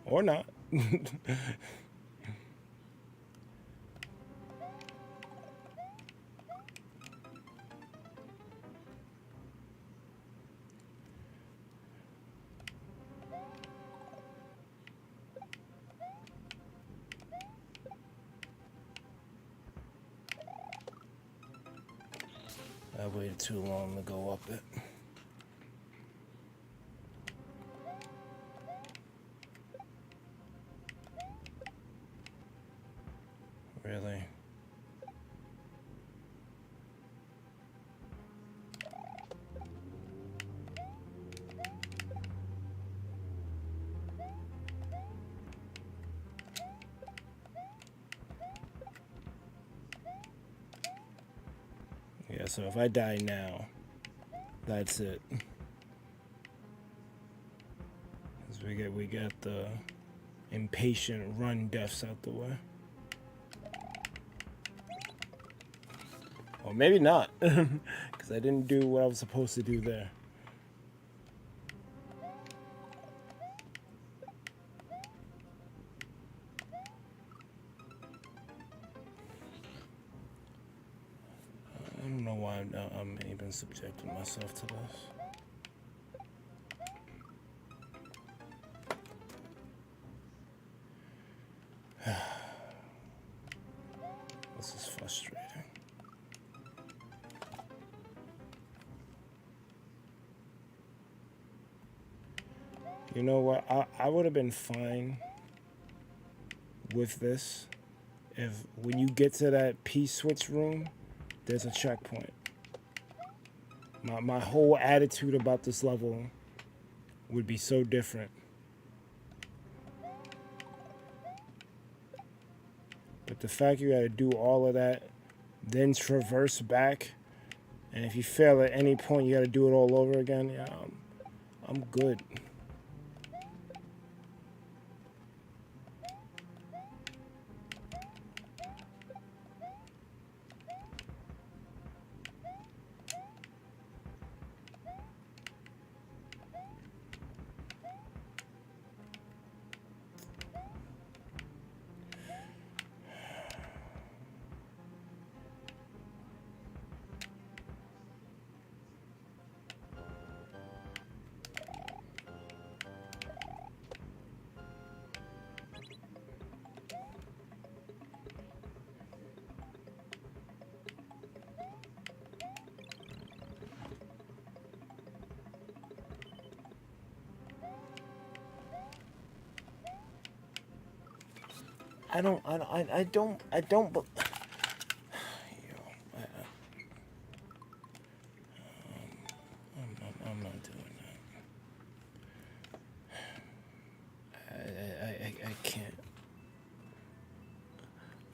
Or not. I waited too long to go up it. Really? Yeah, so if I die now, that's it. As we get the impatient run deaths out the way. Or maybe not, because I didn't do what I was supposed to do there. I don't know why I'm even subjecting myself to this. This is frustrating. You know what? I would have been fine with this if when you get to that P-switch room, there's a checkpoint. My whole attitude about this level would be so different. But the fact you gotta do all of that, then traverse back, and if you fail at any point, you gotta do it all over again. Yeah, I'm good. I don't. But I'm not doing that. I can't.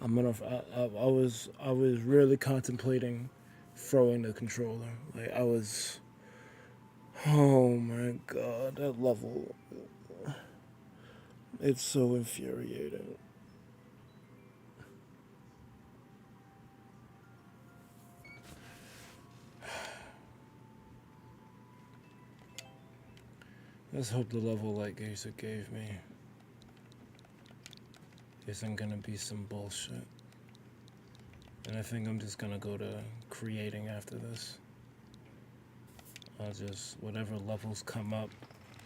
I was really contemplating throwing the controller. Like I was. Oh my god, that level. It's so infuriating. Let's hope the level like Gazer gave me isn't gonna be some bullshit. And I think I'm just gonna go to creating after this. I'll just, whatever levels come up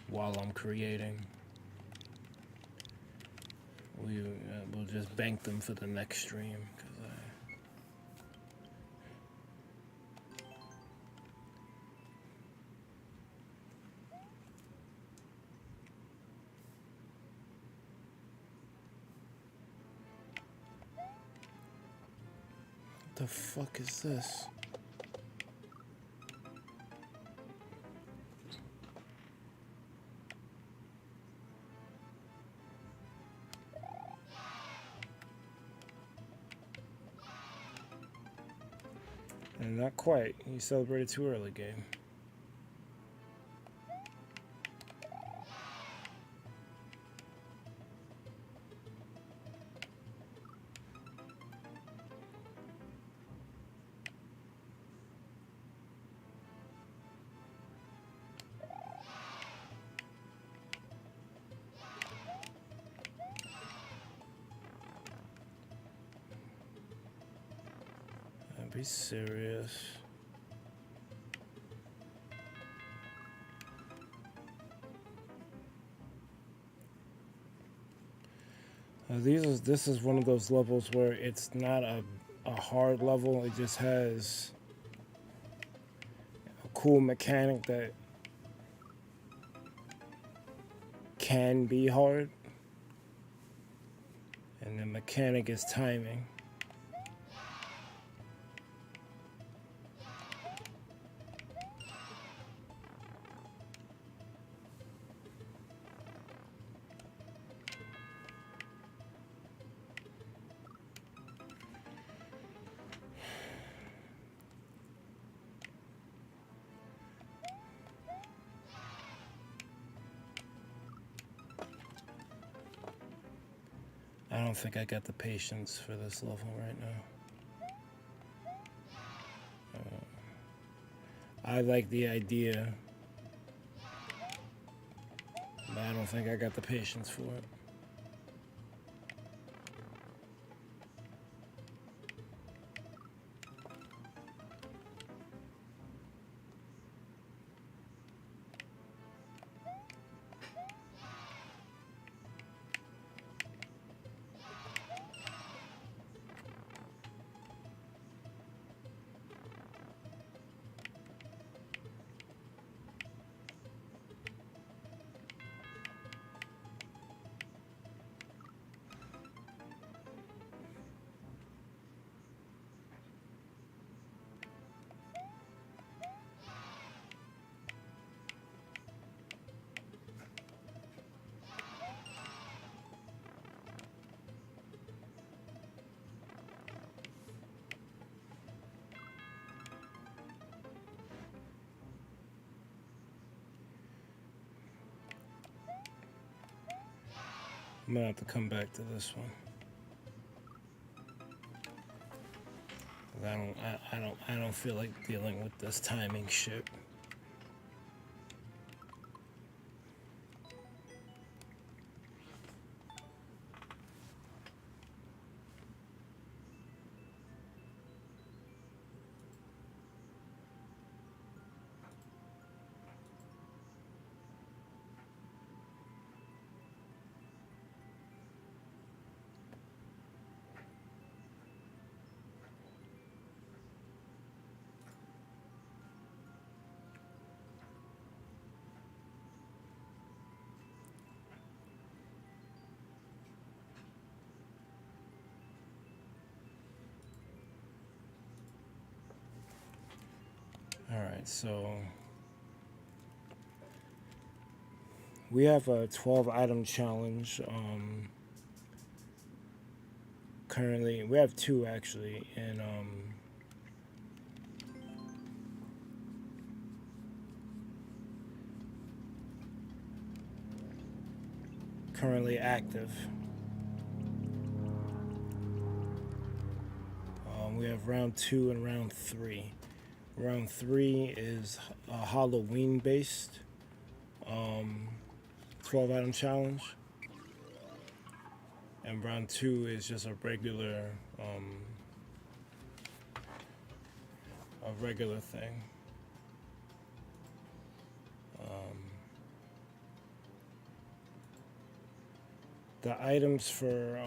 while I'm creating, we'll just bank them for the next stream. What the fuck is this? And not quite. You celebrated too early, game. Be serious. This is one of those levels where it's not a hard level. It just has a cool mechanic that can be hard. And the mechanic is timing. I don't think I got the patience for this level right now. I like the idea, but I don't think I got the patience for it. I'm gonna have to come back to this one. I don't feel like dealing with this timing shit. Alright, so we have a 12 item challenge. Currently, we have two actually, and currently active. We have round 2 and round 3. Round 3 is a Halloween based 12 item challenge, and round 2 is just a regular thing. The items for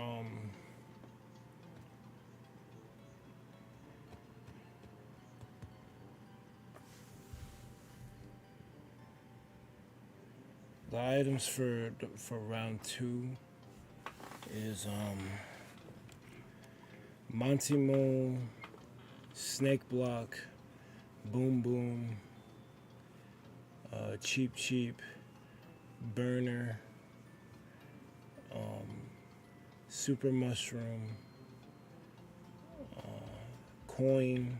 round 2 is Monty Mole, Snake Block, Boom Boom, Cheap Cheap, Burner, Super Mushroom, Coin,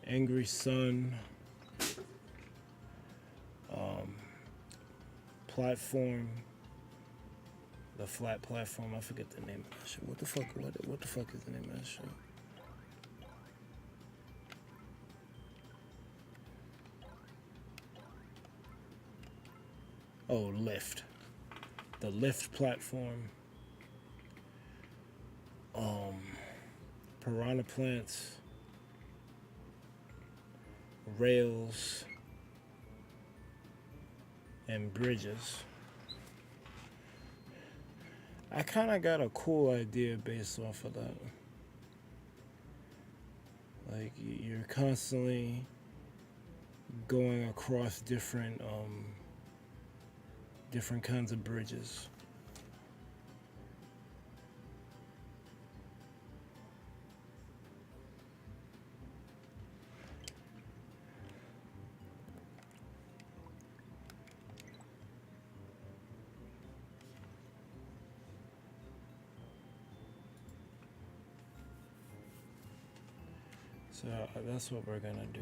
Angry Sun, Platform, the flat platform. I forget the name of that shit. What the fuck is the name of that shit? Oh, Lift. The Lift platform. Piranha Plants, rails and bridges. I kind of got a cool idea based off of that. Like you're constantly going across different kinds of bridges. So that's what we're gonna do.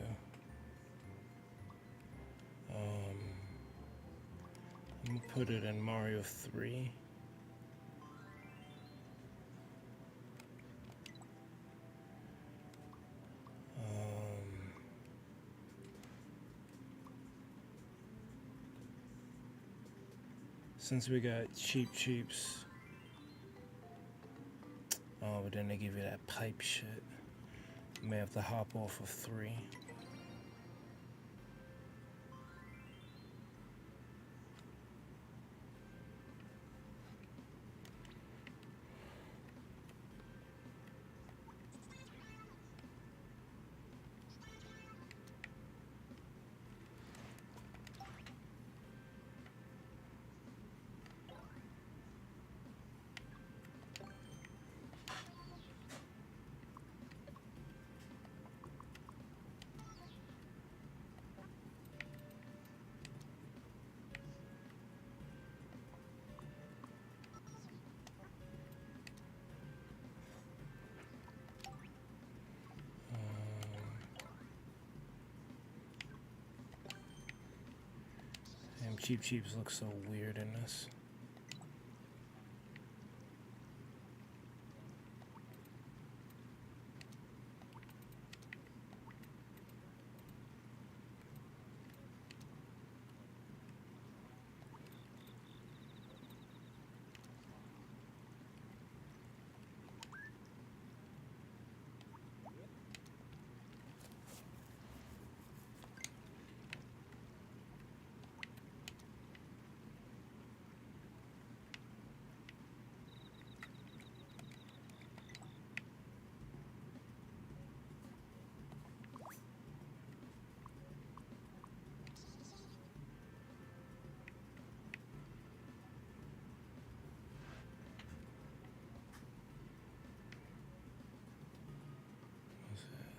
I'm gonna put it in Mario 3. Since we got cheeps. Oh, but then they give you that pipe shit. May have to hop off of 3. Damn, cheeps look so weird in this.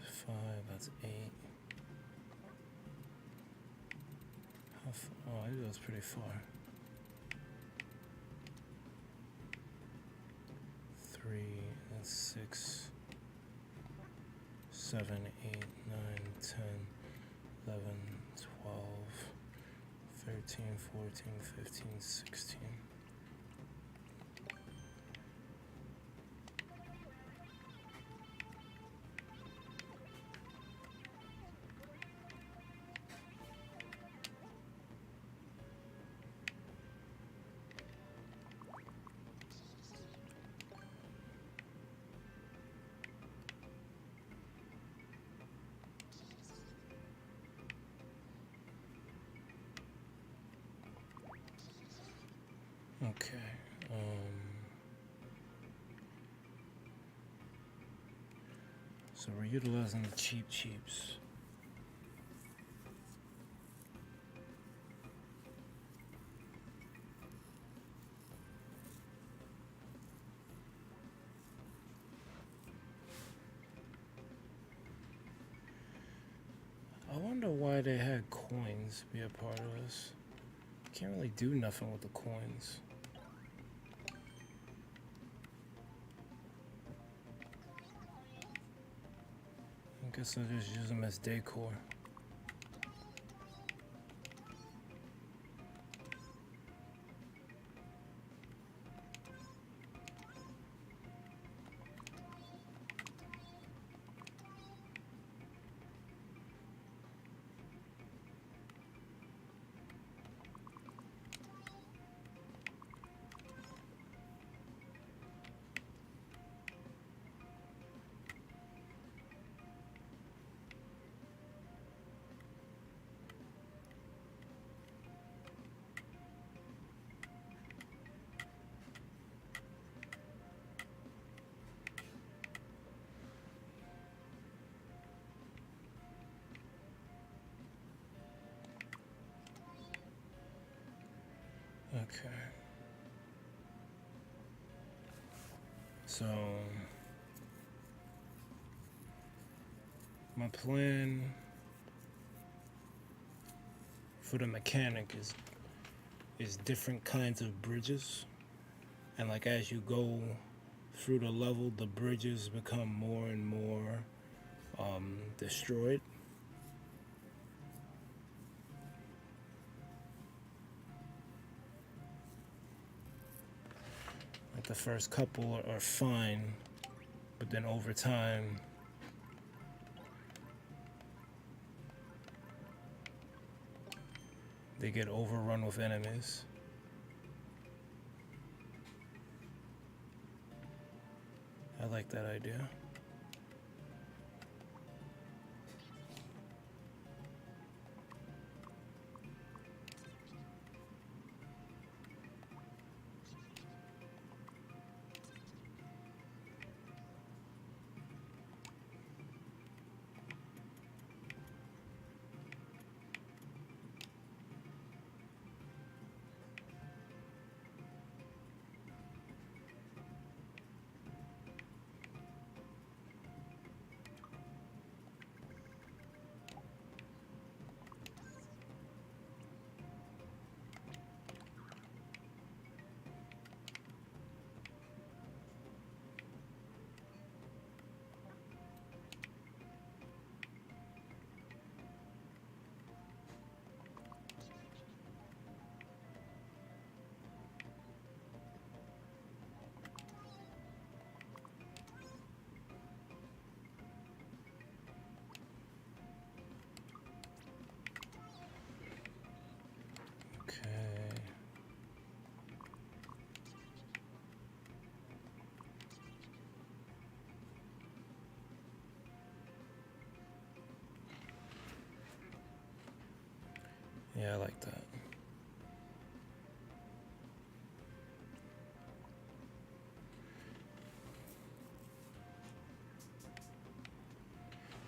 That's 5, that's 8. How far? Oh, it goes pretty far. 3, that's 6, 7, 8, 9, 10, 11, 12, 13, 14, 15, 16. Okay. So we're utilizing the cheeps. I wonder why they had coins be a part of this. Can't really do nothing with the coins. I guess I'll just use them as decor. Okay. So my plan for the mechanic is different kinds of bridges, and like as you go through the level, the bridges become more and more destroyed. Like the first couple are fine, but then over time they get overrun with enemies. I like that idea. Okay. Yeah, I like that.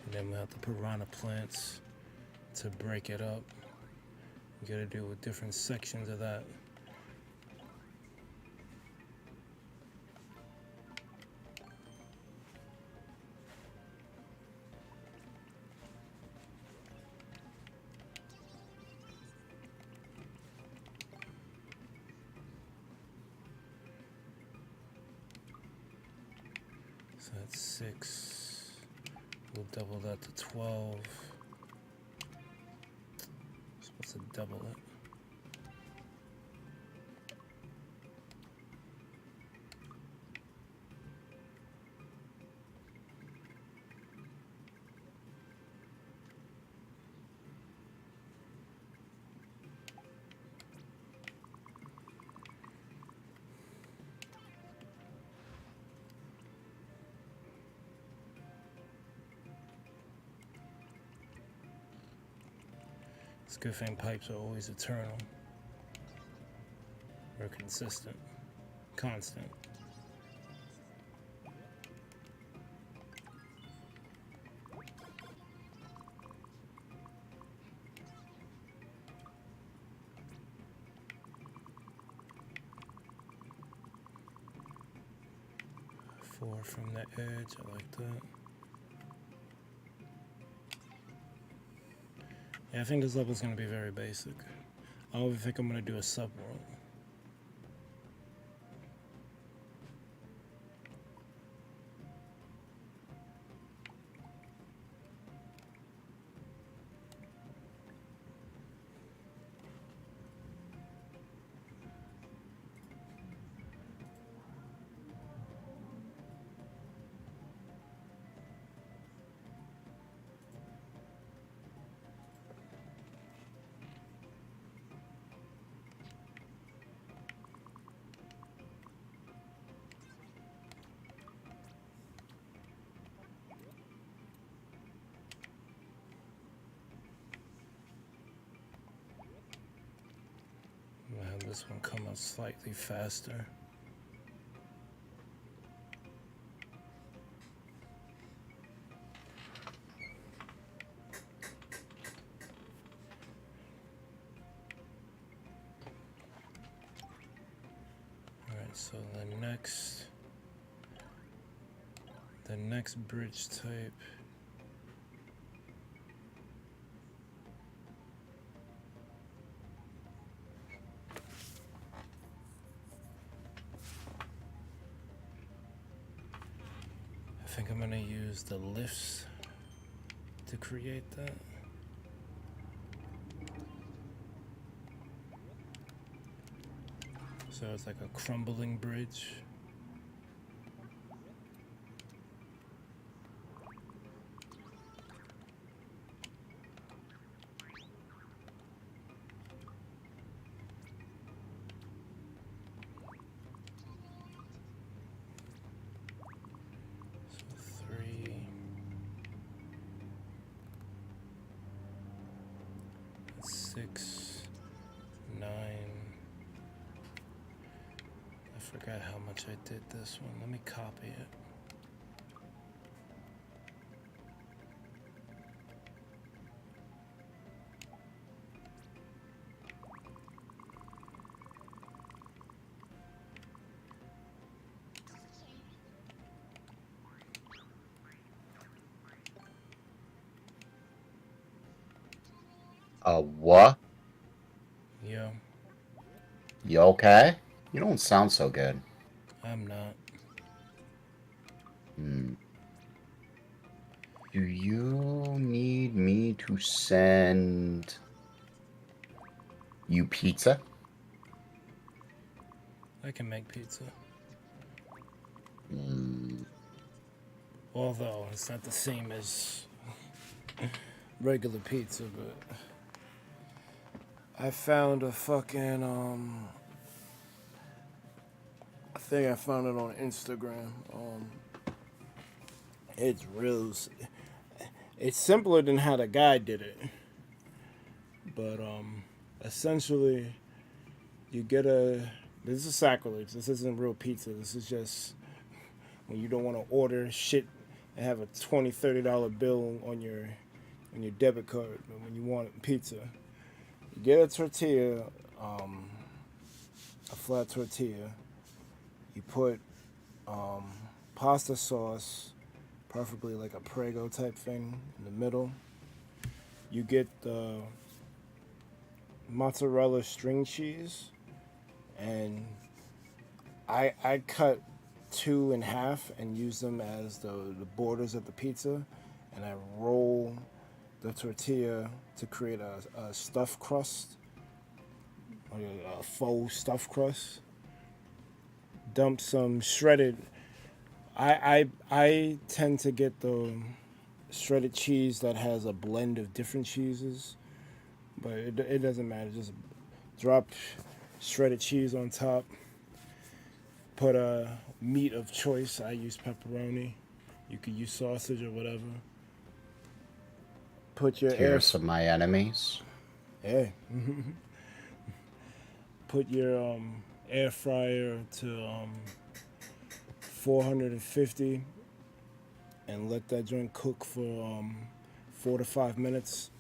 And then we have the piranha plants to break it up. You gotta deal with different sections of that. So that's 6. We'll double that to 12. Supposed to double it. It's a good thing pipes are always eternal. Or consistent. Constant. Four from the edge, I like that. Yeah, I think this level's gonna be very basic. I don't even think I'm gonna do a sub-world. I'm gonna have this one come out slightly faster. So the next bridge type. I think I'm gonna use the lifts to create that. So it's like a crumbling bridge. So 3, 6, 9. I forgot how much I did this one. Let me copy it. What? Yeah, You okay? You don't sound so good. I'm not. Hmm. Do you need me to send you pizza? I can make pizza. Hmm. Although it's not the same as regular pizza, but I found a fucking I think I found it on Instagram. It's real. It's simpler than how the guy did it, but essentially, you get a. This is sacrilege. This isn't real pizza. This is just when you don't want to order shit and have a $20-$30 bill on your debit card. But when you want pizza, you get a tortilla, a flat tortilla. You put pasta sauce, preferably like a Prego type thing, in the middle. You get the mozzarella string cheese, and I cut two in half and use them as the borders of the pizza, and I roll the tortilla to create a stuffed crust, or a faux stuffed crust. Dump some shredded. I tend to get the shredded cheese that has a blend of different cheeses, but it doesn't matter. Just drop shredded cheese on top. Put a meat of choice. I use pepperoni. You could use sausage or whatever. Put your air. Here's some my enemies. Yeah. Put your air fryer to 450 and let that joint cook for 4 to 5 minutes.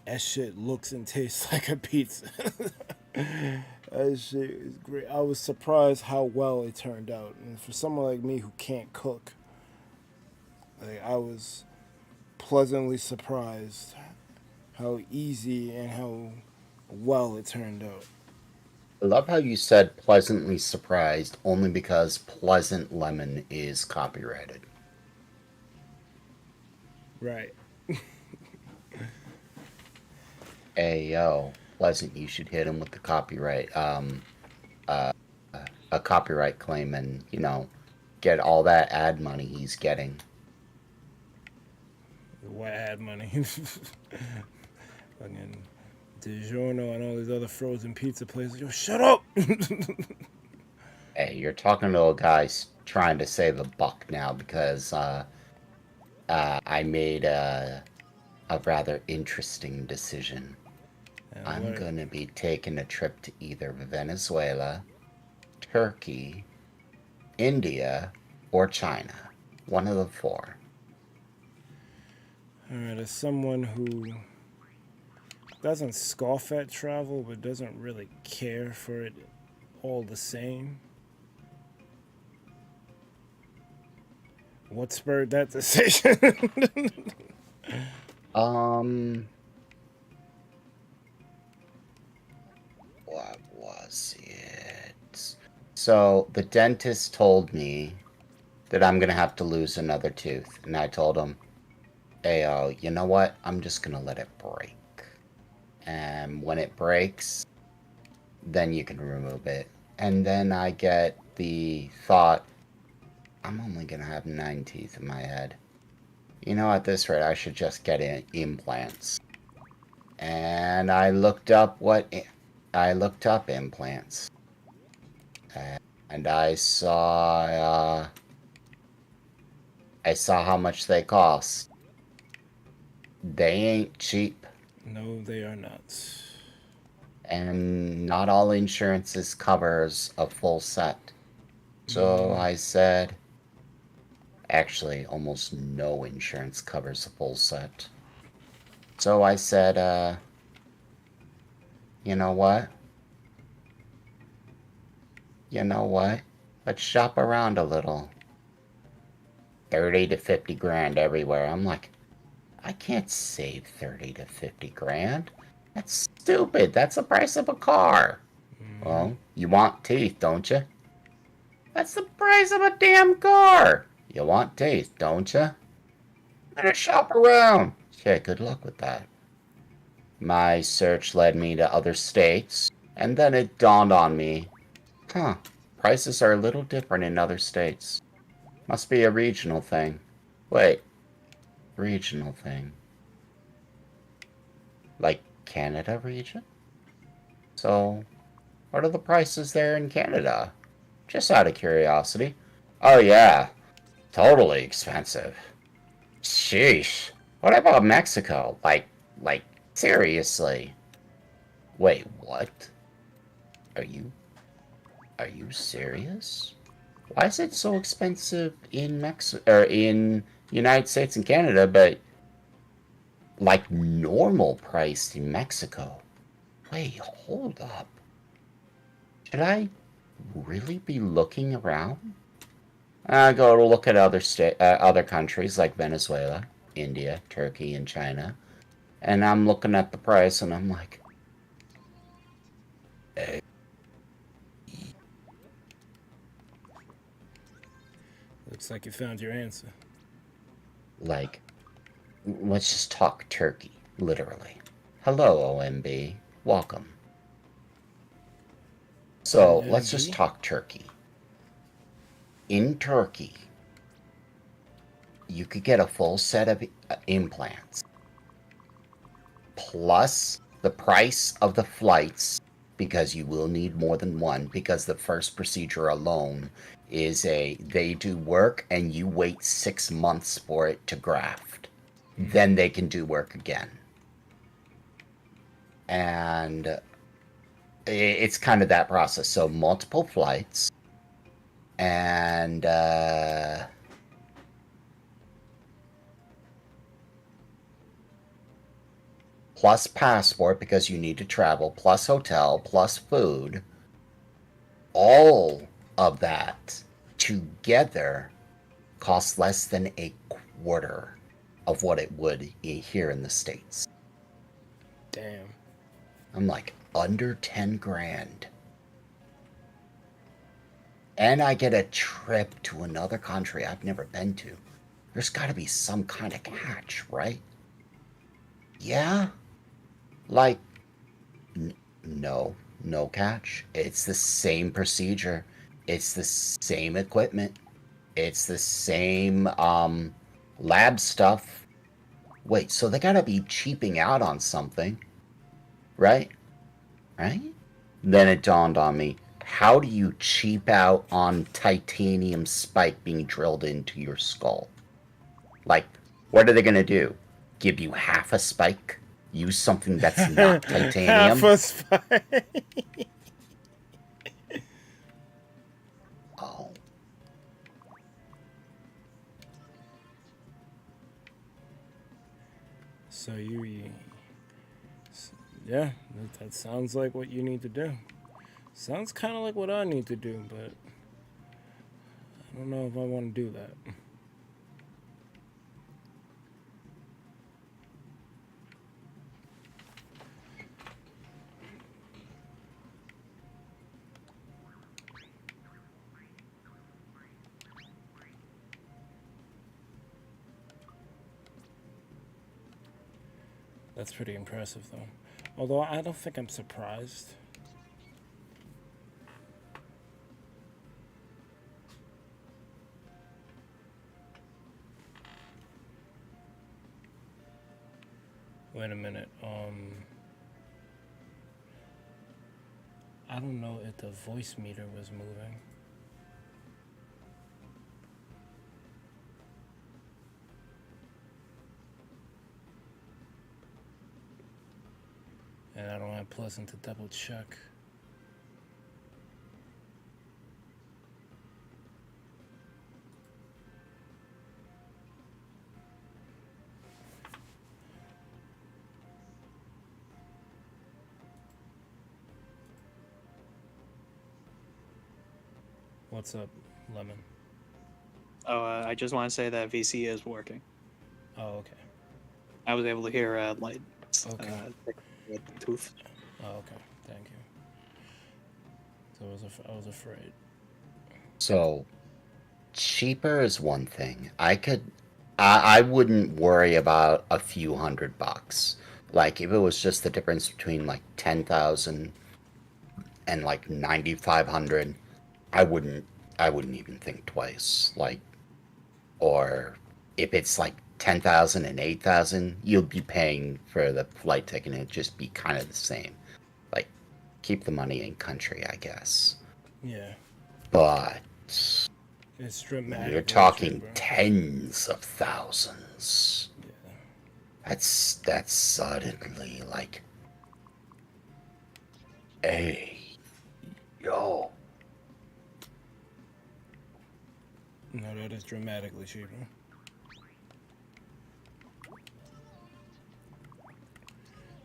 That shit looks and tastes like a pizza. That shit is great. I was surprised how well it turned out. And for someone like me who can't cook, like I was pleasantly surprised how easy and how well it turned out. I love how you said pleasantly surprised only because Pleasant Lemon is copyrighted. Right. Hey, yo, Pleasant, you should hit him with the copyright, uh, a copyright claim and, get all that ad money he's getting. What ad money? Fucking DiGiorno and all these other frozen pizza places. Yo, shut up! Hey, you're talking to a guy trying to save a buck now because I made a rather interesting decision. And I'm what? gonna be taking a trip to either Venezuela, Turkey, India, or China. One of the four. Alright, as someone who doesn't scoff at travel but doesn't really care for it all the same. What spurred that decision? Um, what was it? So the dentist told me that I'm gonna have to lose another tooth, and I told him, "Hey, you know what? I'm just gonna let it break, and when it breaks, then you can remove it." And then I get the thought, I'm only gonna have 9 teeth in my head. You know, at this rate, I should just get implants. And I looked up implants, and I saw how much they cost. They ain't cheap, No, they are not. and not all insurances covers a full set. So I said, actually, almost no insurance covers a full set. So I said, you know what? You know what? Let's shop around a little. 30 to 50 grand everywhere. I'm like, I can't save 30 to 50 grand. That's stupid. That's the price of a car. Well, you want teeth, don't you? That's the price of a damn car. You want teeth, don't you? Better shop around. Yeah, good luck with that. My search led me to other states, and then it dawned on me, huh, prices are a little different in other states. Must be a regional thing. Wait, regional thing. Like Canada region? So, what are the prices there in Canada? Just out of curiosity. Oh yeah, totally expensive. Sheesh. What about Mexico? Like, seriously? Wait, what? Are you, are you serious? Why is it so expensive in Mexico, or in United States and Canada, but like normal priced in Mexico? Wait, hold up. Should I really be looking around? I go to look at other countries like Venezuela, India, Turkey, and China, and I'm looking at the price, and I'm like, eh, Looks like you found your answer. like, let's just talk Turkey, literally. Hello, OMB. Welcome. So let's just OMG? talk Turkey. In Turkey, you could get a full set of implants, plus the price of the flights, because you will need more than one, because the first procedure alone they do work and you wait 6 months for it to graft. Then they can do work again. And it's kind of that process. So multiple flights, and plus passport because you need to travel, plus hotel, plus food. All of that together costs less than a quarter of what it would here in the States. Damn. I'm like, under 10 grand. And I get a trip to another country I've never been to. There's got to be some kind of catch, right? Yeah? Like, no, no catch. It's the same procedure. It's the same equipment. It's the same lab stuff. Wait, so they gotta be cheaping out on something, right? Right? Then it dawned on me, how do you cheap out on titanium spike being drilled into your skull? Like, what are they gonna do? Give you half a spike? Use something that's not Half titanium? a spike. Oh, So yeah, that sounds like what you need to do. Sounds kind of like what I need to do, but I don't know if I want to do that. That's pretty impressive, though. Although I don't think I'm surprised. Wait a minute. I don't know if the voice meter was moving. And I don't have Pleasant to double check. What's up, Lemon? Oh, I just want to say that VC is working. Oh, okay. I was able to hear light. Okay. With the tooth. Oh, okay. Thank you. So I was afraid. So, cheaper is one thing. I wouldn't worry about a few $100. Like, if it was just the difference between like 10,000 and like 9,500, I wouldn't even think twice. Like, or if it's like 10,000 and 8,000, you'll be paying for the flight ticket and it'd just be kind of the same. Like, keep the money in country, I guess. Yeah. But It's dramatic. you're talking tens of thousands. Yeah. That's suddenly like, hey, yo. No, that is dramatically cheaper.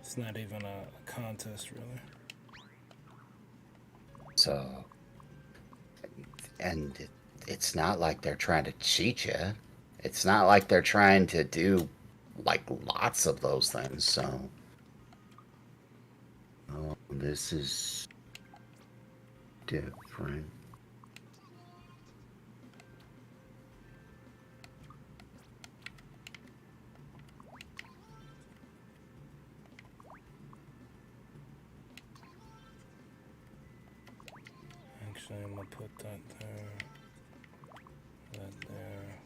It's not even a contest, really. So, and it's not like they're trying to cheat you. It's not like they're trying to do like lots of those things. So, oh, this is different. Actually, I'm gonna put that there. That there.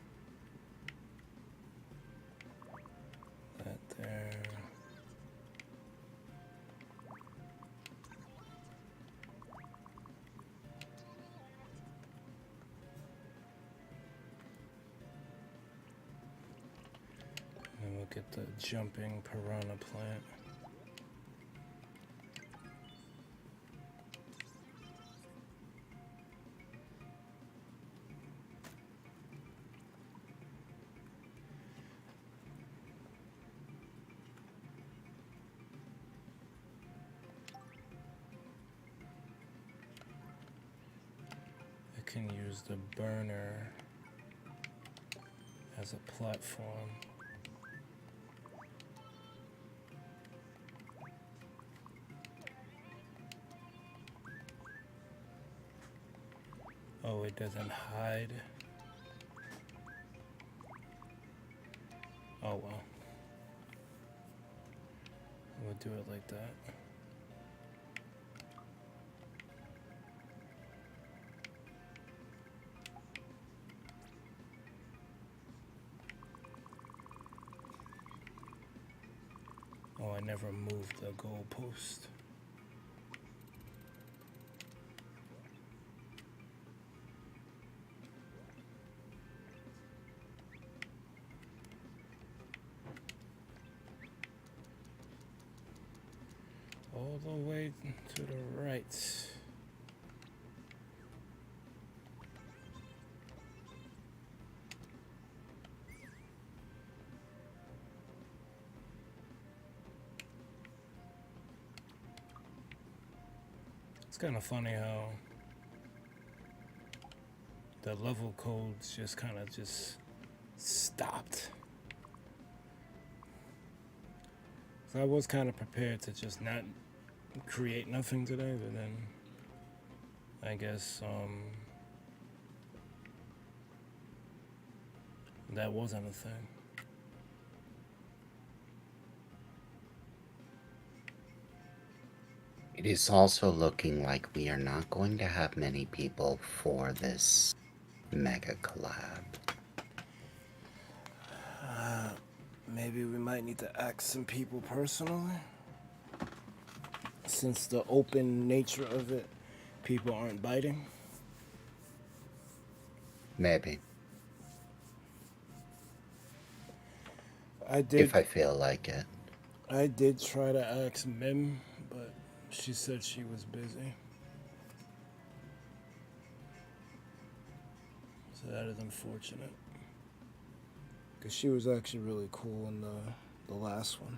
That there. And we'll get the jumping piranha plant. I can use the burner as a platform. Oh, it doesn't hide. Oh well. We'll do it like that. Oh, I never moved the goalpost. All the way to the right. It's It's kind of funny how the level codes just kind of just stopped. So I was kind of prepared to just not create nothing today, but then I guess that wasn't a thing. It is also looking like we are not going to have many people for this mega collab. Maybe we might need to ask some people personally. Since the open nature of it, people aren't biting. Maybe. I did. If I feel like it. I did try to ask Mim, but she said she was busy. So that is unfortunate. Because she was actually really cool in the last one.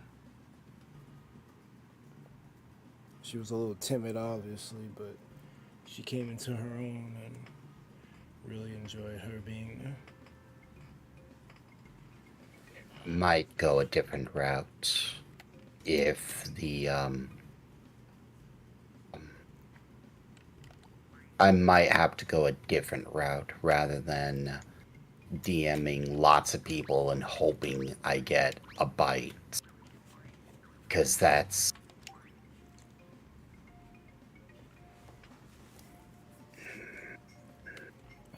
She was a little timid, obviously, but she came into her own and really enjoyed her being there. Might go a different route if the I might have to go a different route rather than DMing lots of people and hoping I get a bite. Because that's...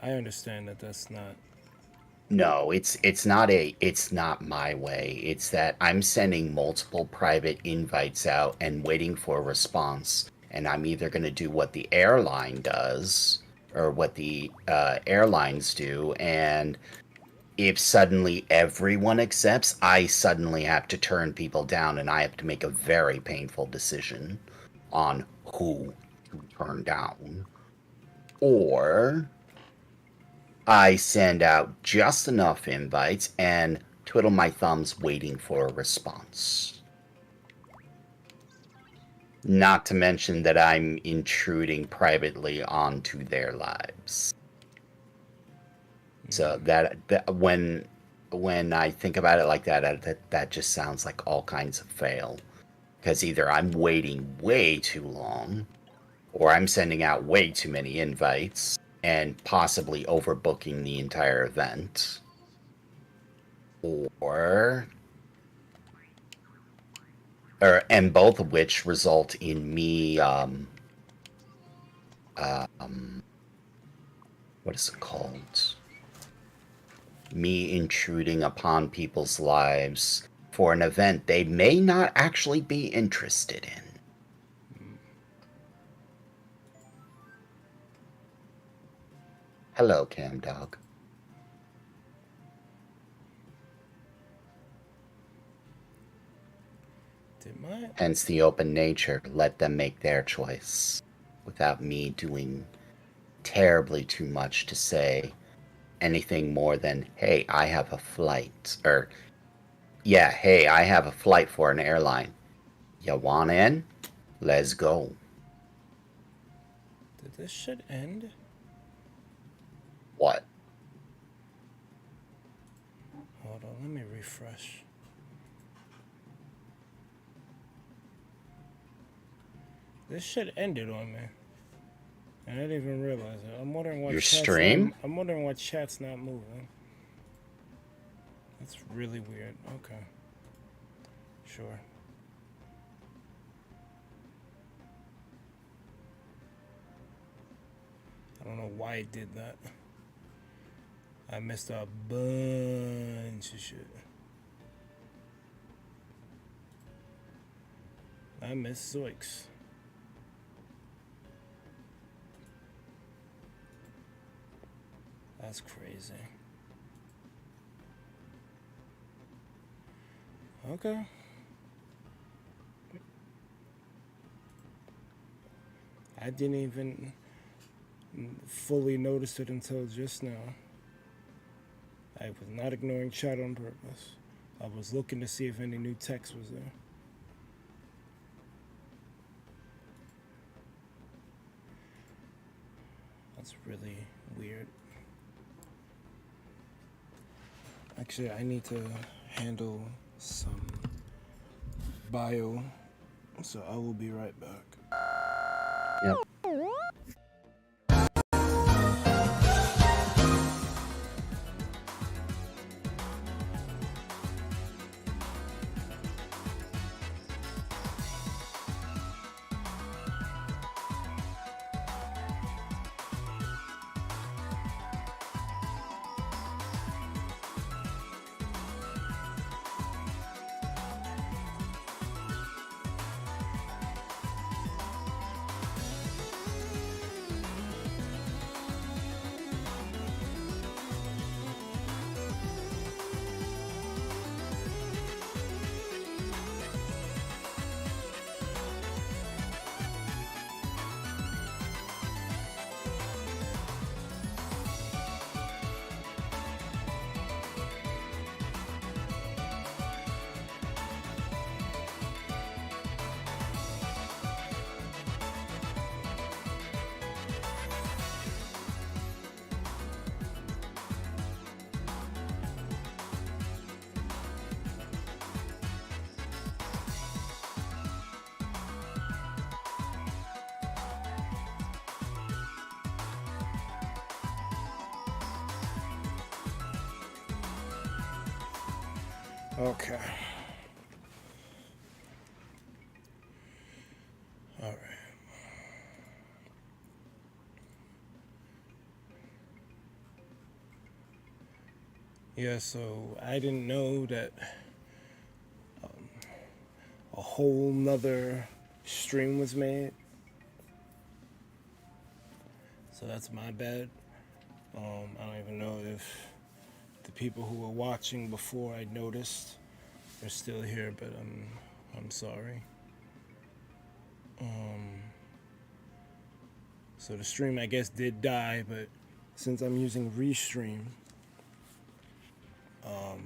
I understand that that's not... No, it's not my way. It's that I'm sending multiple private invites out and waiting for a response. And I'm either going to do what the airline does or what the airlines do, and if suddenly everyone accepts, I suddenly have to turn people down, and I have to make a very painful decision on who to turn down. Or I send out just enough invites and twiddle my thumbs waiting for a response. Not to mention that I'm intruding privately onto their lives. So that when I think about it like that just sounds like all kinds of fail. Because either I'm waiting way too long, or I'm sending out way too many invites and possibly overbooking the entire event. And both of which result in me what is it called? Me intruding upon people's lives for an event they may not actually be interested in. Hello, Cam Dog. Hence the open nature. Let them make their choice without me doing terribly too much to say anything more than, hey, I have a flight. Or, yeah, hey, I have a flight for an airline. You want in? Let's go. Did this shit end? What? Hold on, let me refresh. This shit ended on me. And I didn't even realize it. I'm wondering why Your stream? I'm wondering why chat's not moving. That's really weird. Okay. Sure. I don't know why it did that. I missed a bunch of shit. I missed Zoiks. That's crazy. Okay. I didn't even fully notice it until just now. I was not ignoring chat on purpose. I was looking to see if any new text was there. That's really weird. Actually, I need to handle some bio, so I will be right back. Yep. Okay. All right. Yeah, so I didn't know that a whole nother stream was made. So that's my bad. I don't even know if the people who were watching before I noticed are still here, but I'm sorry. So the stream, I guess, did die, but since I'm using Restream, I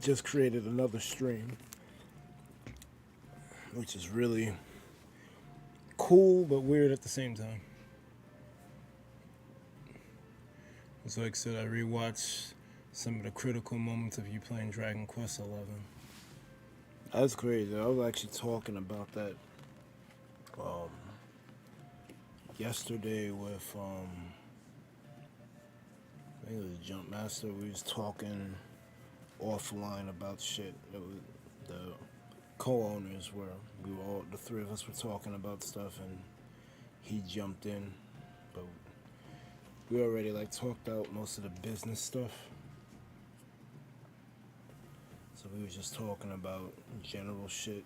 just created another stream, which is really cool but weird at the same time. So like I said, I rewatched some of the critical moments of you playing Dragon Quest XI. That's crazy. I was actually talking about that yesterday with I think it was Jump Master. We was talking offline about shit. It was the co-owners were the three of us were talking about stuff, and he jumped in, but we already like talked out most of the business stuff. So we were just talking about general shit.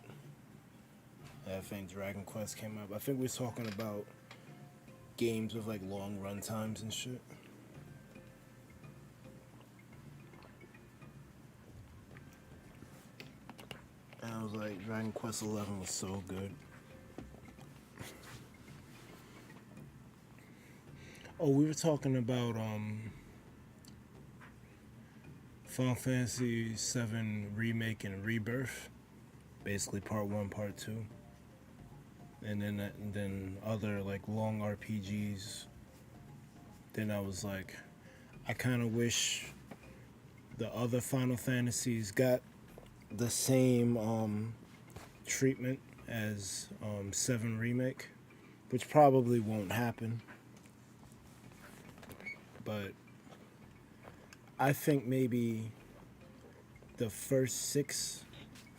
I think Dragon Quest came up. I think we was talking about games with like long run times and shit. And I was like, Dragon Quest XI was so good. Oh, we were talking about Final Fantasy VII Remake and Rebirth, basically part 1, part 2, and then other like long RPGs. Then I was like, I kind of wish the other Final Fantasies got the same treatment as 7 Remake, which probably won't happen. But I think maybe the first 6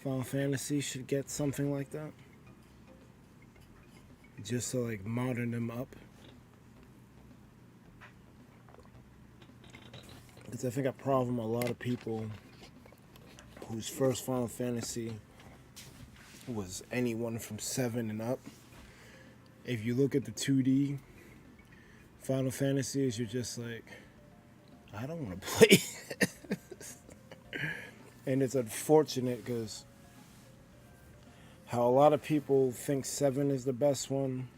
Final Fantasy should get something like that. Just to like modern them up. Because I think a problem a lot of people whose first Final Fantasy was anyone from 7 and up. If you look at the 2D Final Fantasies, you're just like, I don't want to play this. And it's unfortunate because how a lot of people think 7 is the best one,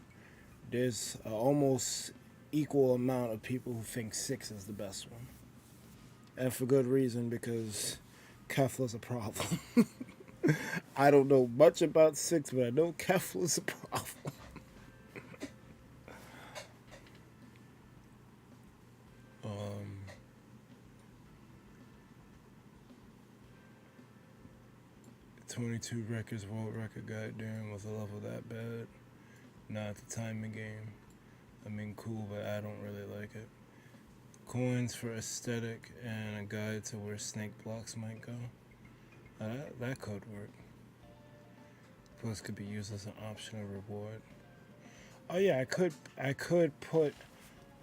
there's an almost equal amount of people who think 6 is the best one. And for good reason, because Kefla's a problem. I don't know much about 6, but I know Kefla's a problem. 22 records, world record, goddamn, was a level that bad? Not at the time in game. I mean, cool, but I don't really like it. Coins for aesthetic and a guide to where snake blocks might go. That could work. Plus, could be used as an optional reward. Oh yeah, I could put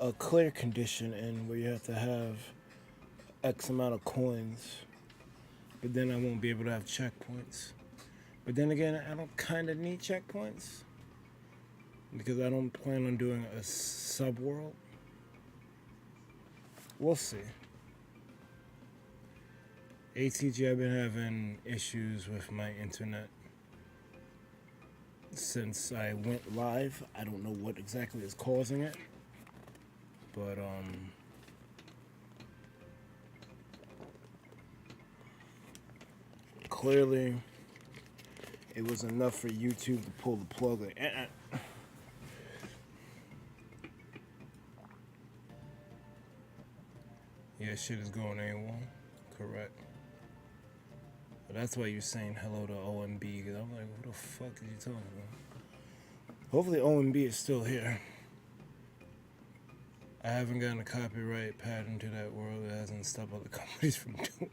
a clear condition in where you have to have X amount of coins, but then I won't be able to have checkpoints. But then again, I don't kind of need checkpoints because I don't plan on doing a sub-world. We'll see. ATG, I've been having issues with my internet since I went live. I don't know what exactly is causing it, but clearly it was enough for YouTube to pull the plug. Like, Yeah, shit is going AWOL. Correct. But that's why you're saying hello to OMB, because I'm like, what the fuck are you talking about? Hopefully OMB is still here. I haven't gotten a copyright patent to that world that hasn't stopped other companies from doing it.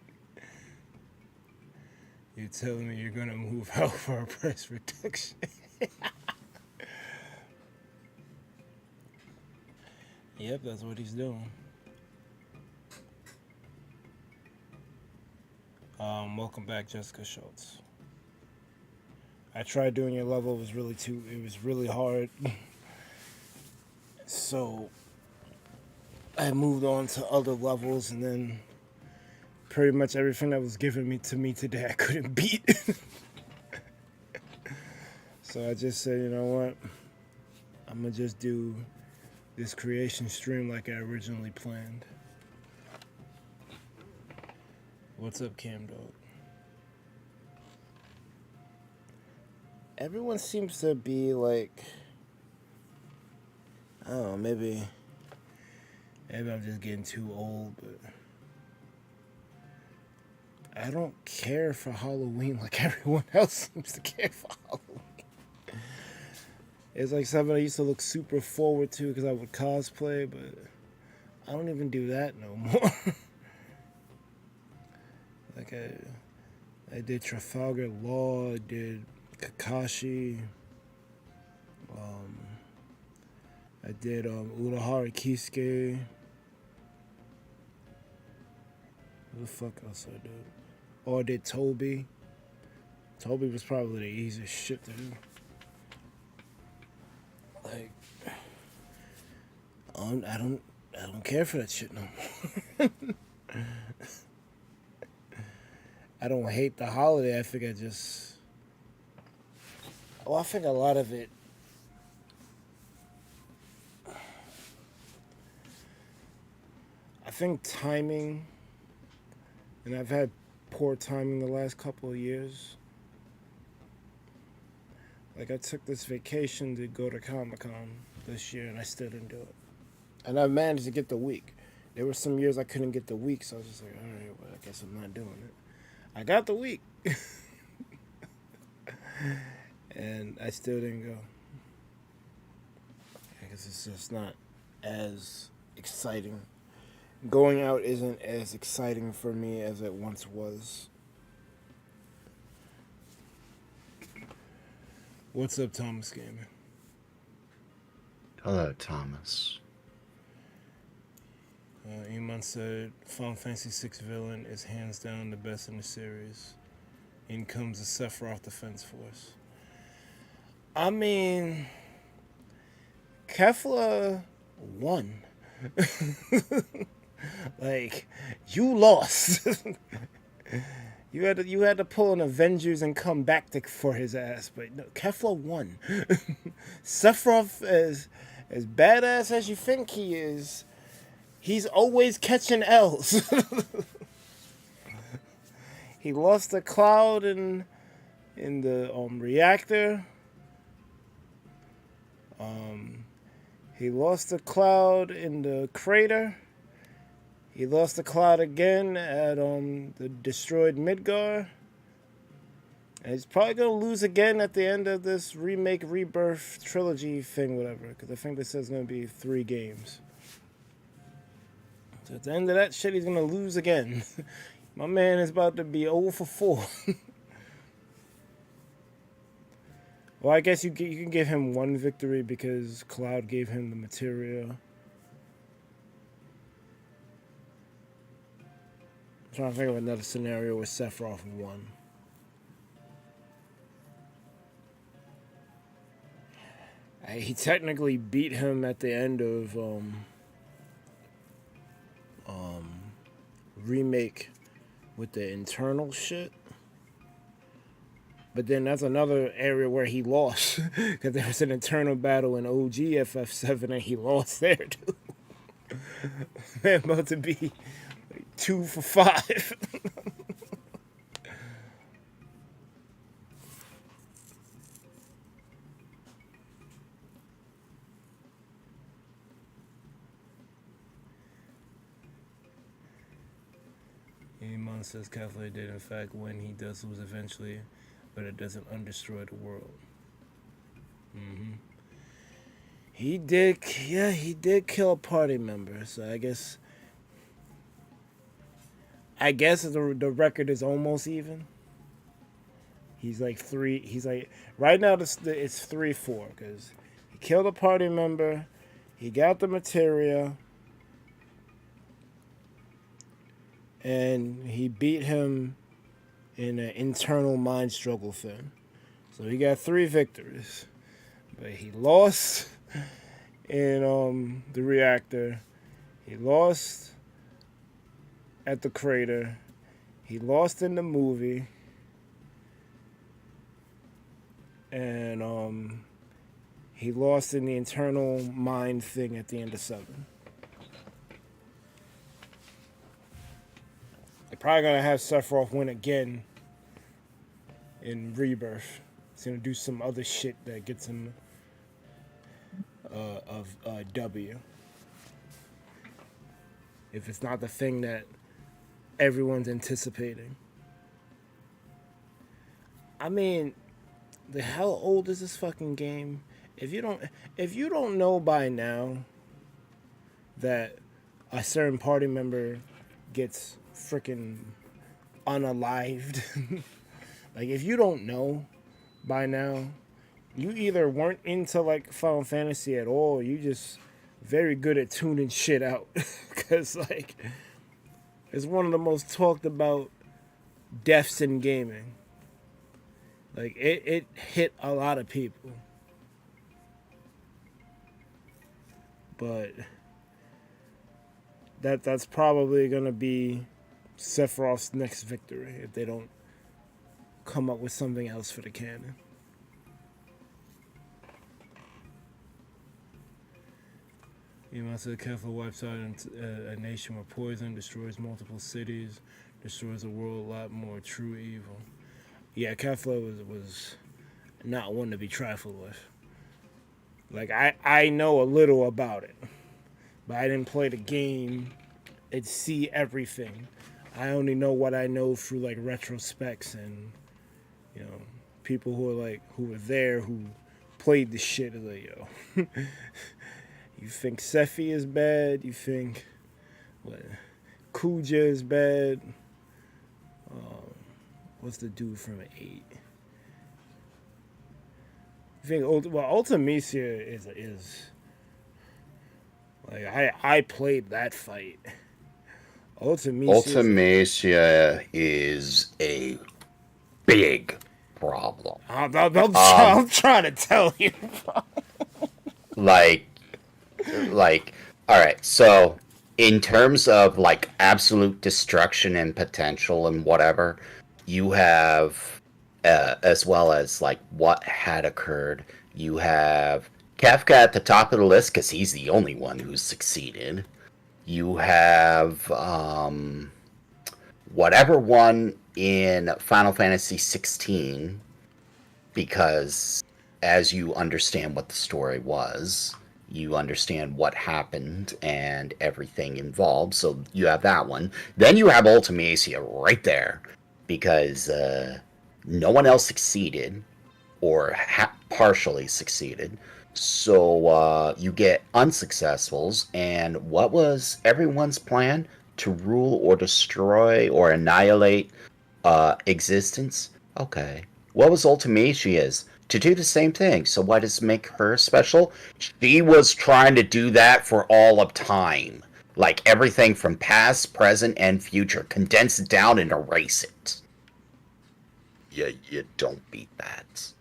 You're telling me you're gonna move out for a price reduction? Yep, that's what he's doing. Welcome back, Jessica Schultz. I tried doing your level. It was really hard. So I moved on to other levels, and then pretty much everything that was given to me today I couldn't beat. So I just said, you know what? I'm gonna just do this creation stream like I originally planned. What's up, Cam Dog? Everyone seems to be like, I don't know, maybe I'm just getting too old, but I don't care for Halloween like everyone else seems to care for Halloween. It's like something I used to look super forward to because I would cosplay, but I don't even do that no more. Like I did Trafalgar Law, I did Kakashi, I did Urahara Kisuke. What the fuck else I did? Oh, I did Toby. Toby was probably the easiest shit to do. Like, I don't care for that shit no more. I don't hate the holiday. I think I think a lot of it. I think timing, and I've had poor timing the last couple of years. Like, I took this vacation to go to Comic-Con this year, and I still didn't do it. And I managed to get the week. There were some years I couldn't get the week, so I was just like, all right, well, I guess I'm not doing it. I got the week. And I still didn't go. I guess it's just not as exciting. Going out isn't as exciting for me as it once was. What's up, Thomas Gamer? Hello, Thomas. Iman said, Final Fantasy VI villain is hands down the best in the series. In comes the Sephiroth Defense Force. I mean, Kefla won. Like, you lost. You had to pull an Avengers and come back for his ass, but no, Kefla won. Sephiroth, as badass as you think he is, he's always catching L's. He lost to Cloud and in the reactor. He lost the Cloud in the crater. He lost the Cloud again at the destroyed Midgar. And he's probably gonna lose again at the end of this remake rebirth trilogy thing, whatever. Because I think this says gonna be 3 games. So at the end of that shit, he's gonna lose again. My man is about to be 0 for 4. Well, I guess you can give him 1 victory because Cloud gave him the materia. I'm trying to think of another scenario where Sephiroth won. He technically beat him at the end of remake with the internal shit. But then that's another area where he lost. Because there was an internal battle in OG FF7 and he lost there too. Man, about to be like 2 for 5. Iman says Catholic did in fact win. He does lose eventually, but it doesn't undestroy the world. He did, yeah, he did kill a party member. So I guess the record is almost even. He's like 3. He's like right now. It's 3-4 because he killed a party member. He got the materia. And he beat him in an internal mind struggle thing. So he got 3 victories. But he lost in the reactor. He lost at the crater. He lost in the movie. And he lost in the internal mind thing at the end of 7. They're probably gonna have Sephiroth win again in Rebirth. He's gonna do some other shit that gets him a W. If it's not the thing that everyone's anticipating. I mean, how old is this fucking game? If you don't know by now that a certain party member gets freaking unalived, like if you don't know by now, you either weren't into like Final Fantasy at all, or you just very good at tuning shit out. Because like it's one of the most talked about deaths in gaming. Like it hit a lot of people. But that's probably gonna be Sephiroth's next victory if they don't come up with something else for the canon. You must have careful wipes out a nation where poison destroys multiple cities, destroys the world a lot more true evil. Yeah, Kefla was not one to be trifled with. Like, I know a little about it, but I didn't play the game and see everything. I only know what I know through, like, retrospects and, you know, people who were there, who played the shit. Like, yo, you think Sephi is bad? You think, what, Kuja is bad? What's the dude from 8? I think Ultimisia is like I played that fight. Ultimisia is a big problem. I'm trying to tell you. like, all right. So, in terms of like absolute destruction and potential and whatever, you have, as well as like what had occurred, you have Kafka at the top of the list because he's the only one who's succeeded. You have whatever one in Final Fantasy 16, because as you understand what the story was, you understand what happened and everything involved. So you have that one. Then you have Ultimacia right there, because no one else succeeded or partially succeeded. So you get unsuccessfuls, and what was everyone's plan? To rule or destroy or annihilate existence? Okay. What was Ultimatia's? To do the same thing. So why does it make her special? She was trying to do that for all of time. Like everything from past, present, and future. Condense it down and erase it. You don't beat that.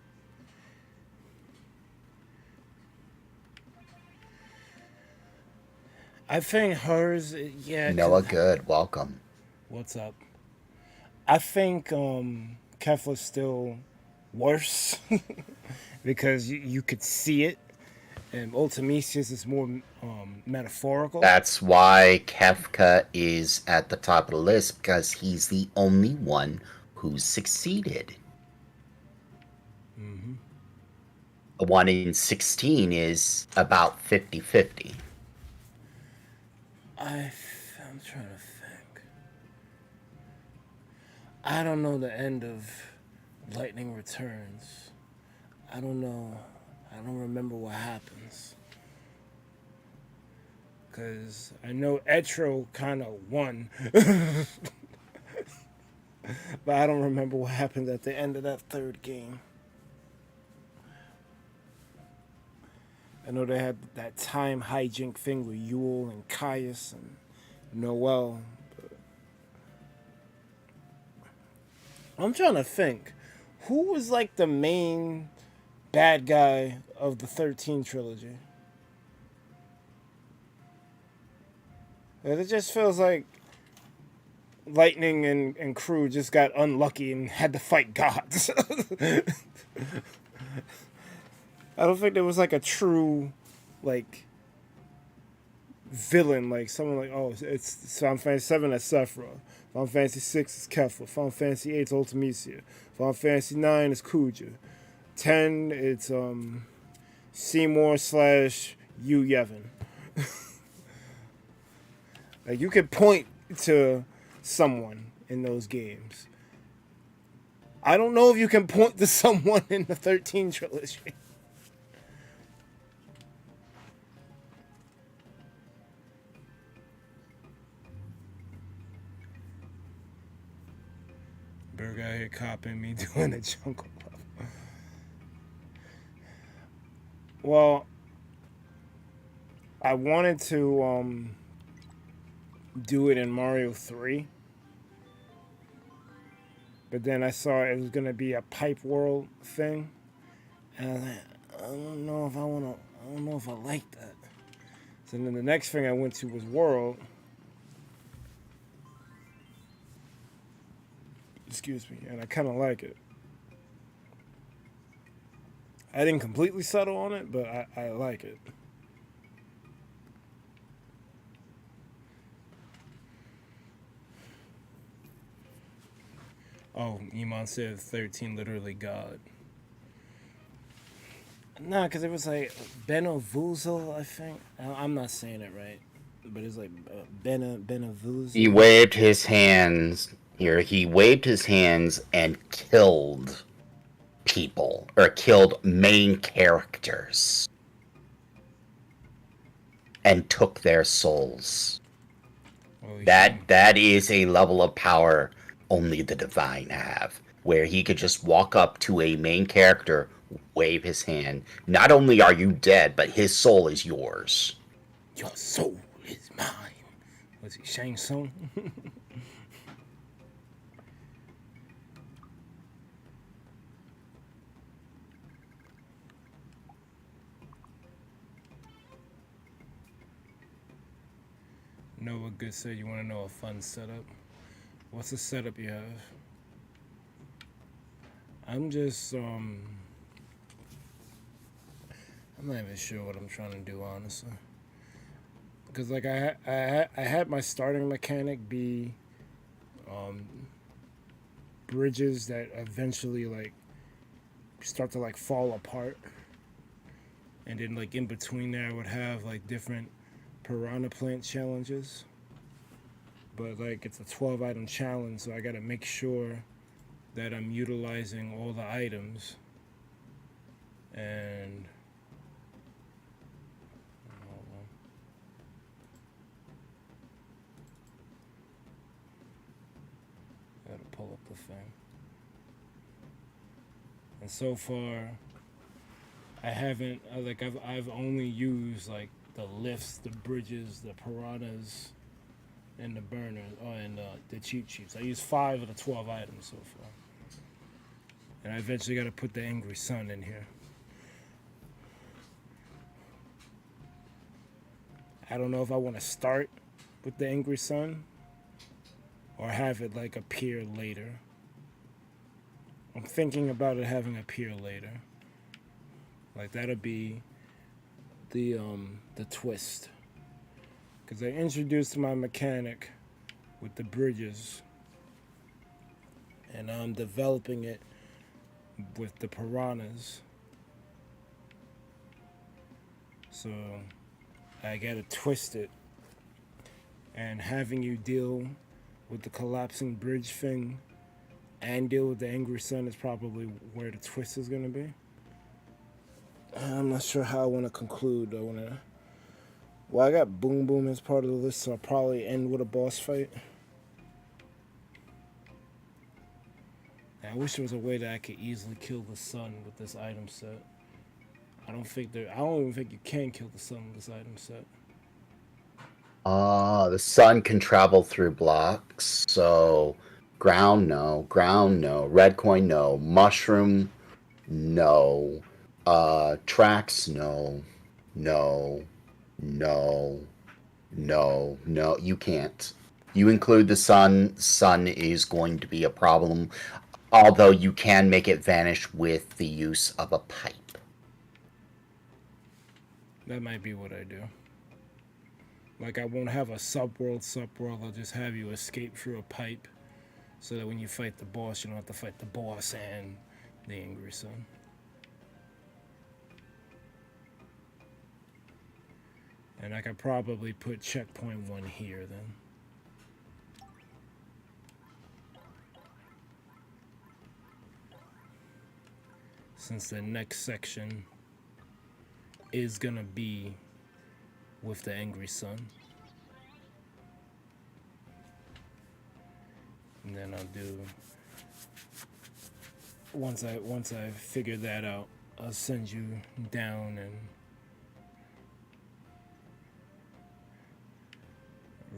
I think hers, yeah. Noah Good, welcome. What's up? I think Kefla's still worse because you could see it, and Ultimisius is more metaphorical. That's why Kefka is at the top of the list, because he's the only one who's succeeded. Mm-hmm. 1 in 16 is about 50-50. I'm trying to think. I don't know the end of Lightning Returns. I don't know. I don't remember what happens. Because I know Etro kind of won. But I don't remember what happened at the end of that third game. I know they had that time hijink thing with Yule and Caius and Noel. I'm trying to think. Who was like the main bad guy of the 13 trilogy? It just feels like Lightning and crew just got unlucky and had to fight gods. I don't think there was like a true, like, villain, like someone like, oh, it's Final Fantasy 7 that's Sephiroth, Final Fantasy 6 is Kefla, Final Fantasy 8 is Ultimisia, Final Fantasy 9 is Kuja, 10 it's Seymour / Yu Yevon. Like you could point to someone in those games. I don't know if you can point to someone in the 13 trilogy. Berg out here copying me doing a jungle level. Well, I wanted to do it in Mario 3. But then I saw it was gonna be a pipe world thing. And I was like, I don't know if I like that. So then the next thing I went to was World. Excuse me, and I kinda like it. I didn't completely settle on it, but I like it. Oh, Iman said 13 literally God. Nah, because it was like Benavuzel, I think. I'm not saying it right, but it's like Benavuzel. He waved his hands here. He waved his hands and killed people, or killed main characters, and took their souls. That is a level of power only the divine have, where he could just walk up to a main character, wave his hand. Not only are you dead, but his soul is yours. Your soul is mine. Was he Shang Tsung? Noah Good said you want to know a fun setup. What's the setup you have? I'm just I'm not even sure what I'm trying to do, honestly. Because like I had my starting mechanic be bridges that eventually like start to like fall apart. And then like in between there I would have like different piranha plant challenges. But like it's a 12 item challenge, so I gotta make sure that I'm utilizing all the items. And hold on. Gotta pull up the thing. And so far, I haven't like I've only used like the lifts, the bridges, the piranhas, and the burners, and the cheat sheets. I used 5 of the 12 items so far. And I eventually got to put the Angry Sun in here. I don't know if I want to start with the Angry Sun or have it like appear later. I'm thinking about it having appear later. Like that'll be the twist. Because I introduced my mechanic with the bridges, and I'm developing it with the piranhas. So I gotta twist it, and having you deal with the collapsing bridge thing and deal with the Angry Sun is probably where the twist is gonna be. I'm not sure how I want to conclude. Well, I got Boom Boom as part of the list, so I'll probably end with a boss fight. I wish there was a way that I could easily kill the sun with this item set. I don't even think you can kill the sun with this item set. The sun can travel through blocks, so ground no, red coin no, mushroom no, tracks no, no, you can't. You include the sun is going to be a problem, although you can make it vanish with the use of a pipe. That might be what I do. Like I won't have a subworld, I'll just have you escape through a pipe so that when you fight the boss, you don't have to fight the boss and the Angry Sun. And I could probably put checkpoint 1 here then. Since the next section is gonna be with the Angry Sun. And then I'll do, once I figure that out, I'll send you down and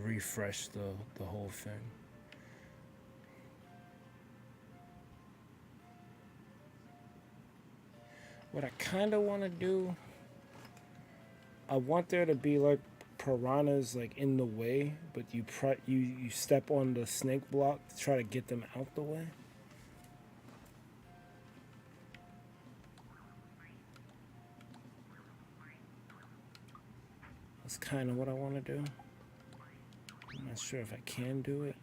refresh the whole thing. What I kind of want to do, I want there to be like piranhas like in the way, but you step on the snake block to try to get them out the way. That's kind of what I want to do. I'm not sure if I can do it.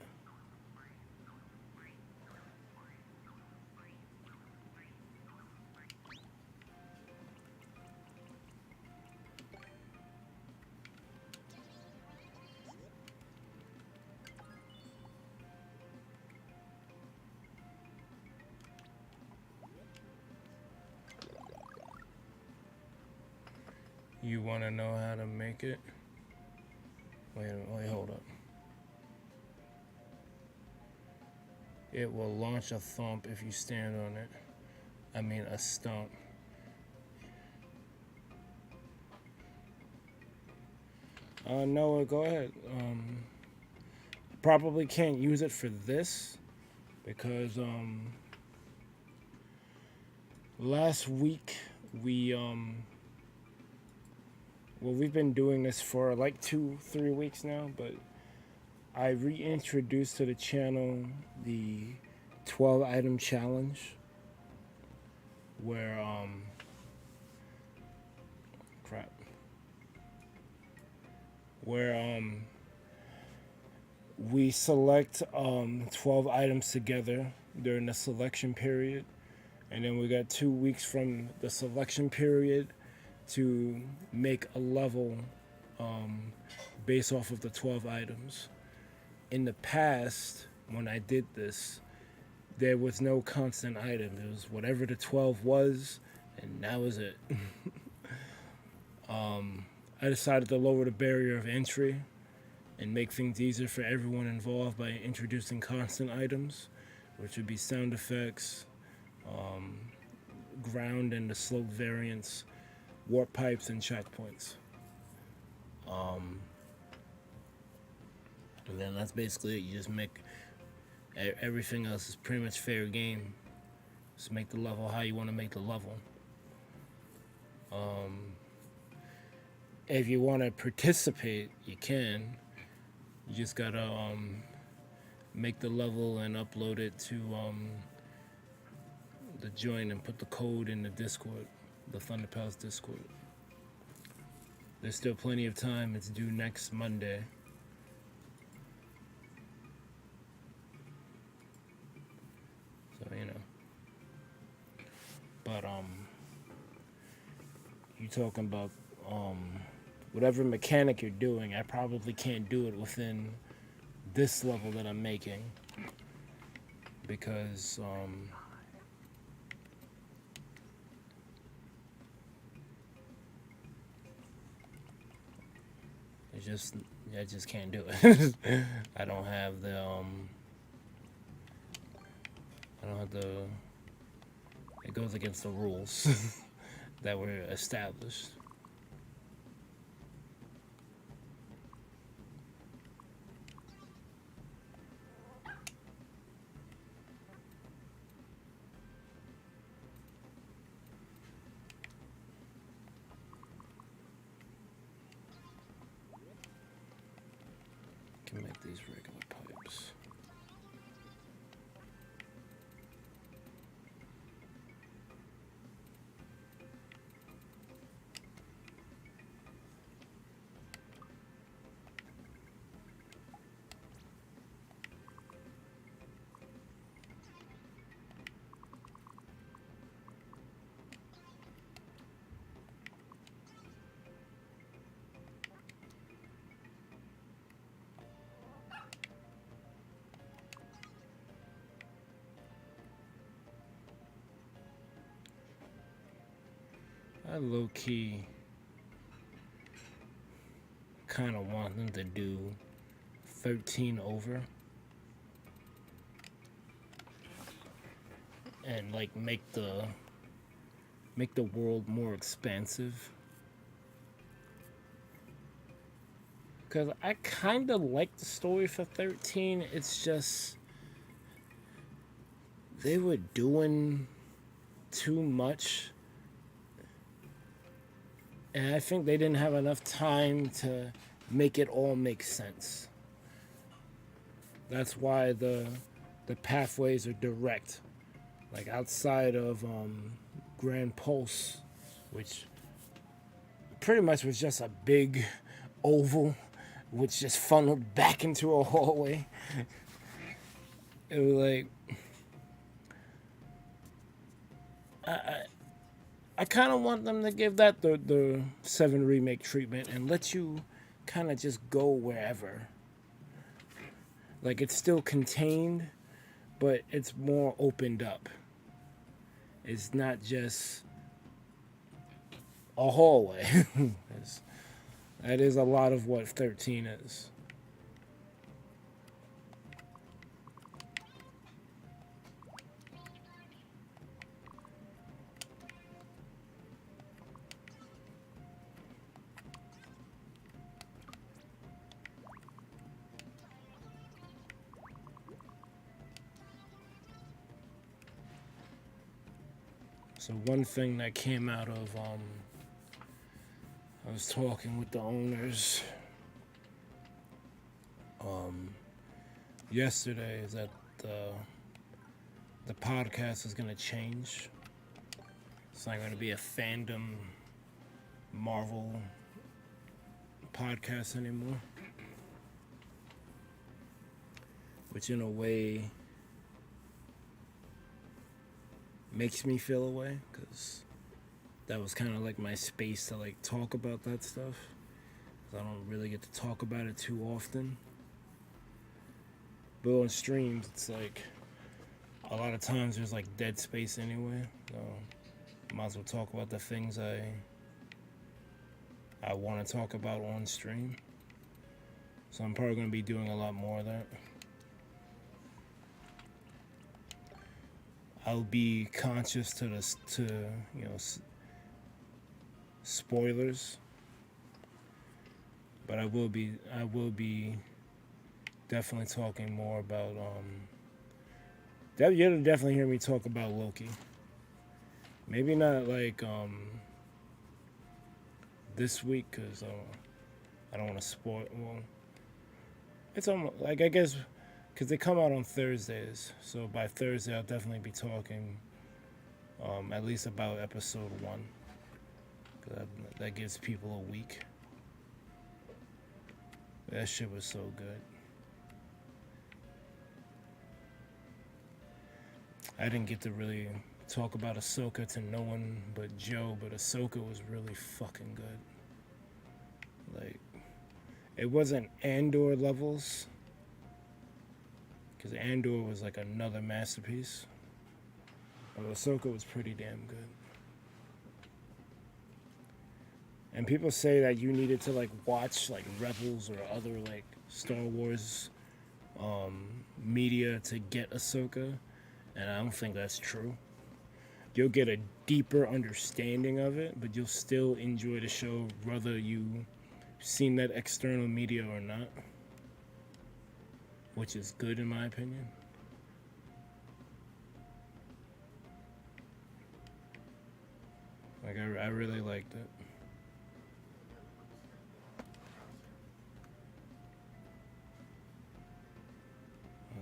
You want to know how to make it? Wait, hold up. It will launch a thump if you stand on it. I mean a stump. Noah, go ahead. Probably can't use it for this because last week we well, we've been doing this for like 2-3 weeks now, but I reintroduced to the channel the 12 item challenge where we select 12 items together during the selection period, And then we got 2 weeks from the selection period to make a level based off of the 12 items. In the past, when I did this, there was no constant item. It was whatever the 12 was, and that was it. I decided to lower the barrier of entry and make things easier for everyone involved by introducing constant items, which would be sound effects, ground and the slope variants, warp pipes, and checkpoints. And then that's basically it. You just make everything else is pretty much fair game. Just make the level how you want to make the level. If you want to participate, you can. You just gotta make the level and upload it to the join and put the code in the Discord, the Thunder Palace Discord. There's still plenty of time. It's due next Monday. So, you know. But you talking about whatever mechanic you're doing, I probably can't do it within this level that I'm making because I just can't do it. I don't have the it goes against the rules that were established. Can make these regular pipes. I low-key kind of want them to do 13 over and like make the world more expansive, because I kind of like the story for 13. It's just they were doing too much. And I think they didn't have enough time to make it all make sense. That's why the pathways are direct. Like outside of Grand Pulse, which pretty much was just a big oval which just funneled back into a hallway. It was like I kind of want them to give that the 7 remake treatment and let you kind of just go wherever. Like it's still contained, but it's more opened up. It's not just a hallway. That is a lot of what 13 is. So one thing that came out of I was talking with the owners yesterday is that the podcast is gonna change. It's not gonna be a fandom Marvel podcast anymore. Which in a way makes me feel away, because that was kind of like my space to like talk about that stuff. I don't really get to talk about it too often. But on streams, it's like a lot of times there's like dead space anyway. So might as well talk about the things I want to talk about on stream. So I'm probably going to be doing a lot more of that. I'll be conscious to spoilers, but I will be definitely talking more about you'll definitely hear me talk about Loki. Maybe not like this week, because I don't want to spoil. Well, it's almost like, I guess, because they come out on Thursdays, so by Thursday I'll definitely be talking at least about episode 1. That gives people a week. That shit was so good. I didn't get to really talk about Ahsoka to no one but Joe, but Ahsoka was really fucking good. Like, it wasn't Andor levels, because Andor was like another masterpiece. But Ahsoka was pretty damn good. And people say that you needed to like watch like Rebels or other like Star Wars media to get Ahsoka, and I don't think that's true. You'll get a deeper understanding of it, but you'll still enjoy the show whether you've seen that external media or not, which is good in my opinion. Like, I really liked it.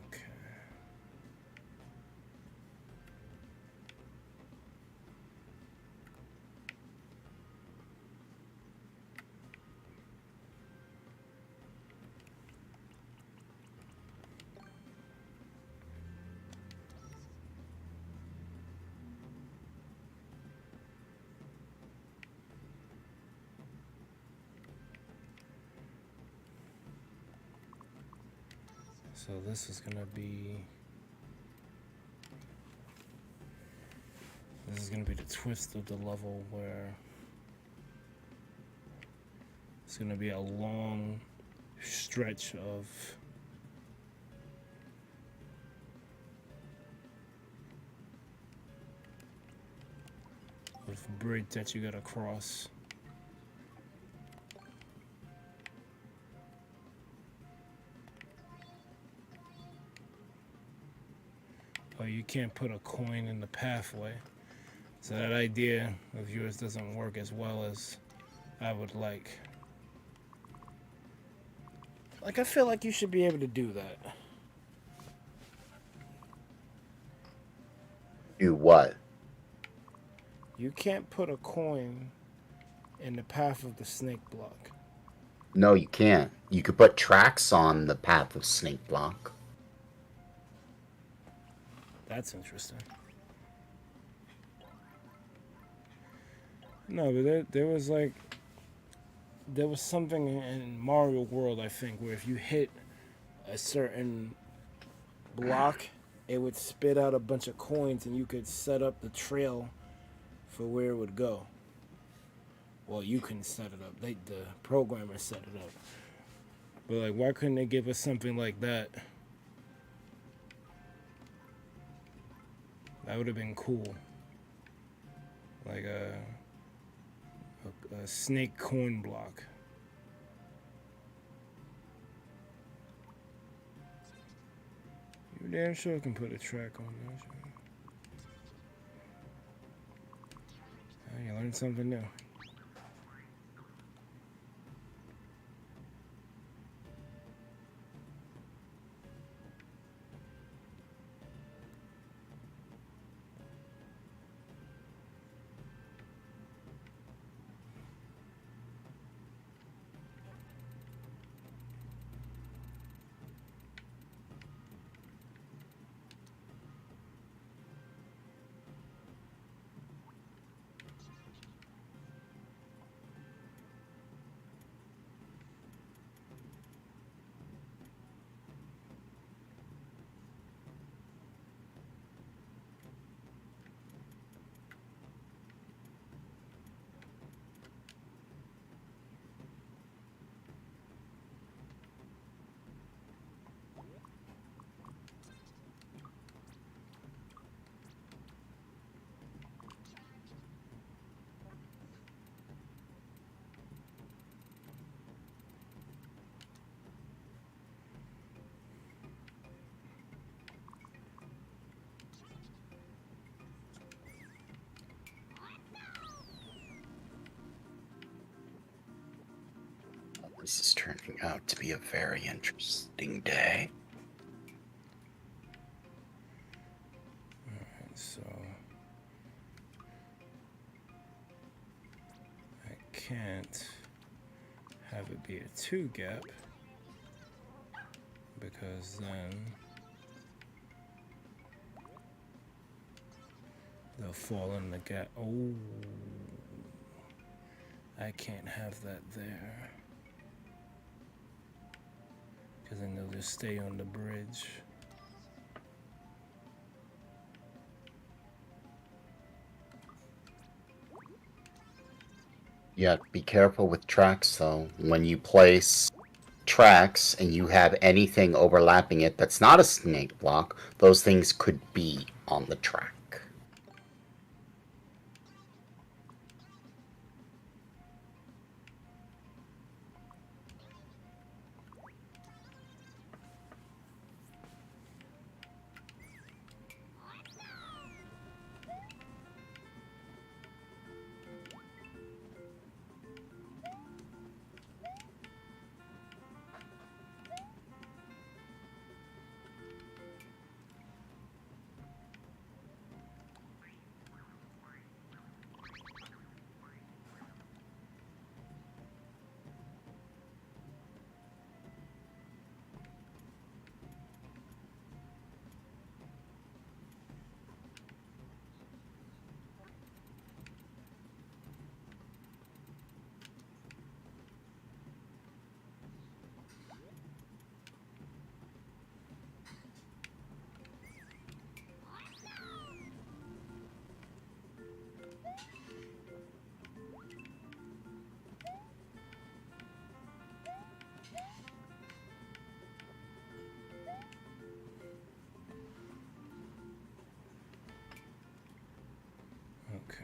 Okay. So this is gonna be the twist of the level, where it's gonna be a long stretch of bridge that you gotta cross. Oh, you can't put a coin in the pathway. So that idea of yours doesn't work as well as I would like. Like, I feel like you should be able to do that. Do what? You can't put a coin in the path of the snake block. No, you can't. You could put tracks on the path of Snake Block. That's interesting. No, but there was something in Mario World, I think, where if you hit a certain block, it would spit out a bunch of coins, and you could set up the trail for where it would go. Well, you couldn't set it up. The programmer set it up. But like, why couldn't they give us something like that? That would have been cool. Like a snake coin block. You damn sure can put a track on that. Oh, you learned something new. This is turning out to be a very interesting day. Alright, so I can't have it be a 2 gap because then they'll fall in the gap. Oh, I can't have that there because then they'll just stay on the bridge. Yeah, be careful with tracks though. When you place tracks and you have anything overlapping it that's not a snake block, those things could be on the track. Okay.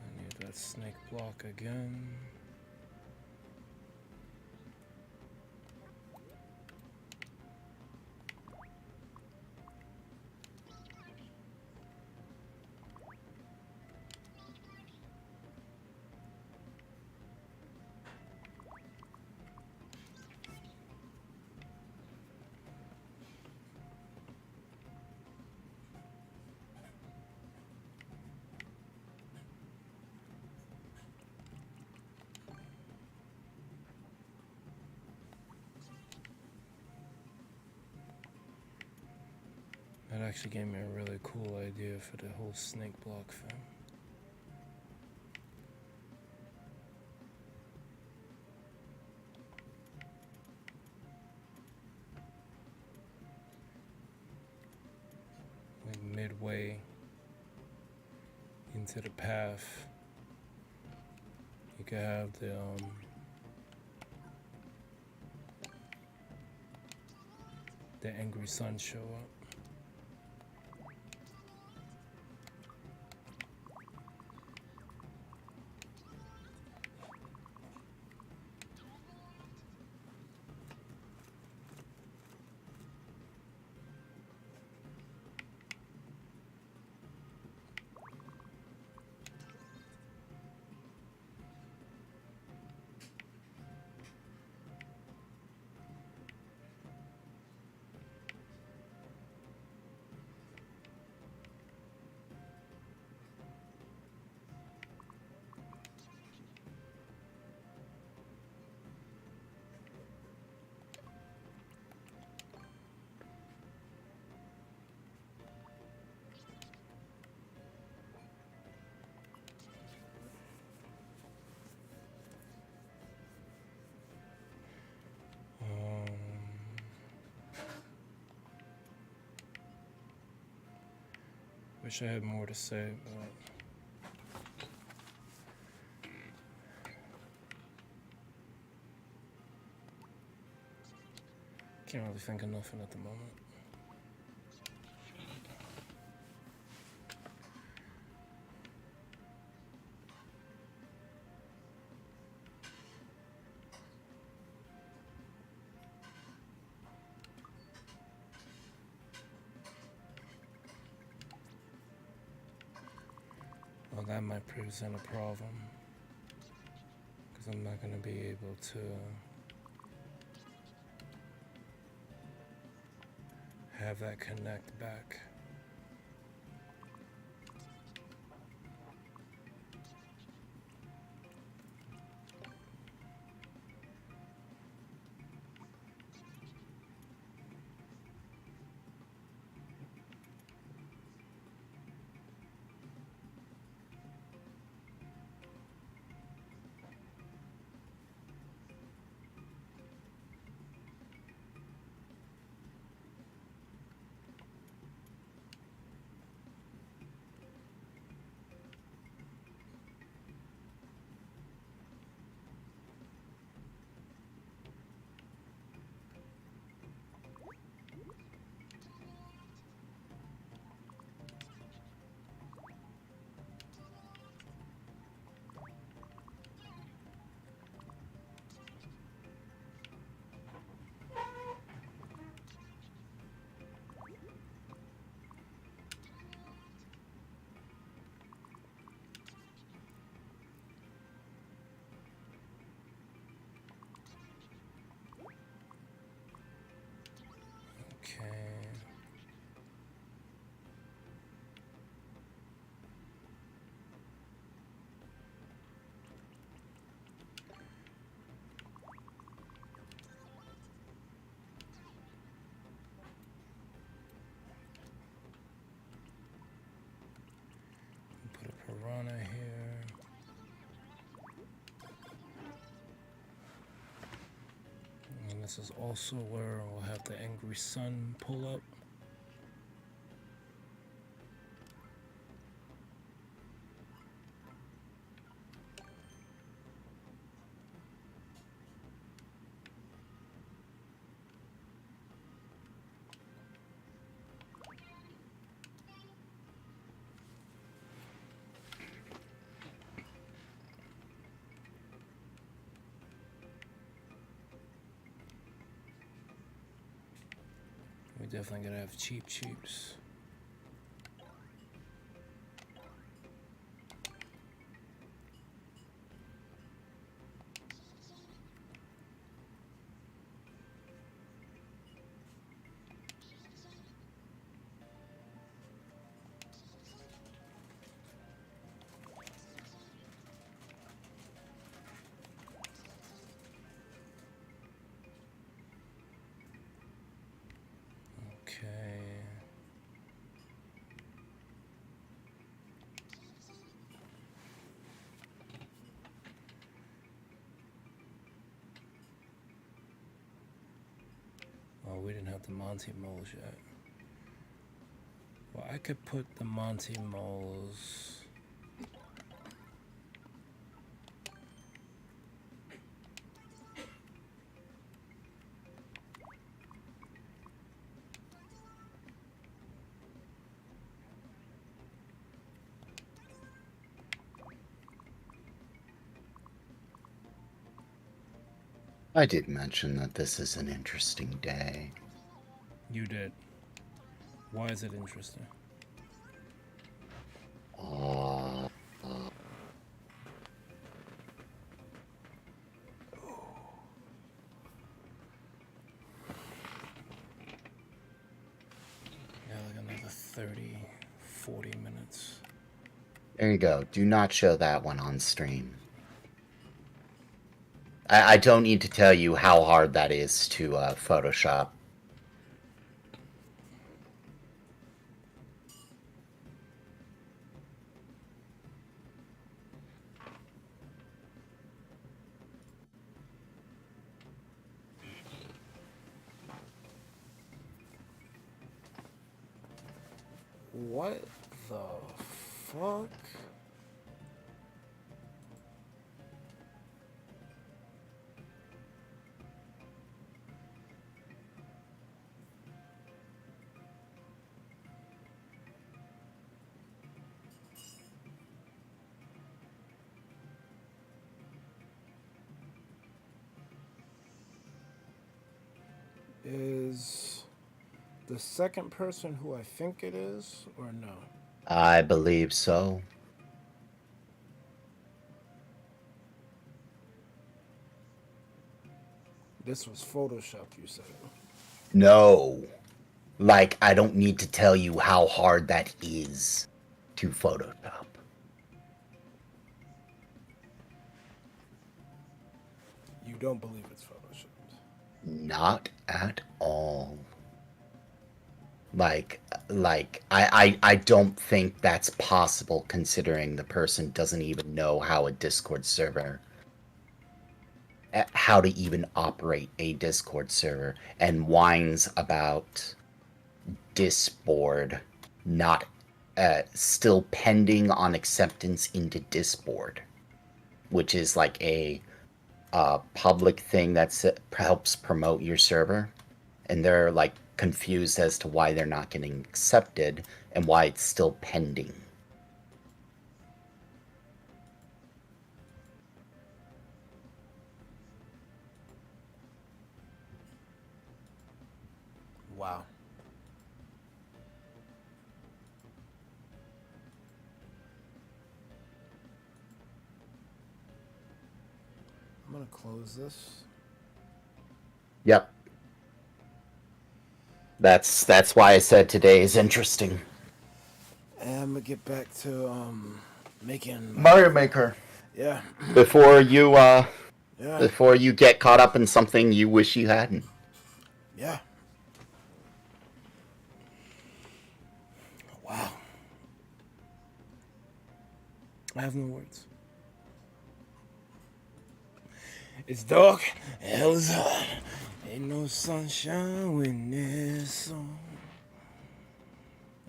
I need that snake block again. That actually gave me a really cool idea for the whole snake block thing. Like midway into the path, you could have the angry sun show up. Wish I had more to say, but can't really think of nothing at the moment. Well, that might present a problem, because I'm not going to be able to have that connect back. Okay. Put a piranha here. And this is also where we'll have the angry sun pull up. We definitely gotta have cheaps. Okay. Oh, we didn't have the Monty moles yet. Well, I could put the Monty moles. I did mention that this is an interesting day. You did. Why is it interesting? Yeah, like another 30, 40 minutes. There you go. Do not show that one on stream. I don't need to tell you how hard that is to Photoshop. What the fuck? Is the second person who I think it is, or no? I believe so. This was Photoshopped, you said. No. Like, I don't need to tell you how hard that is to Photoshop. You don't believe it's Photoshopped? Not at all. I don't think that's possible considering the person doesn't even know how a Discord server, how to even operate a Discord server, and whines about Disboard not still pending on acceptance into Disboard, which is like a public thing that helps promote your server, and they're like confused as to why they're not getting accepted and why it's still pending. Wow. I'm gonna close this. Yep. That's why I said today is interesting. And I'm gonna get back to making Mario Maker. Yeah. Before you Yeah. before you get caught up in something you wish you hadn't. Yeah. Wow. I have no words. It's dark, hell is hot. Ain't no sunshine when there's sun.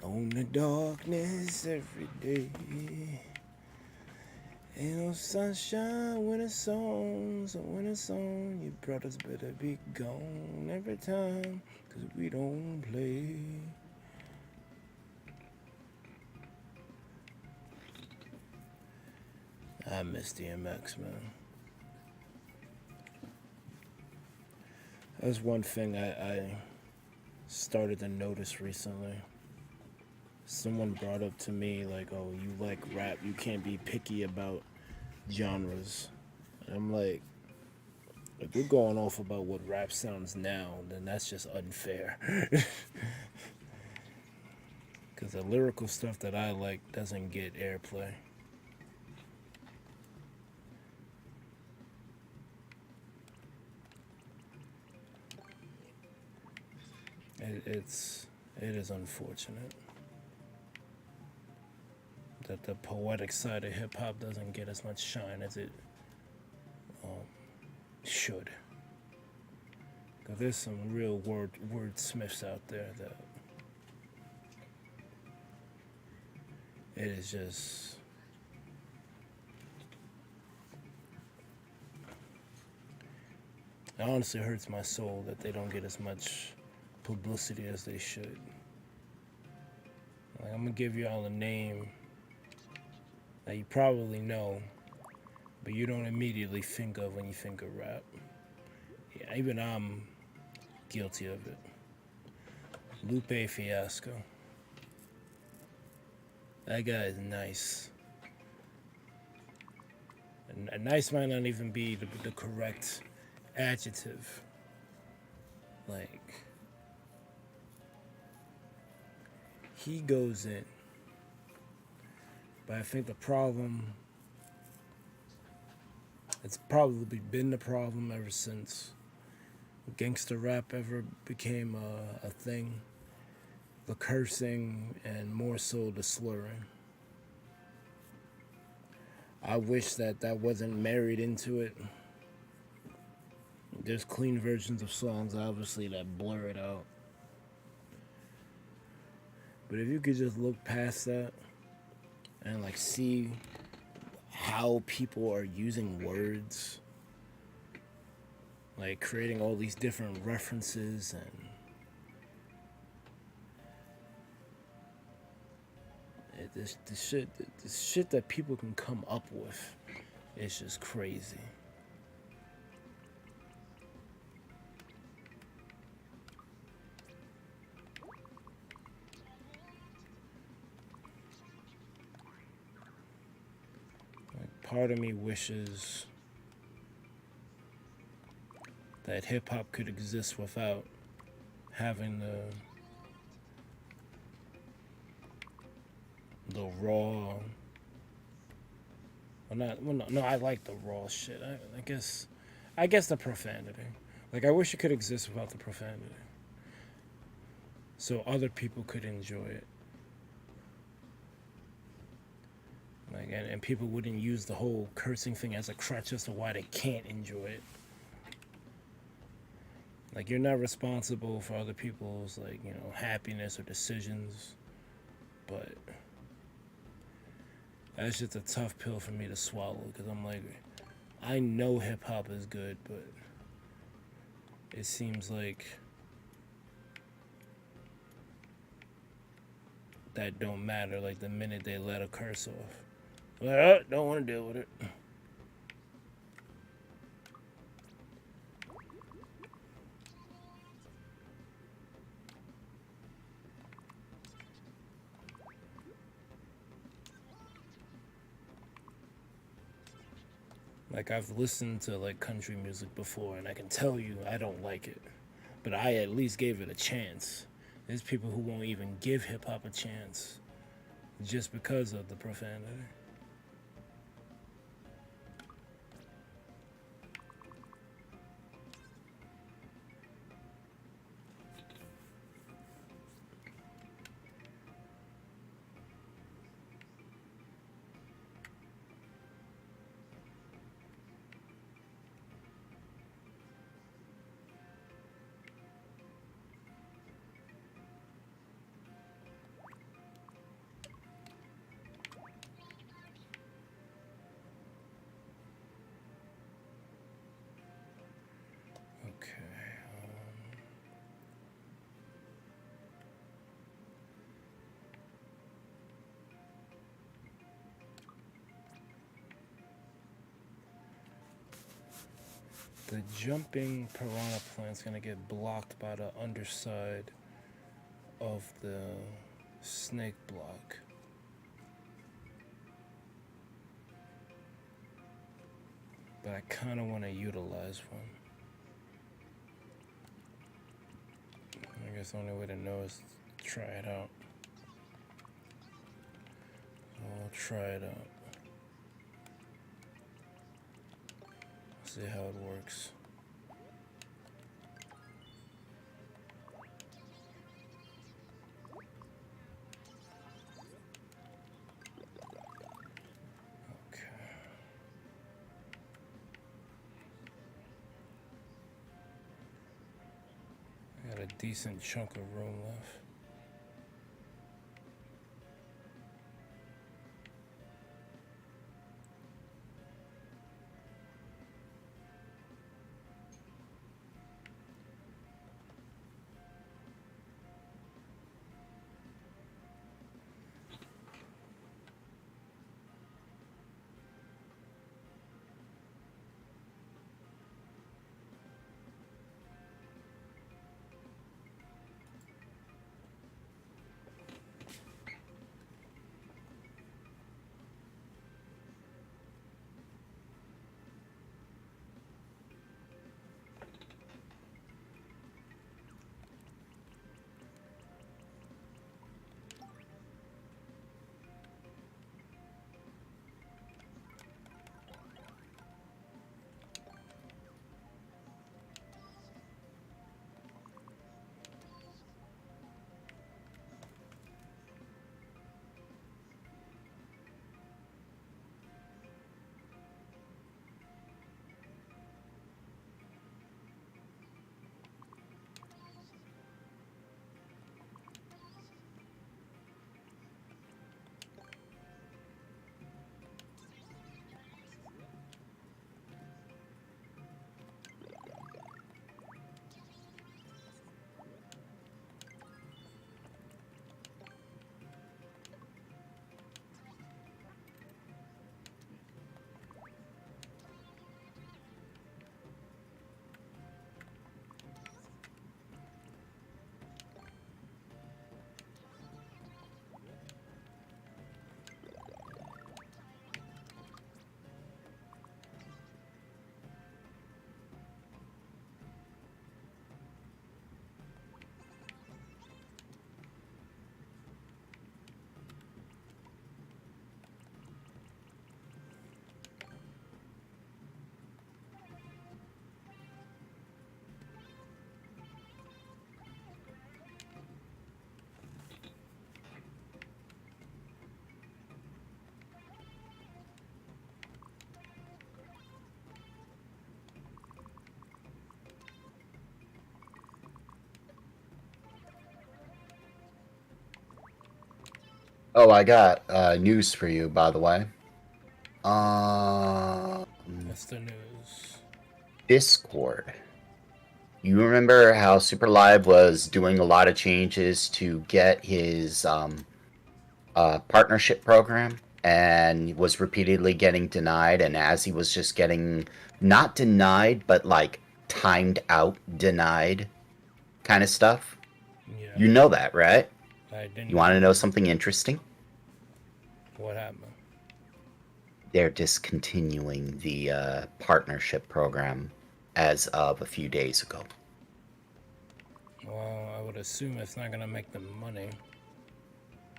Only darkness every day. Ain't no sunshine when it's on. So when it's on, your brothers better be gone every time, 'cause we don't play. I miss DMX, man. That's one thing I started to notice recently. Someone brought up to me, like, oh, you like rap, you can't be picky about genres. And I'm like, if we're going off about what rap sounds now, then that's just unfair. Because the lyrical stuff that I like doesn't get airplay. It is unfortunate that the poetic side of hip hop doesn't get as much shine as it should. Because there's some real wordsmiths out there that it is just. It honestly hurts my soul that they don't get as much publicity as they should. Like, I'm gonna give y'all a name that you probably know, but you don't immediately think of when you think of rap. Yeah, even I'm guilty of it. Lupe Fiasco. That guy is nice. And nice might not even be the correct adjective. Like, he goes in. But I think the problem, it's probably been the problem ever since gangster rap ever became a thing. The cursing and more so the slurring. I wish that wasn't married into it. There's clean versions of songs, obviously, that blur it out. But if you could just look past that, and like see how people are using words, like creating all these different references and this shit that people can come up with is just crazy. Like, part of me wishes that hip hop could exist without having the raw. Well, not well, no, I like the raw shit. I guess the profanity. Like I wish it could exist without the profanity, so other people could enjoy it. Like and people wouldn't use the whole cursing thing as a crutch as to why they can't enjoy it. Like you're not responsible for other people's like happiness or decisions, but that's just a tough pill for me to swallow because I'm like, I know hip hop is good, but it seems like that don't matter. Like the minute they let a curse off, like, oh, don't want to deal with it. Like I've listened to like country music before, and I can tell you I don't like it, but I at least gave it a chance. There's people who won't even give hip hop a chance just because of the profanity. Okay. The jumping piranha plant's gonna get blocked by the underside of the snake block. But I kind of want to utilize one. I guess the only way to know is to try it out. I'll try it out. See how it works. Okay. I got a decent chunk of room left. Oh, I got news for you, by the way. That's the news. Discord. You remember how Super Live was doing a lot of changes to get his partnership program and was repeatedly getting denied, and as he was just getting not denied, but like timed out denied kind of stuff? Yeah. You know that, right? I didn't You want to know know something interesting? what happened. They're discontinuing the partnership program as of a few days ago. Well, I would assume it's not gonna make them money.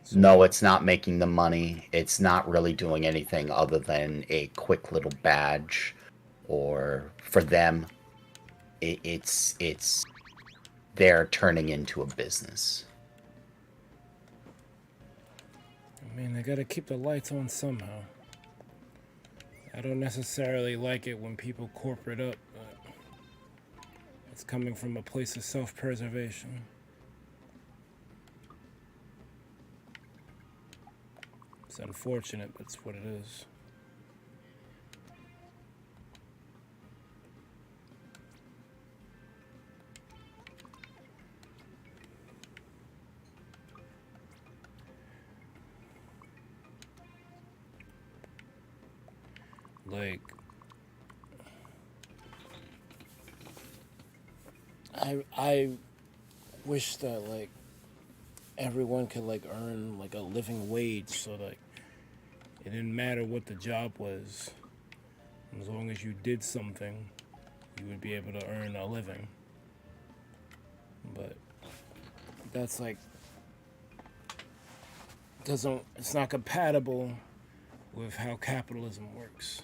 So No, it's not making the money. It's not really doing anything other than a quick little badge, or for them, it's they're turning into a business. I mean, they gotta keep the lights on somehow. I don't necessarily like it when people corporate up, but it's coming from a place of self-preservation. It's unfortunate, but it's what it is. Like, I wish that like everyone could like earn like a living wage, so like it didn't matter what the job was, as long as you did something, you would be able to earn a living. But that's like doesn't it's not compatible with how capitalism works.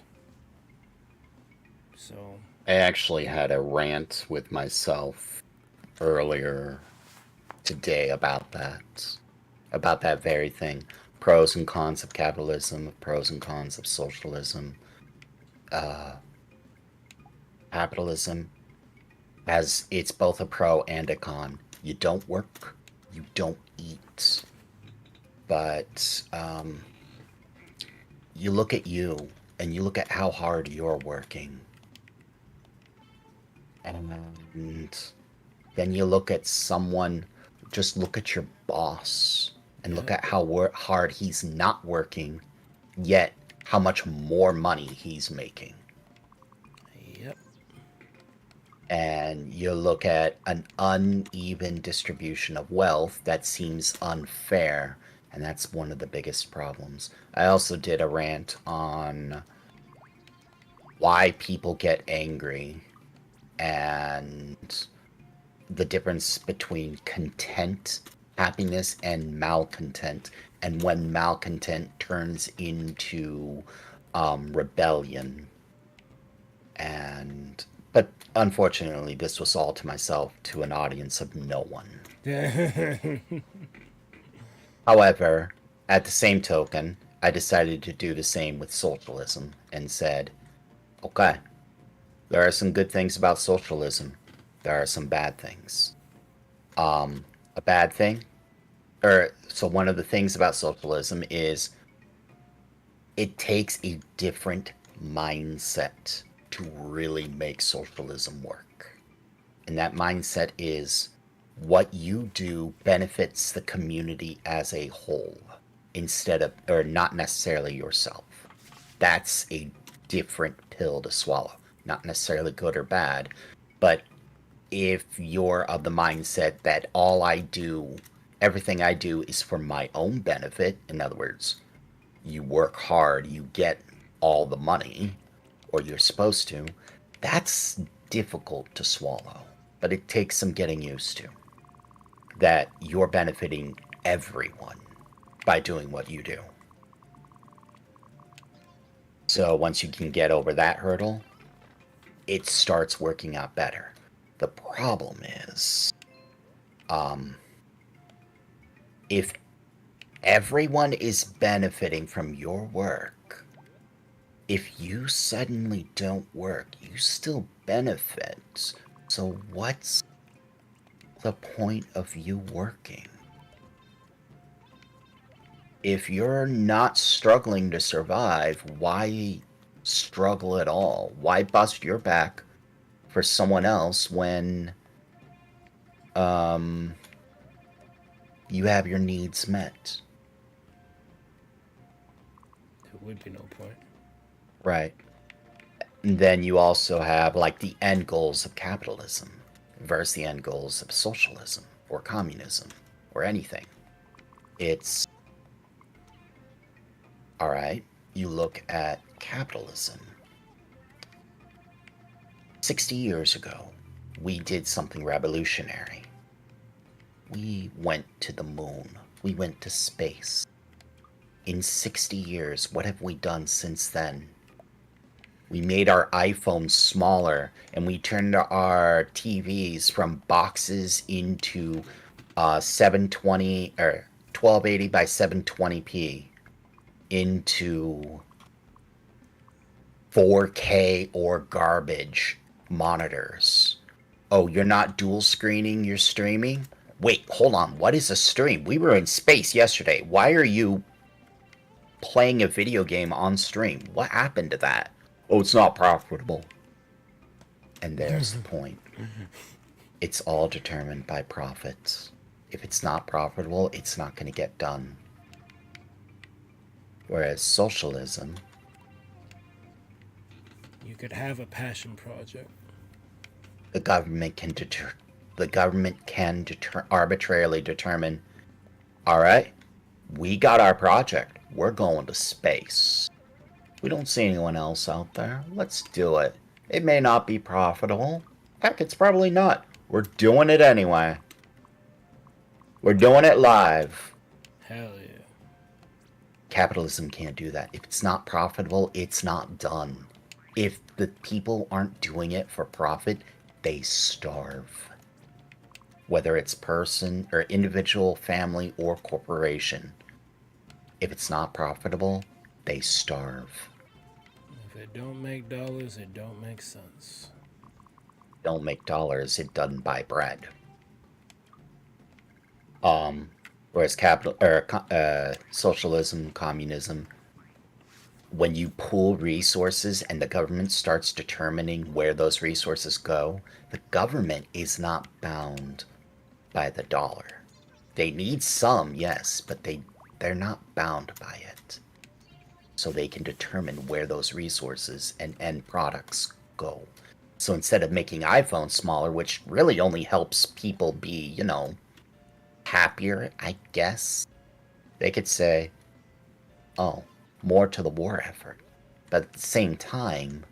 So I actually had a rant with myself earlier today about that very thing. Pros and cons of capitalism, pros and cons of socialism. Capitalism has it's both a pro and a con. You don't work, you don't eat. But you look at you and you look at how hard you're working. And then you look at someone, just look at your boss and look yeah, at how hard he's not working, yet how much more money he's making. yep, And you look at an uneven distribution of wealth that seems unfair, and that's one of the biggest problems. I also did a rant on why people get angry and the difference between content, happiness, and malcontent, and when malcontent turns into rebellion. And but unfortunately, this was all to myself, to an audience of no one. yeah. However, at the same token, I decided to do the same with socialism and said, okay, there are some good things about socialism. There are some bad things. A bad thing, so one of the things about socialism is it takes a different mindset to really make socialism work. And that mindset is what you do benefits the community as a whole instead of, or not necessarily yourself. That's a different pill to swallow. Not necessarily good or bad, but if you're of the mindset that everything I do is for my own benefit, in other words, you work hard, you get all the money, or you're supposed to, that's difficult to swallow. But it takes some getting used to. That you're benefiting everyone by doing what you do. So once you can get over that hurdle, it starts working out better. The problem is, if everyone is benefiting from your work, if you suddenly don't work, you still benefit. So what's the point of you working? if you're not struggling to survive, why struggle at all? Why bust your back for someone else when you have your needs met? There would be no point. Right. And then you also have like the end goals of capitalism versus the end goals of socialism or communism or anything. It's all right. You look at capitalism. 60 years ago, we did something revolutionary. We went to the moon. We went to space. In 60 years, what have we done since then? We made our iPhones smaller and we turned our TVs from boxes into 720 or 1280 by 720p into 4K or garbage monitors. Oh, you're not dual screening your streaming? Wait, hold on. What is a stream? We were in space yesterday. Why are you playing a video game on stream? What happened to that? Oh, it's not profitable. And there's the point. It's all determined by profits. If it's not profitable, it's not going to get done. Whereas socialism, You could have a passion project. the government can arbitrarily determine, all right, we got our project. We're going to space. We don't see anyone else out there. Let's do it. It may not be profitable. Heck, it's probably not. We're doing it anyway. We're doing it live. Hell yeah. Capitalism can't do that. If it's not profitable, it's not done. If the people aren't doing it for profit, they starve. Whether it's person or individual, family, or corporation. If it's not profitable, they starve. If it don't make dollars, it don't make sense. Don't make dollars, it doesn't buy bread. Whereas socialism, communism, when you pool resources and the government starts determining where those resources go, the government is not bound by the dollar. They need some, yes, but they're not bound by it. So they can determine where those resources and end products go. So instead of making iPhones smaller, which really only helps people be, happier, I guess, they could say, oh, more to the war effort. But at the same time,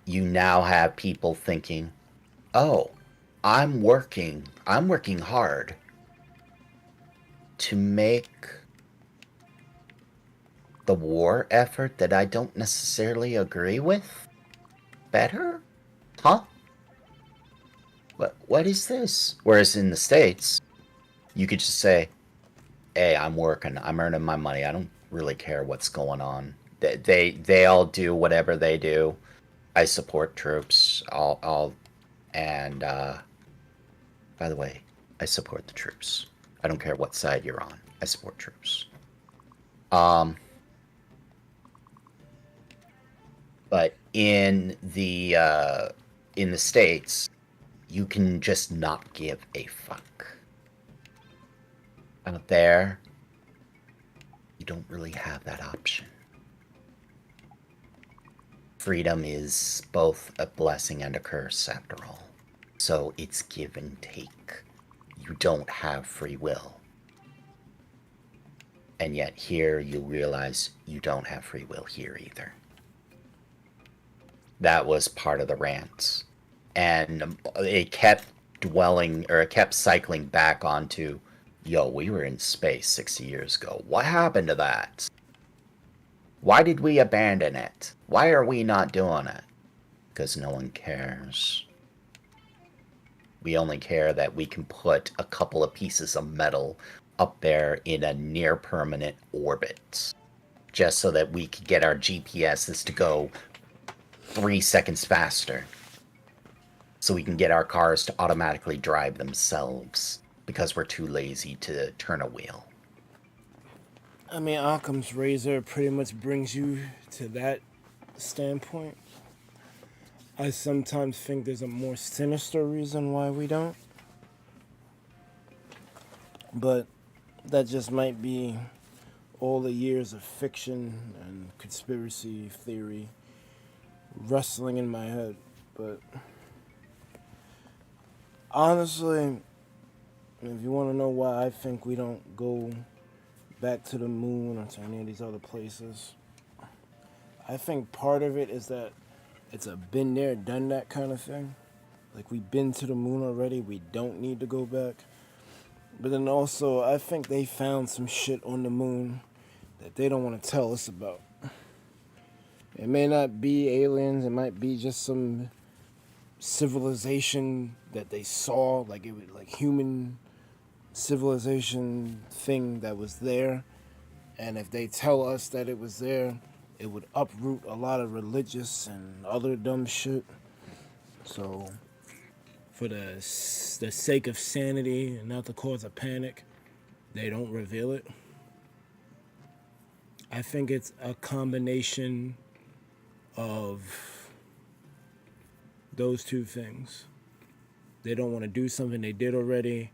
you now have people thinking, oh, I'm working hard to make the war effort that I don't necessarily agree with better? Huh? What is this? Whereas in the States, you could just say, hey, I'm working, I'm earning my money, I don't really care what's going on. They all do whatever they do. I support troops. And by the way, I support the troops. I don't care what side you're on. I support troops. But in the States, you can just not give a fuck. Out there, you don't really have that option. Freedom is both a blessing and a curse, after all. So it's give and take. You don't have free will. And yet here you realize you don't have free will here either. That was part of the rant. And it kept cycling back onto, yo, we were in space 60 years ago. What happened to that? Why did we abandon it? Why are we not doing it? Because no one cares. We only care that we can put a couple of pieces of metal up there in a near permanent orbit. Just so that we could get our GPSs to go 3 seconds faster. So we can get our cars to automatically drive themselves. Because we're too lazy to turn a wheel. I mean, Occam's razor pretty much brings you to that standpoint. I sometimes think there's a more sinister reason why we don't, but that just might be all the years of fiction and conspiracy theory wrestling in my head. But honestly, if you want to know why I think we don't go back to the moon or to any of these other places, I think part of it is that it's a been there, done that kind of thing. Like, we've been to the moon already, we don't need to go back. But then also, I think they found some shit on the moon that they don't want to tell us about. It may not be aliens, it might be just some civilization that they saw, like it was like human civilization thing that was there. And if they tell us that it was there, it would uproot a lot of religious and other dumb shit. So, for the sake of sanity and not to cause a panic, they don't reveal it. I think it's a combination of those two things. They don't want to do something they did already,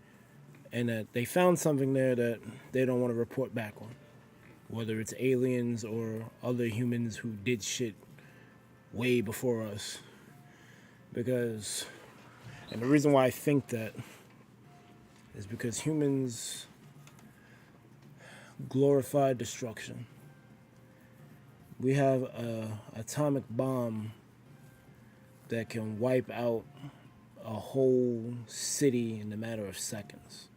and that they found something there that they don't want to report back on. Whether it's aliens or other humans who did shit way before us. Because, and the reason why I think that is because humans glorify destruction. We have a atomic bomb that can wipe out a whole city in a matter of seconds.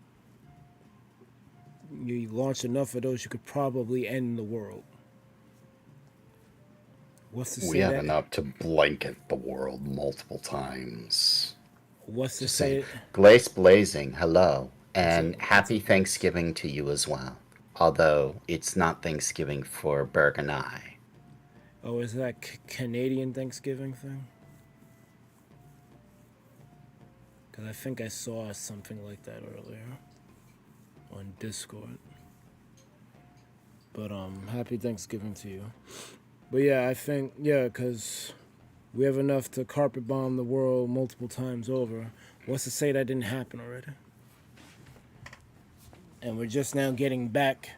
You launch enough of those, you could probably end the world. What's to say We have that? enough to blanket the world multiple times. What's to Just say? saying. Glace Blazing, hello. And What's happy Thanksgiving to you as well. Although it's not Thanksgiving for Berg and I. Oh, is that Canadian Thanksgiving thing? Because I think I saw something like that earlier on Discord. But happy Thanksgiving to you. But yeah, I think because we have enough to carpet bomb the world multiple times over. What's to say that didn't happen already? And we're just now getting back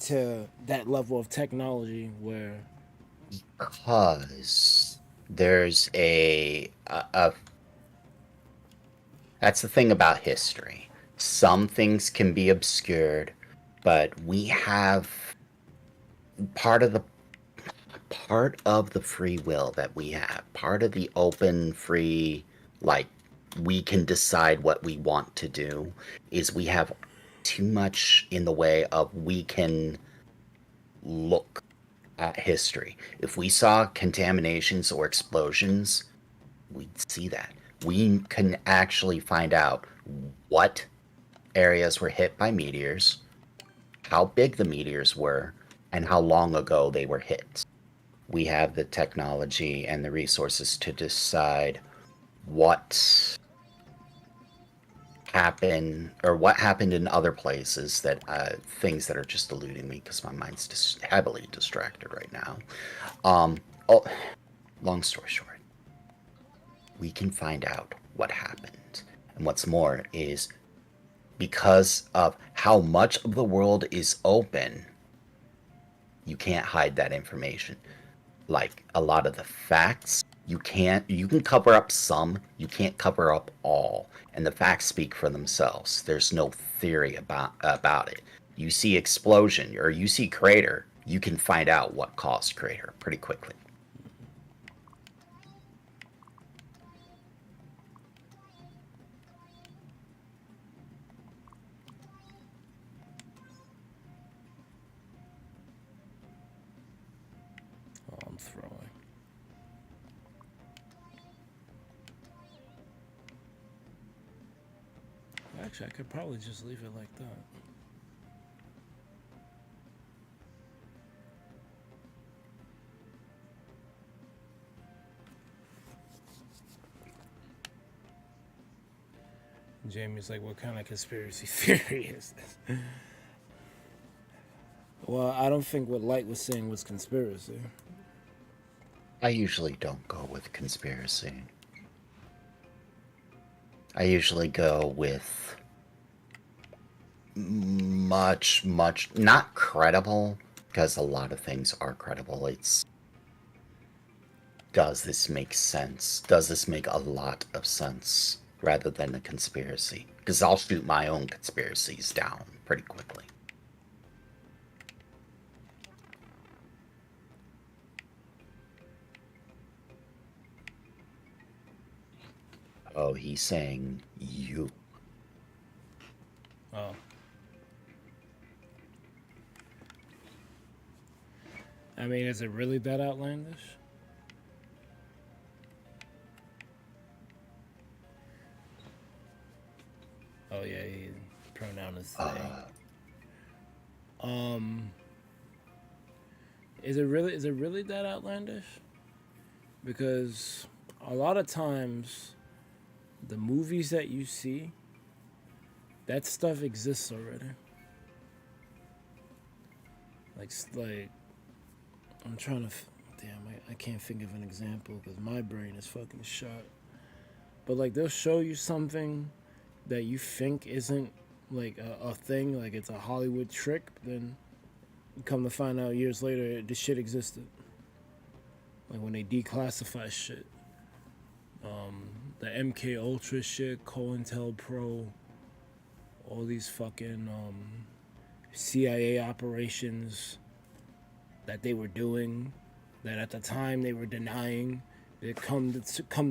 to that level of technology where Because there's a that's the thing about history. Some things can be obscured, but we have part of the free will that we have, part of the open free, like, we can decide what we want to do, is we have too much in the way of we can look at history. If we saw contaminations or explosions, we'd see that. We can actually find out what areas were hit by meteors, how big the meteors were, and how long ago they were hit. We have the technology and the resources to decide what happened in other places, that things that are just eluding me because my mind's just heavily distracted right now. Oh, long story short, we can find out what happened. And what's more is, because of how much of the world is open, you can't hide that information. Like, a lot of the facts, you can cover up some, you can't cover up all, and the facts speak for themselves. There's no theory about it. You see explosion or you see crater, you can find out what caused crater pretty quickly. I'm throwing. Actually, I could probably just leave it like that. Jamie's like, what kind of conspiracy theory is this? Well, I don't think what Light was saying was conspiracy. I usually don't go with conspiracy. I usually go with much, not credible, because a lot of things are credible. It's, does this make sense? Does this make a lot of sense? Rather than a conspiracy. Because I'll shoot my own conspiracies down pretty quickly. Oh, he's saying you. Oh. I mean, is it really that outlandish? Oh yeah, he pronoun is they. Is it really that outlandish? Because a lot of times the movies that you see, that stuff exists already. Like I'm trying to damn, I can't think of an example because my brain is fucking shot. But like they'll show you something that you think isn't like a thing, like it's a Hollywood trick, then you come to find out years later this shit existed. Like when they declassify shit. The MK Ultra shit, COINTELPRO, all these fucking CIA operations that they were doing, that at the time they were denying, that come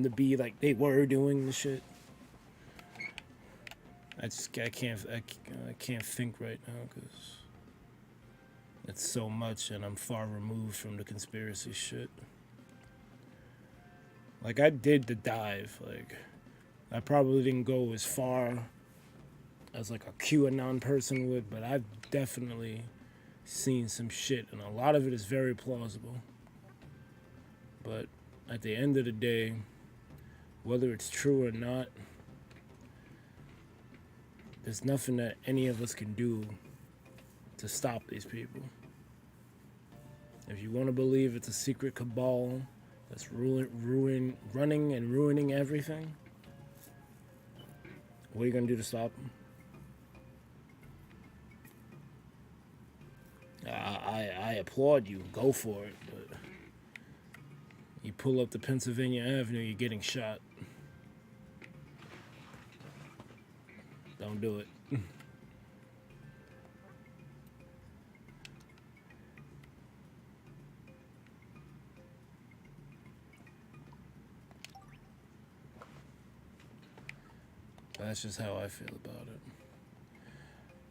to be like they were doing the shit. I can't think right now because it's so much, and I'm far removed from the conspiracy shit. Like I did the dive. Like I probably didn't go as far as like a QAnon person would, but I've definitely seen some shit, and a lot of it is very plausible. But at the end of the day, whether it's true or not, there's nothing that any of us can do to stop these people. If you want to believe it's a secret cabal that's running and ruining everything, what are you going to do to stop them? I applaud you. Go for it. But you pull up to Pennsylvania Avenue, you're getting shot. Don't do it. That's just how I feel about it.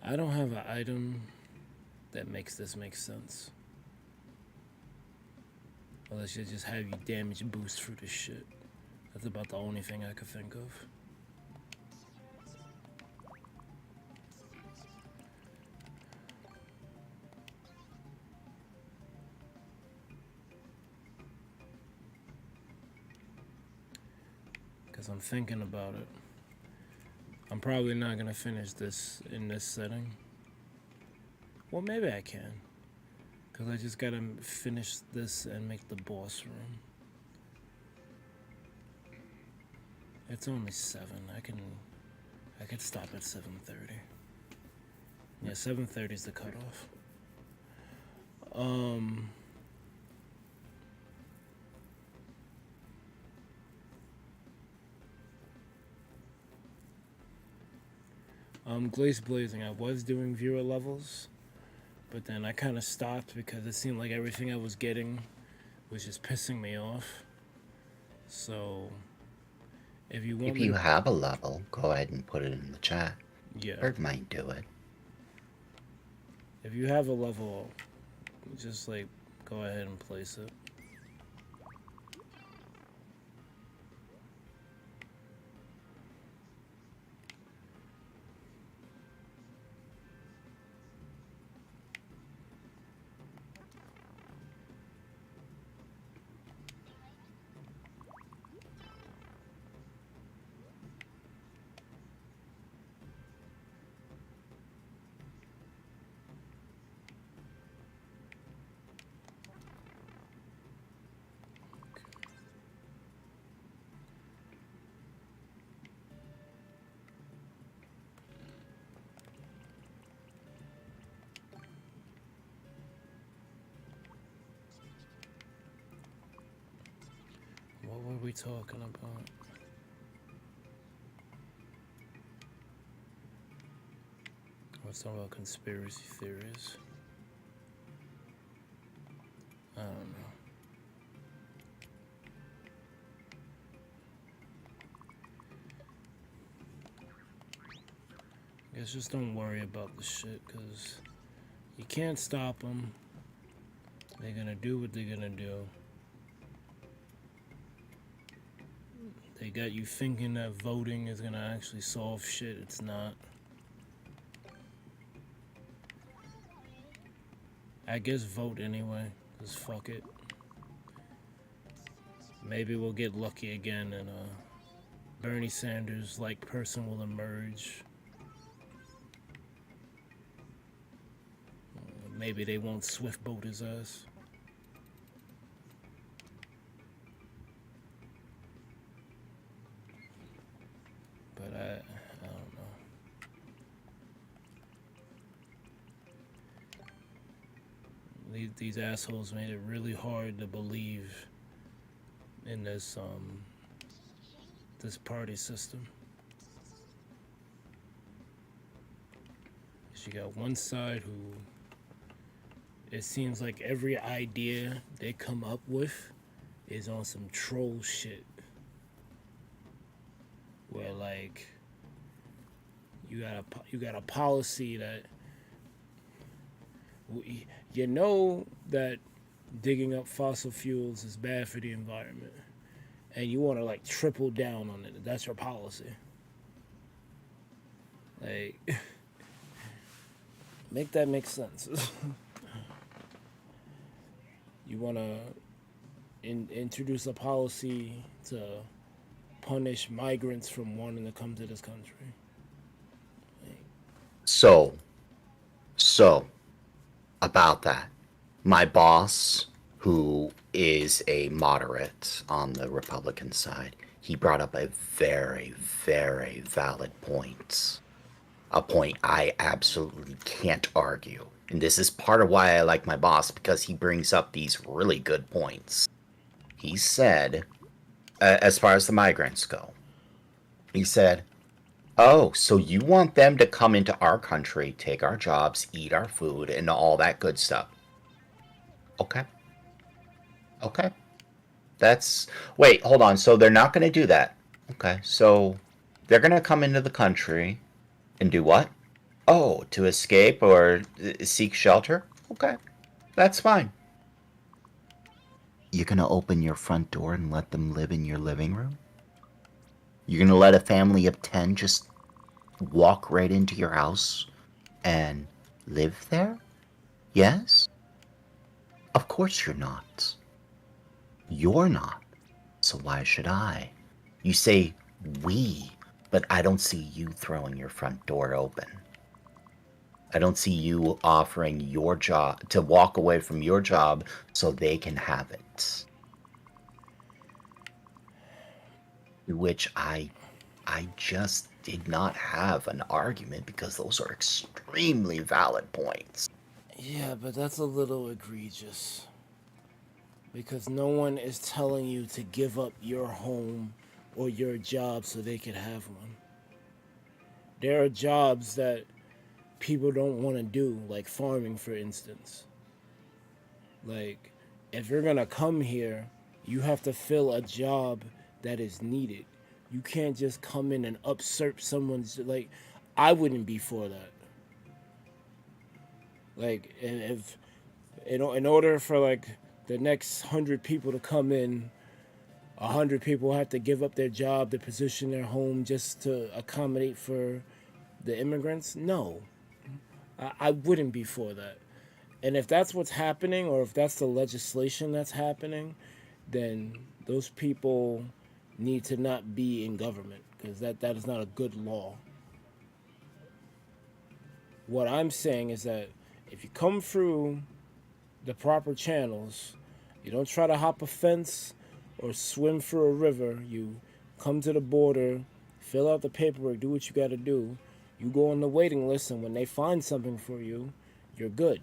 I don't have an item that makes this make sense. Unless you just have you damage boost for this shit. That's about the only thing I could think of. Because I'm thinking about it. I'm probably not going to finish this in this setting. Well, maybe I can. Because I just got to finish this and make the boss room. It's only 7. I could stop at 7:30. Yeah, 7:30 is the cutoff. Glaze Blazing, I was doing viewer levels, but then I kind of stopped because it seemed like everything I was getting was just pissing me off. So, if you want If me you to, have a level, go ahead and put it in the chat. yeah, Bird might do it. if you have a level, just like go ahead and place it. what were we talking about? I was talking about conspiracy theories. I don't know. I guess just don't worry about the shit, because you can't stop them. They're gonna do what they're gonna do. They got you thinking that voting is gonna actually solve shit. It's not. I guess vote anyway, because fuck it. Maybe we'll get lucky again and Bernie Sanders like person will emerge. Maybe they won't swift boat his ass. But I don't know. These assholes made it really hard to believe in this party system. You got one side who it seems like every idea they come up with is on some troll shit. Where like you got a policy that you know that digging up fossil fuels is bad for the environment, and you want to like triple down on it. That's your policy. Like, make that make sense. You want to introduce a policy to punish migrants from wanting to come to this country. So, about that, my boss, who is a moderate on the Republican side, he brought up a very, very valid point. A point I absolutely can't argue. And this is part of why I like my boss, because he brings up these really good points. He said, as far as the migrants go, he said, oh, so you want them to come into our country, take our jobs, eat our food, and all that good stuff. Okay. Okay. Wait, hold on. So they're not going to do that. Okay. So they're going to come into the country and do what? Oh, to escape or seek shelter? Okay. That's fine. You're going to open your front door and let them live in your living room? You're going to let a family of 10 just walk right into your house and live there? Yes? Of course you're not. You're not. So why should I? You say we, but I don't see you throwing your front door open. I don't see you offering your job to walk away from your job so they can have it. Which I just did not have an argument, because those are extremely valid points. Yeah, but that's a little egregious. Because no one is telling you to give up your home or your job so they can have one. There are jobs that people don't want to do, like farming, for instance. Like, if you're gonna come here, you have to fill a job that is needed. You can't just come in and usurp someone's, like, I wouldn't be for that. Like, if in order for like the next 100 people to come in, 100 people have to give up their job, their position, their home, just to accommodate for the immigrants. No, I wouldn't be for that. And if that's what's happening, or if that's the legislation that's happening, then those people need to not be in government, because that is not a good law. What I'm saying is that if you come through the proper channels, you don't try to hop a fence or swim through a river. You come to the border, fill out the paperwork, do what you got to do. You go on the waiting list, and when they find something for you, you're good.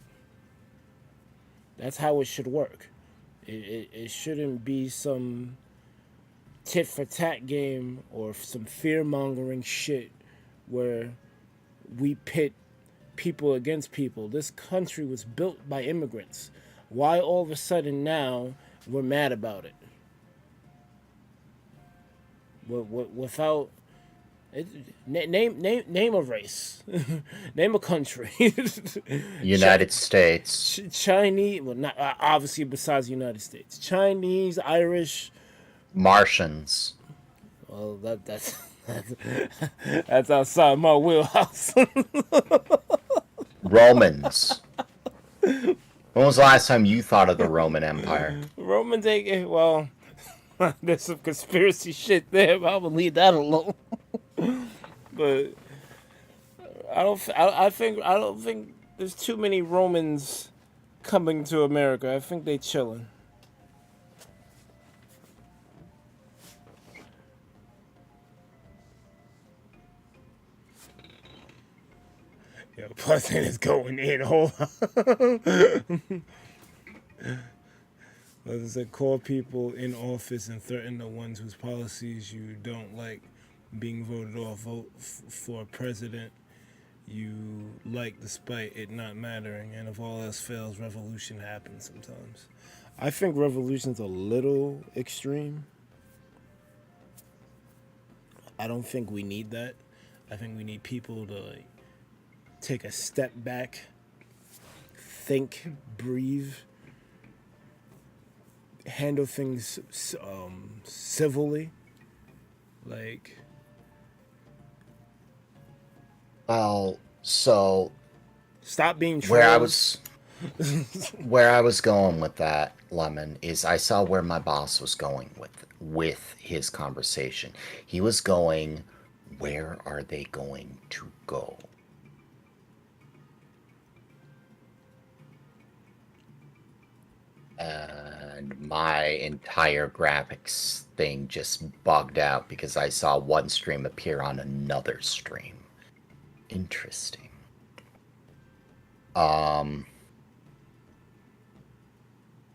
That's how it should work. It shouldn't be some tit for tat game or some fear mongering shit where we pit people against people. This country was built by immigrants. Why all of a sudden now we're mad about it? Without name a race, name a country. United States. Chinese, well, not obviously besides the United States. Chinese, Irish. Martians. Well, that's outside my wheelhouse. Romans. When was the last time you thought of the Roman Empire? Romans ain't well. There's some conspiracy shit there, but I would leave that alone. But I don't think there's too many Romans coming to America. I think they chilling. Yo, President is going in. Hold on. As I said, call people in office and threaten the ones whose policies you don't like being voted off. Vote for a president you like despite it not mattering. And if all else fails, revolution happens sometimes. I think revolution's a little extreme. I don't think we need that. I think we need people to take a step back, think, breathe, handle things civilly. Like, well, so stop being trolls. Where I was going with that, Lemon, is I saw where my boss was going with his conversation. He was going, where are they going to go? And my entire graphics thing just bugged out because I saw one stream appear on another stream. Interesting.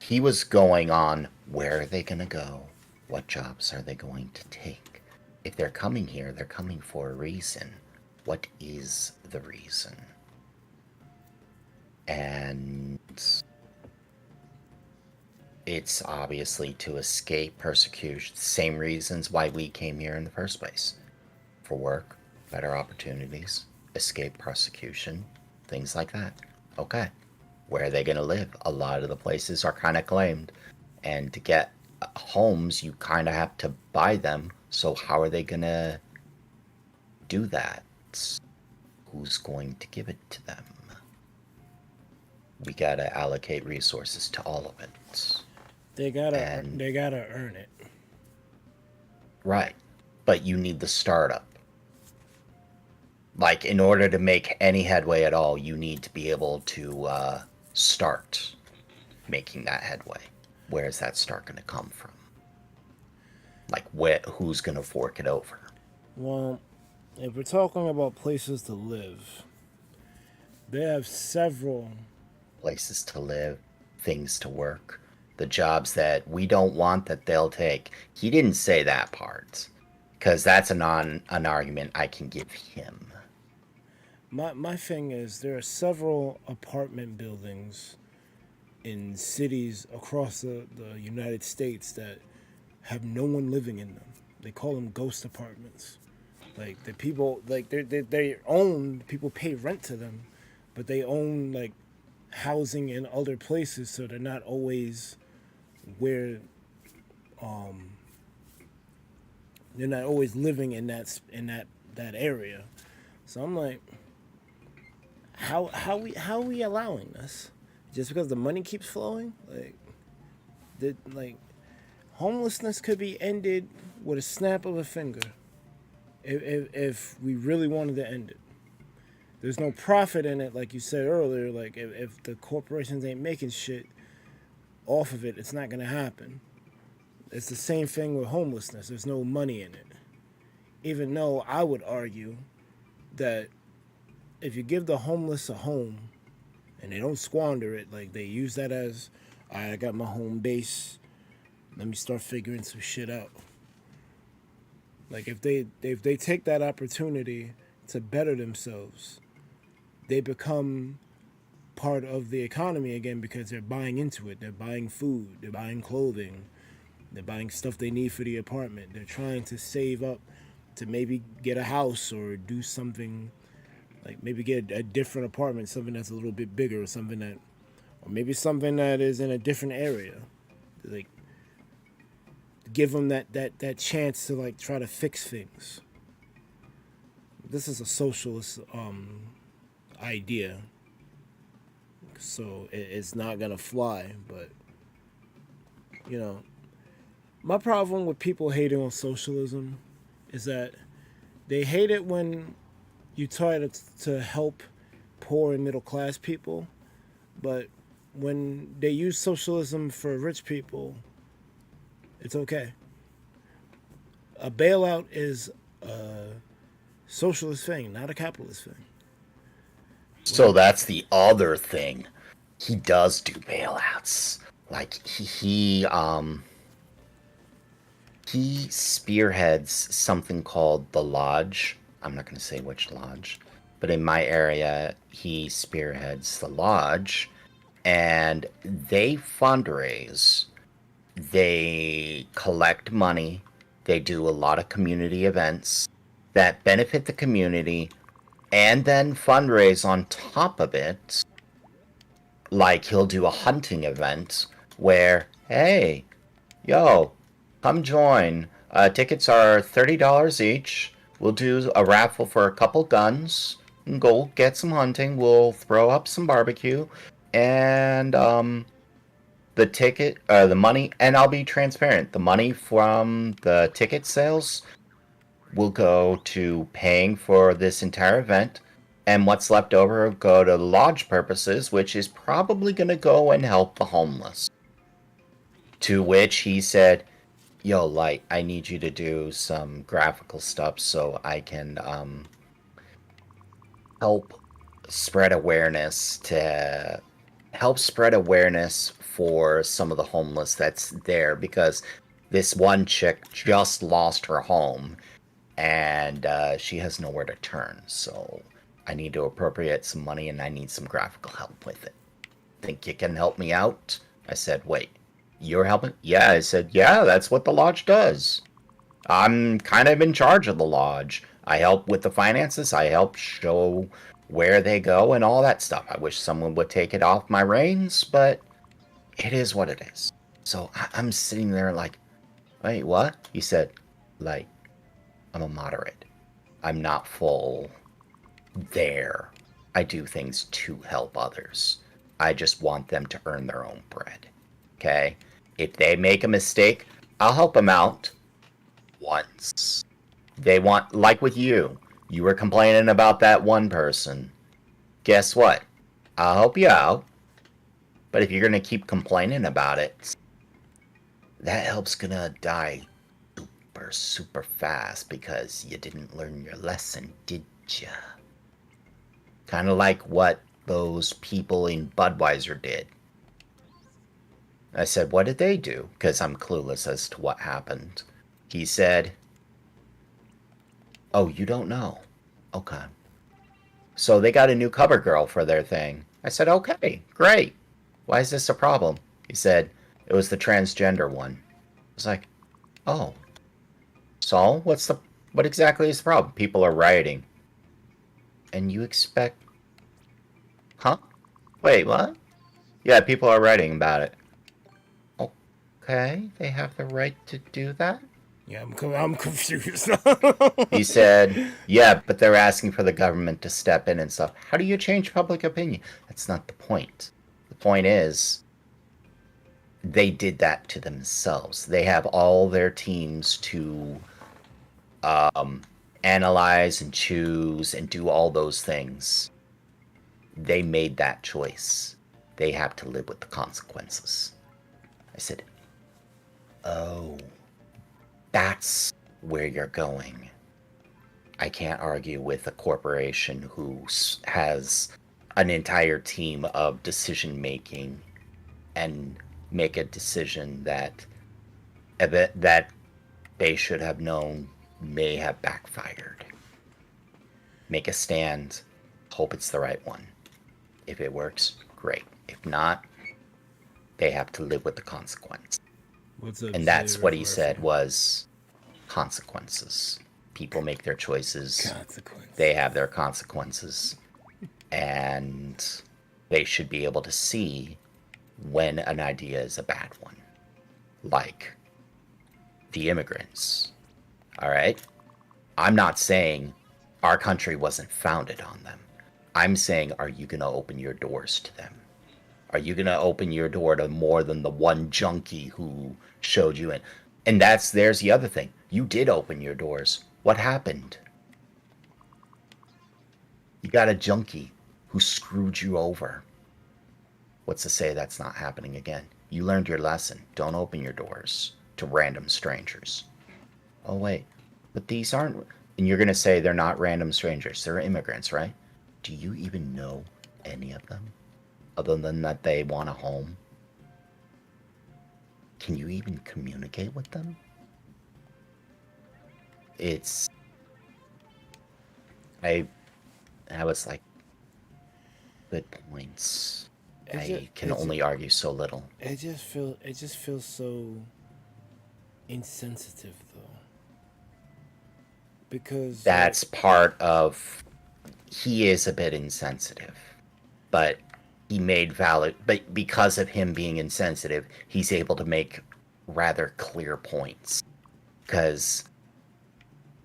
He was going on, where are they going to go? What jobs are they going to take? If they're coming here, they're coming for a reason. What is the reason? And it's obviously to escape persecution. Same reasons why we came here in the first place. For work, better opportunities, escape persecution, things like that. Okay. Where are they going to live? A lot of the places are kind of claimed. And to get homes, you kind of have to buy them. So how are they going to do that? Who's going to give it to them? We got to allocate resources to all of it. They gotta earn it. Right. But you need the startup. Like, in order to make any headway at all, you need to be able to start making that headway. Where is that start going to come from? Like, who's going to fork it over? Well, if we're talking about places to live, they have several places to live, things to work, the jobs that we don't want that they'll take. He didn't say that part, because that's an argument I can give him. My thing is, there are several apartment buildings in cities across the United States that have no one living in them. They call them ghost apartments. Like, the people, like, they're owned, people pay rent to them, but they own, like, housing in other places, so they're not always where, they're not always living in that area. So I'm like, how are we allowing this? Just because the money keeps flowing? Like, homelessness could be ended with a snap of a finger if we really wanted to end it. There's no profit in it, like you said earlier. Like, if the corporations ain't making shit off of it, it's not going to happen. It's the same thing with homelessness. There's no money in it. Even though I would argue that if you give the homeless a home and they don't squander it, like they use that as, I got my home base, let me start figuring some shit out. Like if they take that opportunity to better themselves, they become part of the economy again because they're buying into it. They're buying food, they're buying clothing, they're buying stuff they need for the apartment. They're trying to save up to maybe get a house or do something like maybe get a different apartment, something that's a little bit bigger or something that or maybe something that is in a different area. Like give them that chance to like try to fix things. This is a socialist idea, so it's not gonna fly. But you know, my problem with people hating on socialism is that they hate it when you try to help poor and middle class people, but when they use socialism for rich people, it's okay. A bailout is a socialist thing, not a capitalist thing. So that's the other thing. He does do bailouts. Like he spearheads something called the Lodge. I'm not going to say which lodge, but in my area, he spearheads the Lodge, and they fundraise. They collect money. They do a lot of community events that benefit the community and then fundraise on top of it. Like he'll do a hunting event where, hey, yo, come join. Tickets are $30 each. We'll do a raffle for a couple guns. And go get some hunting. We'll throw up some barbecue. And the money, and I'll be transparent. The money from the ticket sales will go to paying for this entire event. And what's left over will go to lodge purposes, which is probably going to go and help the homeless. To which he said, yo, Light, I need you to do some graphical stuff so I can help spread awareness for some of the homeless that's there, because this one chick just lost her home and she has nowhere to turn. So I need to appropriate some money and I need some graphical help with it. Think you can help me out? I said, wait, you're helping? Yeah, I said, yeah, that's what the lodge does. I'm kind of in charge of the lodge. I help with the finances. I help show where they go and all that stuff. I wish someone would take it off my reins, but it is what it is. So I'm sitting there like, wait, what? He said, like, I'm a moderate. I'm not full there. I do things to help others. I just want them to earn their own bread. Okay? If they make a mistake, I'll help them out once. They want, like with you, you were complaining about that one person. Guess what? I'll help you out. But if you're going to keep complaining about it, that help's going to die super, super fast because you didn't learn your lesson, did ya? Kind of like what those people in Budweiser did. I said, what did they do? Because I'm clueless as to what happened. He said, oh, you don't know? Okay. So they got a new cover girl for their thing. I said, okay, great. Why is this a problem? He said, it was the transgender one. I was like, oh. So what exactly is the problem? People are rioting. And you expect... Huh? Wait, what? Yeah, people are writing about it. Okay, they have the right to do that? Yeah, I'm confused. He said, yeah, but they're asking for the government to step in and stuff. How do you change public opinion? That's not the point. The point is, they did that to themselves. They have all their teams to analyze and choose and do all those things. They made that choice. They have to live with the consequences. I said, oh, that's where you're going. I can't argue with a corporation who has an entire team of decision making and make a decision that they should have known may have backfired. Make a stand. Hope it's the right one. If it works, great. If not, they have to live with the consequence. What's up, And that's Zay what Riff he Murphy? said was consequences. People make their choices. Consequence. They have their consequences. And they should be able to see when an idea is a bad one. Like the immigrants. All right? I'm not saying our country wasn't founded on them. I'm saying, are you going to open your doors to them? Are you going to open your door to more than the one junkie who showed you in? And there's the other thing. You did open your doors. What happened? You got a junkie who screwed you over. What's to say that's not happening again? You learned your lesson. Don't open your doors to random strangers. Oh, wait. But these aren't... And you're going to say they're not random strangers. They're immigrants, right? Do you even know any of them? Other than that they want a home? Can you even communicate with them? It's... I was like, good points. I can only argue so little. It just feels so insensitive though. Because That's part of... He is a bit insensitive. But he made valid... But because of him being insensitive, he's able to make rather clear points. Because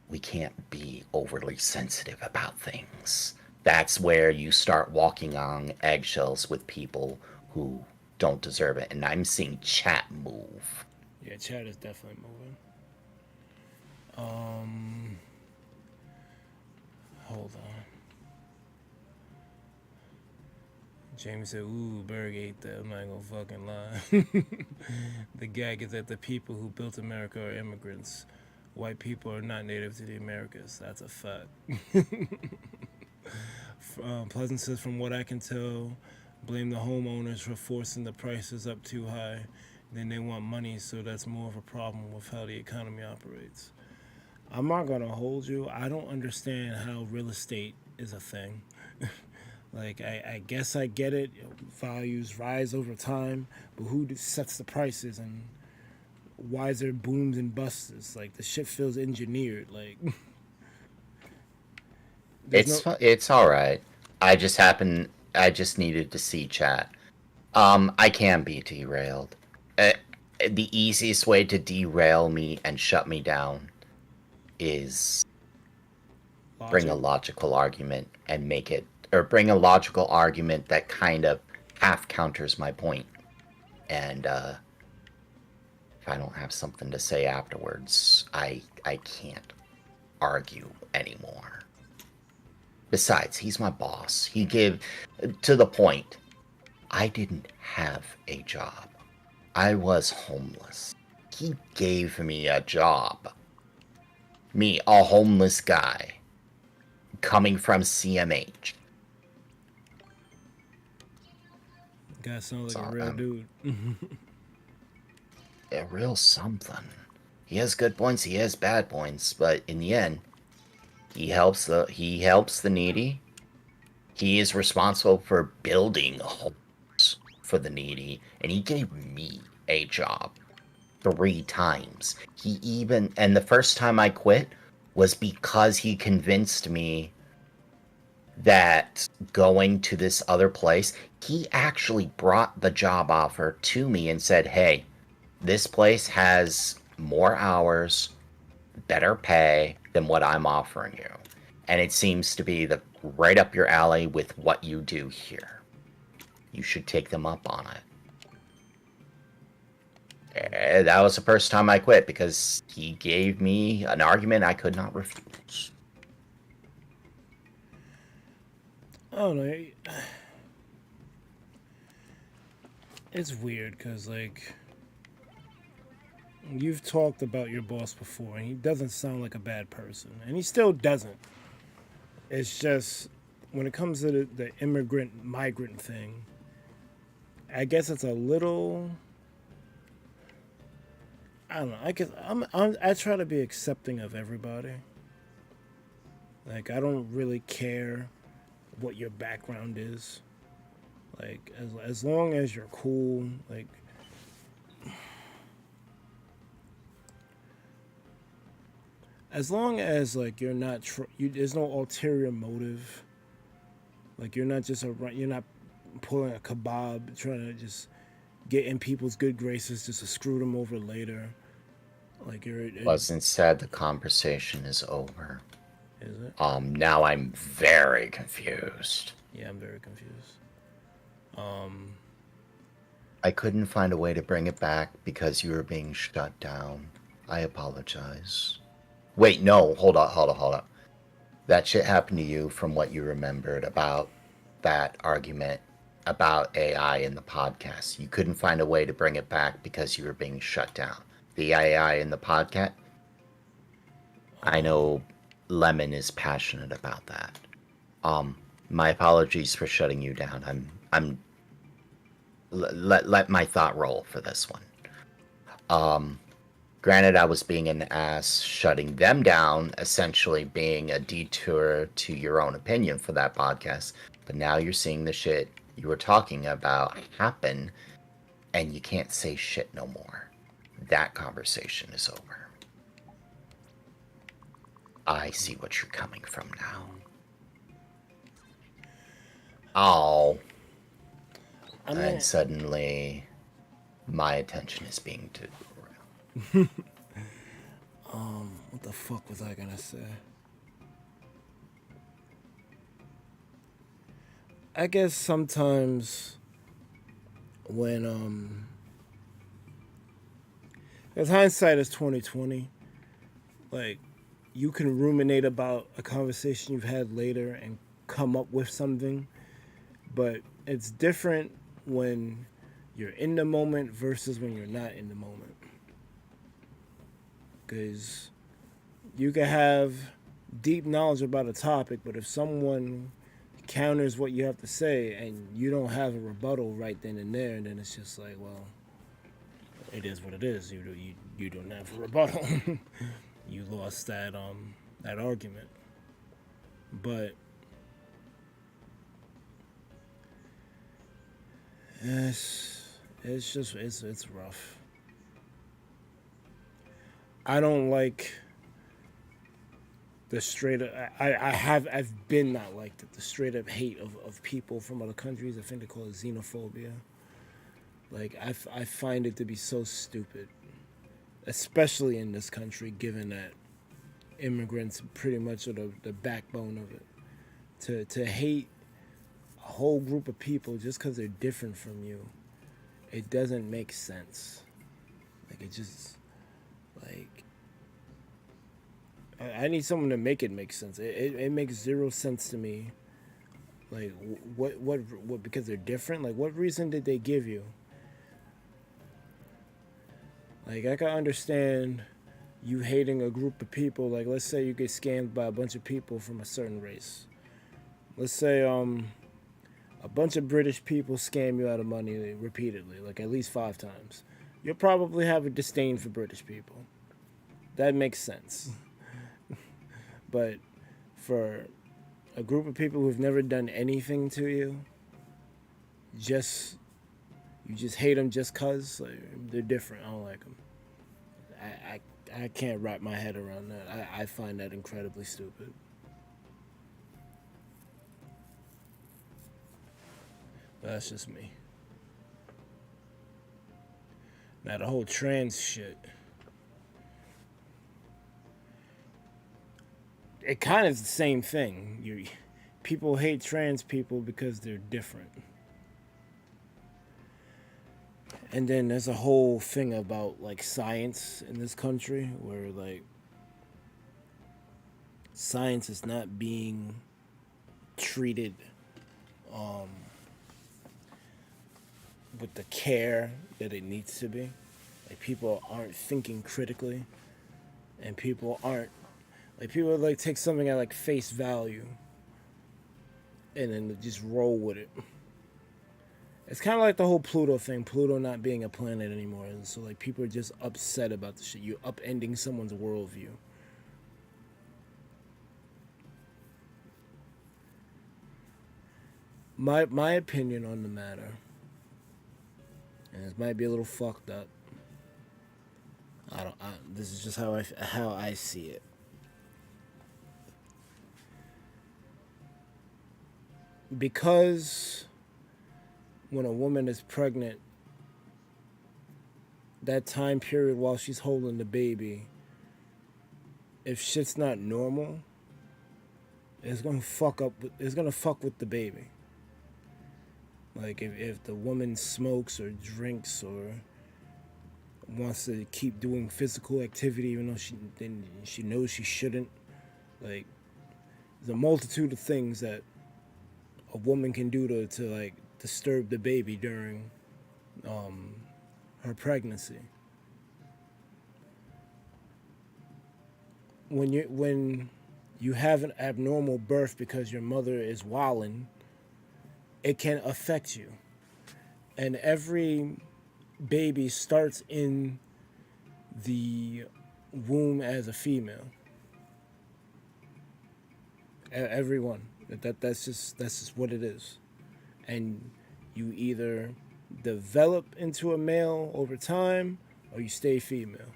we can't be overly sensitive about things. That's where you start walking on eggshells with people who don't deserve it. And I'm seeing chat move. yeah, chat is definitely moving. Hold on. Jamie said, ooh, Berg ate that. I'm not gonna fucking lie. The gag is that the people who built America are immigrants. White people are not native to the Americas. That's a fact. Pleasant says, from what I can tell, blame the homeowners for forcing the prices up too high. Then they want money, so that's more of a problem with how the economy operates. I'm not gonna hold you. I don't understand how real estate is a thing. Like, I guess I get it. Values rise over time, but who sets the prices and why is there booms and busts? Like, the shit feels engineered. Like, It's all right. I just needed to see chat. I can be derailed. The easiest way to derail me and shut me down is bring a logical argument and make it, or bring a logical argument that kind of half counters my point. And if I don't have something to say afterwards, I can't argue anymore. Besides, he's my boss. He gave, to the point, I didn't have a job. I was homeless. He gave me a job. Me, a homeless guy, coming from CMH. guy sounds like a real dude. A real something. He has good points, he has bad points, but in the end, he helps the needy. He is responsible for building homes for the needy, and he gave me a job 3 times. And the first time I quit was because he convinced me that going to this other place, he actually brought the job offer to me and said, hey, this place has more hours, better pay than what I'm offering you. And it seems to be right up your alley with what you do here. You should take them up on it. And that was the first time I quit because he gave me an argument I could not refuse. I don't know. It's weird because, like, you've talked about your boss before, and he doesn't sound like a bad person, and he still doesn't. It's just when it comes to the immigrant migrant thing, I guess it's a little. I don't know. I guess I try to be accepting of everybody. Like I don't really care what your background is. Like as long as you're cool, like as long as like you're not there's no ulterior motive. Like you're not pulling a kebab trying to just get in people's good graces just to screw them over later. Like Wasn't said the conversation is over. is it? Now I'm very confused. Yeah, I'm very confused. I couldn't find a way to bring it back because you were being shut down. I apologize. Wait, no, hold up. That shit happened to you from what you remembered about that argument about AI in the podcast. You couldn't find a way to bring it back because you were being shut down. The AI in the podcast, I know Lemon is passionate about that. My apologies for shutting you down. Let my thought roll for this one. Granted, I was being an ass, shutting them down, essentially being a detour to your own opinion for that podcast. But now you're seeing the shit you were talking about happen, and you can't say shit no more. That conversation is over. I see what you're coming from now. Oh. I mean, And suddenly, my attention is being to. what the fuck was I gonna say? I guess sometimes when as hindsight is 2020, like you can ruminate about a conversation you've had later and come up with something, but it's different when you're in the moment versus when you're not in the moment. Because you can have deep knowledge about a topic, but if someone counters what you have to say and you don't have a rebuttal right then and there, and then it's just like, well, it is what it is. You don't have a rebuttal. You lost that argument. But it's rough. I don't like the straight up. I've been not liked it. The straight up hate of people from other countries. I think they call it xenophobia. Like I find it to be so stupid, especially in this country, given that immigrants pretty much are the backbone of it. To hate a whole group of people just because they're different from you, it doesn't make sense. Like it just like I need someone to make it make sense. It makes zero sense to me. Like what because they're different? Like what reason did they give you? Like I can understand you hating a group of people. Like let's say you get scammed by a bunch of people from a certain race. Let's say a bunch of British people scam you out of money repeatedly, like at least 5 times. You'll probably have a disdain for British people. That makes sense. But for a group of people who've never done anything to you, you just hate them just cause like, they're different. I don't like them. I can't wrap my head around that. I find that incredibly stupid. But that's just me. Now the whole trans shit. It kind of is the same thing. People hate trans people because they're different. And then there's a whole thing about like science in this country where like science is not being treated with the care that it needs to be. Like people aren't thinking critically, and people like take something at like face value, and then just roll with it. It's kind of like the whole Pluto thing. Pluto not being a planet anymore. And so like people are just upset about the shit. You're upending someone's worldview. My opinion on the matter, and this might be a little fucked up. This is just how I see it. Because when a woman is pregnant, that time period while she's holding the baby, if shit's not normal, it's gonna fuck up. It's gonna fuck with the baby. Like if the woman smokes or drinks or wants to keep doing physical activity even though she knows she shouldn't, like there's a multitude of things that a woman can do to like disturb the baby during her pregnancy. When you have an abnormal birth because your mother is wildin', it can affect you. And every baby starts in the womb as a female. Everyone. That's just what it is. And you either develop into a male over time or you stay female.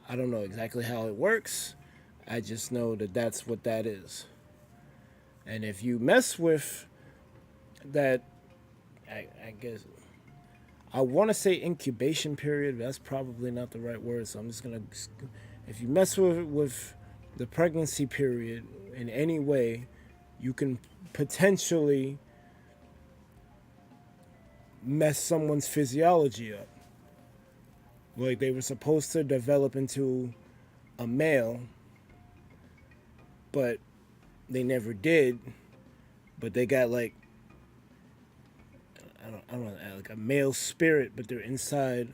I don't know exactly how it works. I just know that that's what that is. And if you mess with that, I guess, I want to say incubation period, but that's probably not the right word. So I'm just going to, if you mess with the pregnancy period in any way, you can potentially mess someone's physiology up. Like they were supposed to develop into a male, but they never did. But they got like I don't know, like a male spirit, but they're inside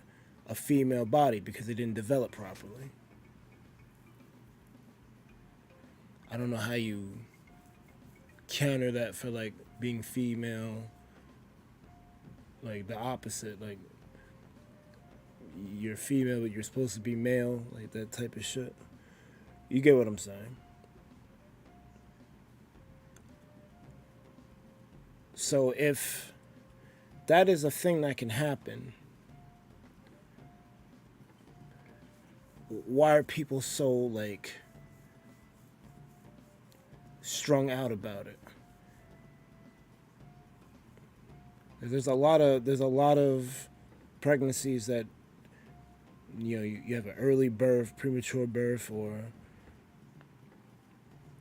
a female body because they didn't develop properly. I don't know how you counter that for like being female, like the opposite, like you're female but you're supposed to be male, like that type of shit. You get what I'm saying? So if that is a thing that can happen, why are people so like strung out about it? There's a lot of pregnancies that you have an early birth, premature birth, or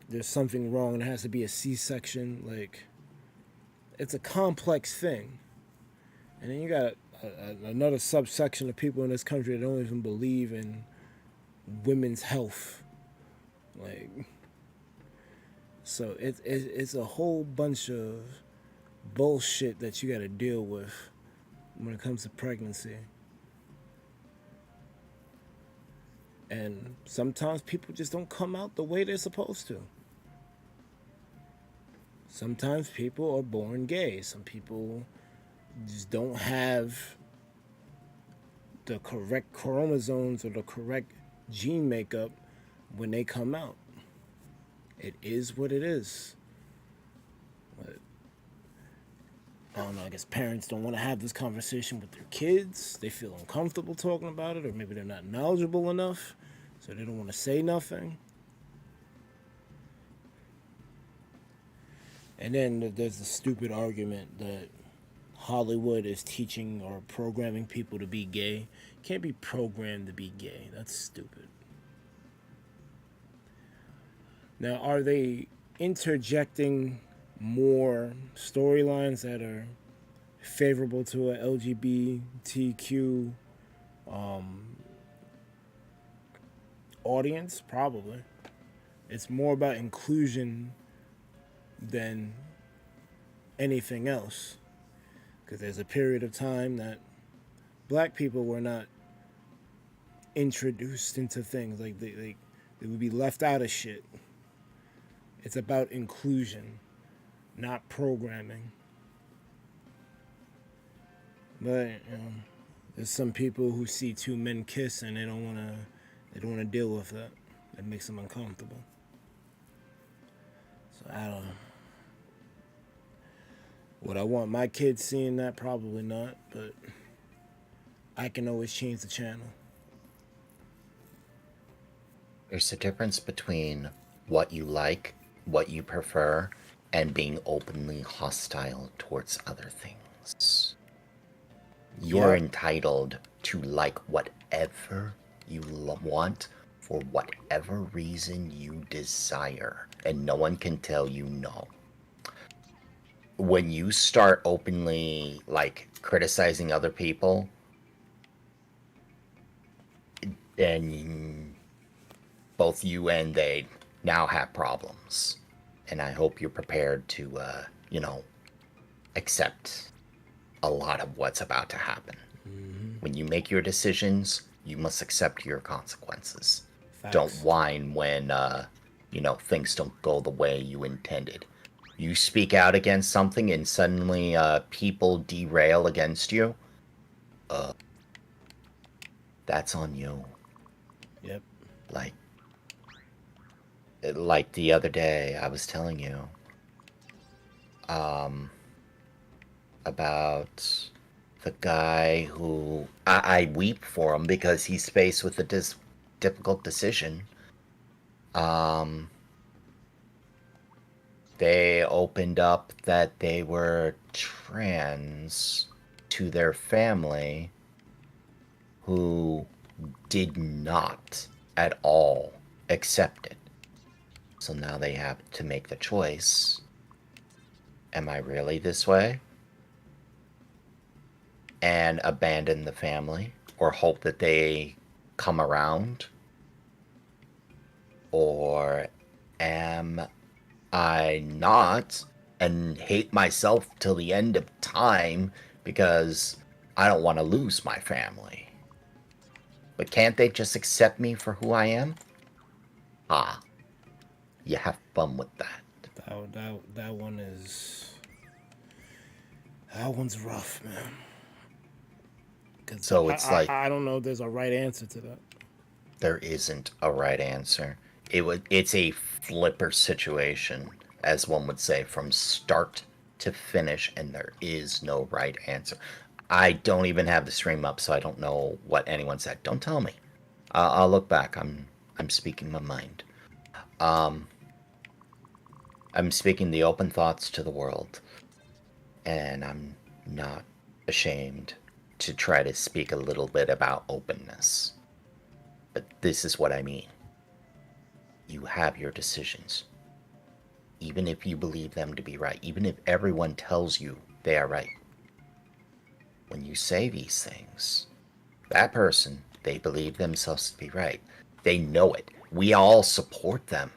there's something wrong and it has to be a C-section. Like it's a complex thing. And then you got another subsection of people in this country that don't even believe in women's health. Like, so it's a whole bunch of bullshit that you got to deal with when it comes to pregnancy. And sometimes people just don't come out the way they're supposed to. Sometimes people are born gay. Some people just don't have the correct chromosomes or the correct gene makeup when they come out. It is what it is. But I don't know, I guess parents don't want to have this conversation with their kids. They feel uncomfortable talking about it, or maybe they're not knowledgeable enough, so they don't want to say nothing. And then there's the stupid argument that Hollywood is teaching or programming people to be gay. You can't be programmed to be gay. That's stupid. Now, are they interjecting more storylines that are favorable to a LGBTQ audience? Probably. It's more about inclusion than anything else. Because there's a period of time that black people were not introduced into things. Like they would be left out of shit. It's about inclusion, not programming. But there's some people who see two men kiss and they don't wanna deal with that. It makes them uncomfortable. So I don't know. Would I want my kids seeing that? Probably not, but I can always change the channel. There's a difference between what you like, what you prefer, and being openly hostile towards other things. You're Yep. entitled to like whatever you want for whatever reason you desire, and no one can tell you no. When you start openly like criticizing other people, then both you and they now have problems. And I hope you're prepared to, accept a lot of what's about to happen. When you make your decisions, you must accept your consequences. Don't Facts. whine when, things don't go the way you intended. You speak out against something and suddenly people derail against you. That's on you. Yep. Like the other day, I was telling you about the guy who I weep for him because he's faced with a difficult decision. They opened up that they were trans to their family, who did not at all accept it. So now they have to make the choice. Am I really this way? And abandon the family or hope that they come around? Or am I not and hate myself till the end of time because I don't want to lose my family? But can't they just accept me for who I am? You have fun with that. That one is. That one's rough, man. So it's like I don't know if there's a right answer to that. there isn't a right answer. It's a flipper situation, as one would say, from start to finish, and there is no right answer. I don't even have the stream up, so I don't know what anyone said. Don't tell me. I'll look back. I'm speaking my mind. I'm speaking the open thoughts to the world, and I'm not ashamed to try to speak a little bit about openness. But this is what I mean. You have your decisions. Even if you believe them to be right, even if everyone tells you they are right. When you say these things, that person, they believe themselves to be right. They know it. We all support them.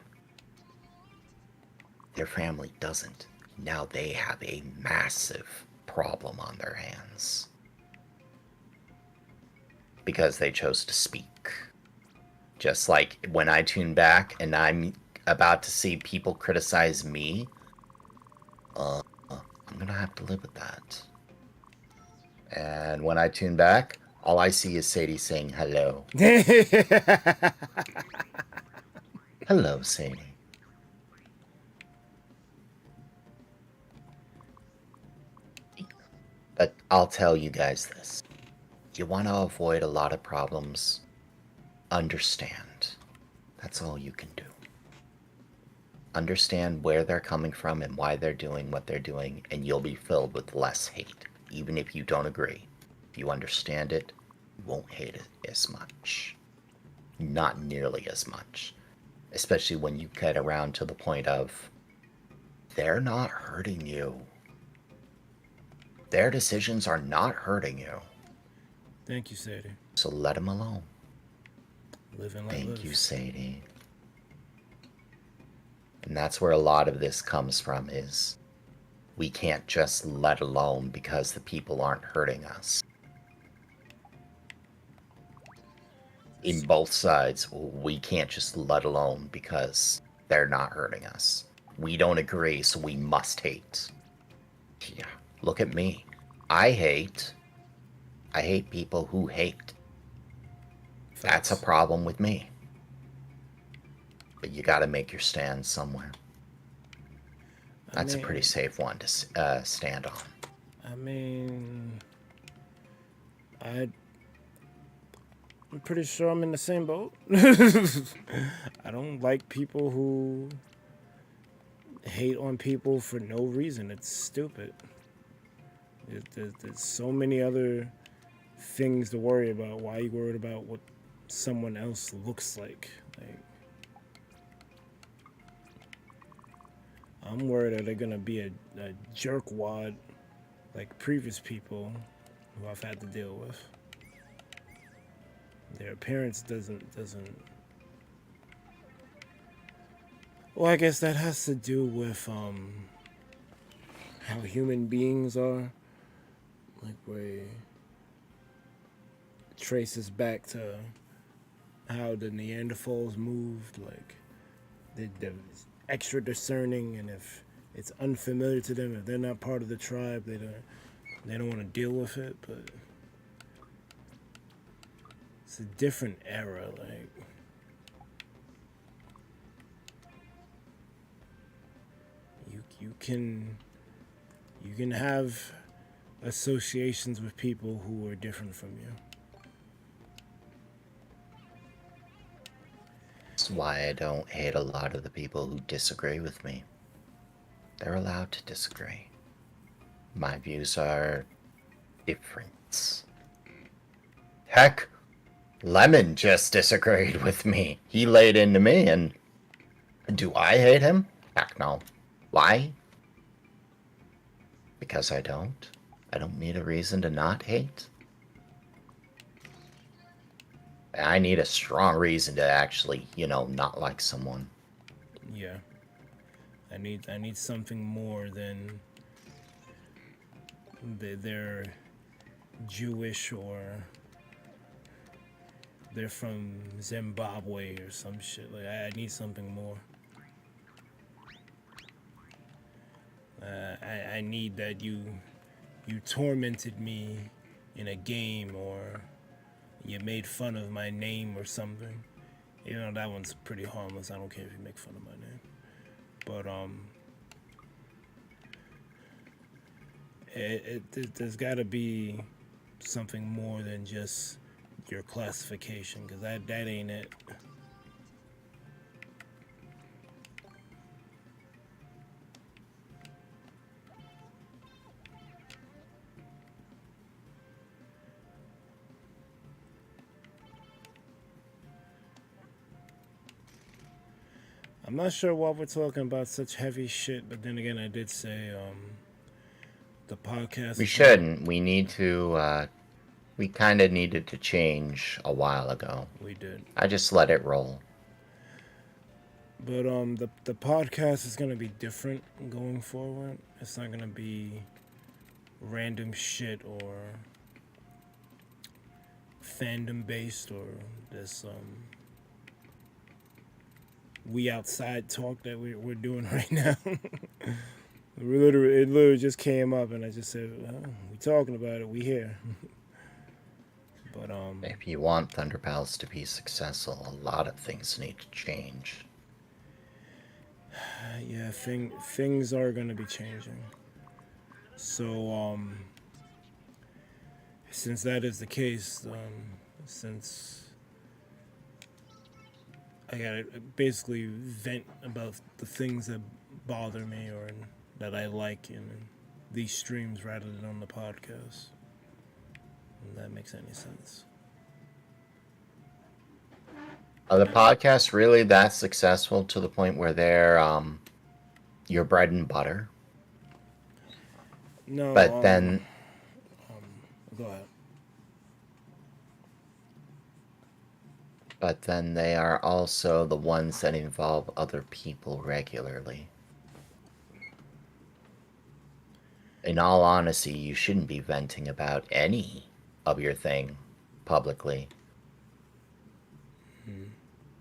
Their family doesn't. Now they have a massive problem on their hands. Because they chose to speak. Just like when I tune back and I'm about to see people criticize me, I'm gonna have to live with that. And when I tune back, all I see is Sadie saying hello. Hello, Sadie. But I'll tell you guys this. You want to avoid a lot of problems, understand. That's all you can do. Understand where they're coming from and why they're doing what they're doing, and you'll be filled with less hate, even if you don't agree. If you understand it, you won't hate it as much. Not nearly as much. Especially when you get around to the point of, they're not hurting you. Their decisions are not hurting you. Thank you, Sadie. So let them alone. Live and let live. Thank you, Sadie. And that's where a lot of this comes from, is we can't just let alone because the people aren't hurting us. In both sides, we can't just let alone because they're not hurting us. We don't agree, so we must hate. Yeah, look at me. I hate, I hate people who hate. That's a Facts. problem with me. But you gotta make your stand somewhere. I That's a pretty mean, safe one to stand on. I mean, I I'm pretty sure I'm in the same boat. I don't like people who hate on people for no reason. It's stupid. There's so many other things to worry about. Why are you worried about what someone else looks like? Like, I'm worried that they're gonna be a jerkwad like previous people who I've had to deal with. Their appearance doesn't. Well, I guess that has to do with how human beings are. Like where traces back to how the Neanderthals moved. Like they're extra discerning, and if it's unfamiliar to them, if they're not part of the tribe, they don't want to deal with it. But it's a different era. Like you can have associations with people who are different from you. That's why I don't hate a lot of the people who disagree with me. They're allowed to disagree. My views are different. Heck, Lemon just disagreed with me. He laid into me, and do I hate him? Heck no. Why? Because I don't. I don't need a reason to not hate. I need a strong reason to actually, not like someone. Yeah, I need something more than they're Jewish or they're from Zimbabwe or some shit. Like I need something more. I need that you tormented me in a game or you made fun of my name or something. That one's pretty harmless. I don't care if you make fun of my name. But there's got to be something more than just your classification, because that ain't it. I'm not sure why we're talking about such heavy shit, but then again, I did say the podcast. We shouldn't. We need to, we kind of needed to change a while ago. We did. I just let it roll. But the podcast is gonna be different going forward. It's not gonna be random shit or fandom based or this we outside talk that we're doing right now. It literally just came up, and I just said, "We talking about it. We here." But If you want Thunderpals to be successful, a lot of things need to change. yeah, things are gonna be changing. So since that is the case, since I gotta basically vent about the things that bother me or that I like in these streams rather than on the podcast. If that makes any sense. Are the podcasts really that successful to the point where they're your bread and butter? No, But then go ahead. But then they are also the ones that involve other people regularly. In all honesty, you shouldn't be venting about any of your thing publicly.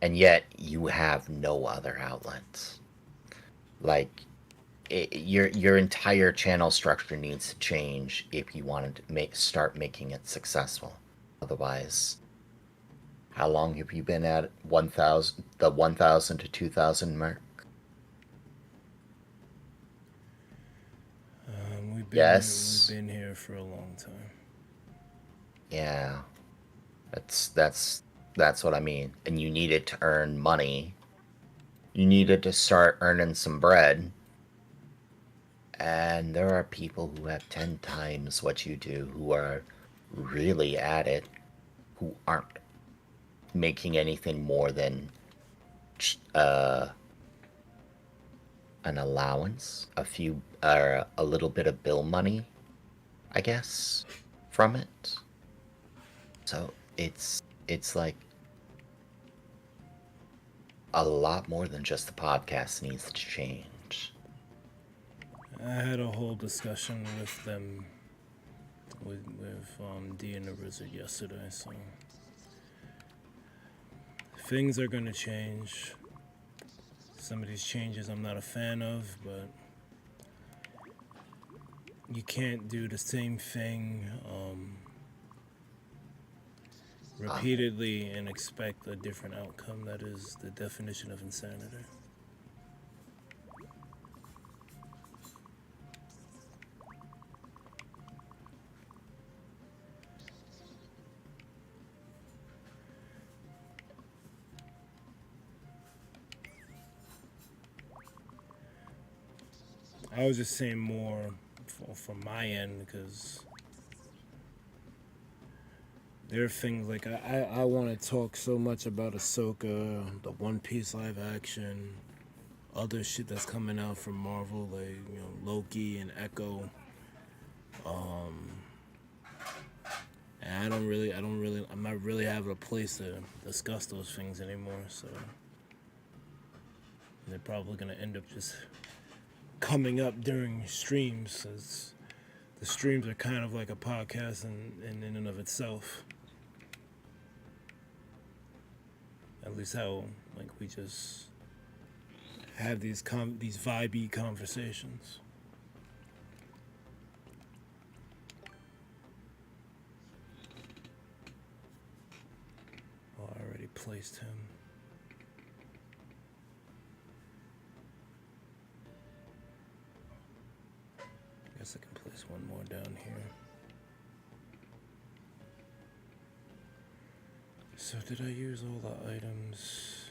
And yet, you have no other outlets. Like, your entire channel structure needs to change if you wanted to start making it successful. Otherwise, how long have you been at 1,000 to 2,000 mark? Yes. We've been here for a long time. Yeah. That's what I mean. And you needed to earn money. You needed to start earning some bread. And there are people who have 10 times what you do, who are really at it, who aren't making anything more than an allowance, a little bit of bill money, I guess, from it. So it's like a lot more than just the podcast needs to change. I had a whole discussion with them, with D and the Wizard yesterday, so things are gonna change. Some of these changes I'm not a fan of, but you can't do the same thing repeatedly and expect a different outcome. That is the definition of insanity. I was just saying more from my end because there are things like I want to talk so much about Ahsoka, the One Piece live action, other shit that's coming out from Marvel, like Loki and Echo. And I'm not really having a place to discuss those things anymore. So they're probably gonna end up just coming up during streams. As the streams are kind of like a podcast in and of itself. At least how like we just have these vibey conversations. Oh, I already placed him. I guess I can place one more down here. So did I use all the items?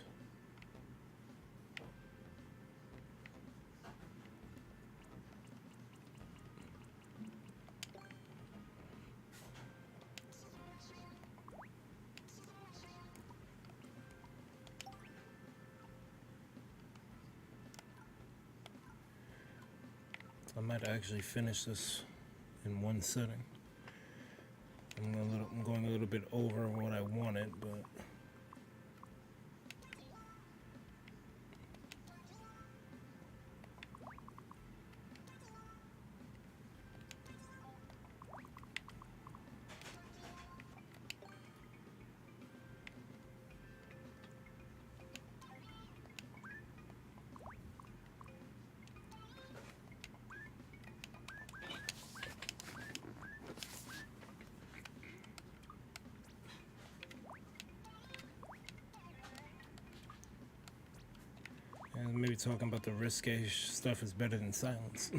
I might actually finish this in one sitting. I'm going a little bit over what I wanted, but and maybe talking about the risque stuff is better than silence.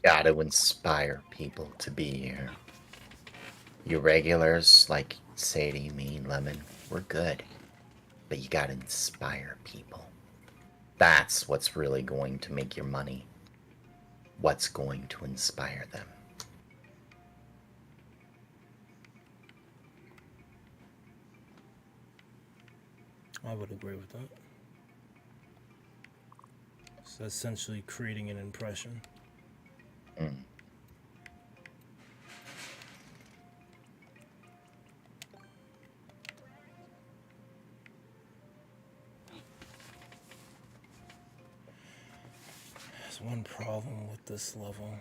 Gotta inspire people to be here. Your regulars like Sadie, me, Lemon, we're good. But you gotta inspire people. That's what's really going to make your money. What's going to inspire them. I would agree with that. It's essentially creating an impression. Mm. There's one problem with this level.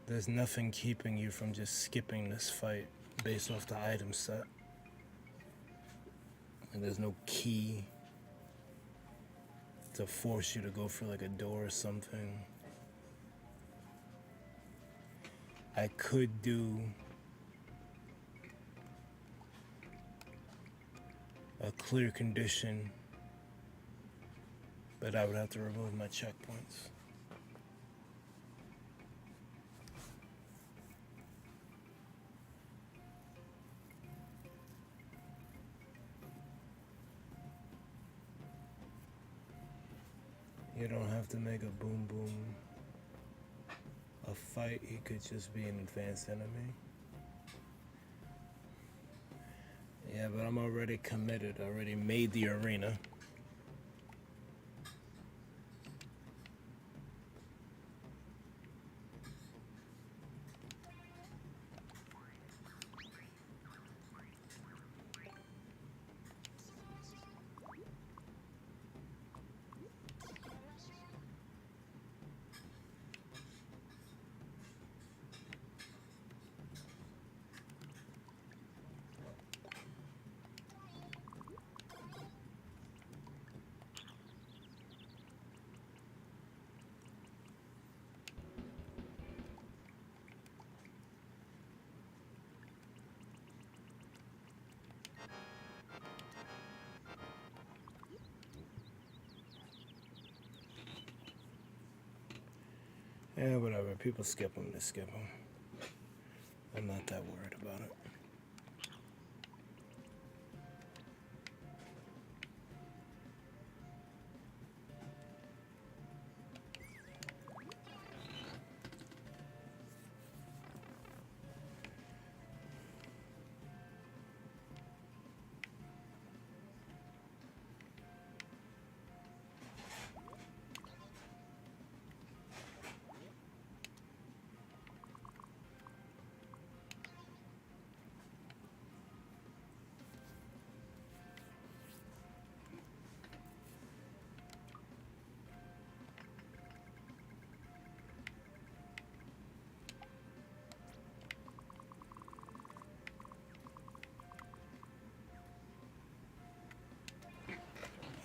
There's nothing keeping you from just skipping this fight based off the item set. And there's no key to force you to go for like a door or something. I could do a clear condition, but I would have to remove my checkpoints. You don't have to make a boom boom a fight. He could just be an advanced enemy. Yeah, but I'm already committed. I already made the arena. Yeah, whatever. People skip them, they skip them. I'm not that worried about it.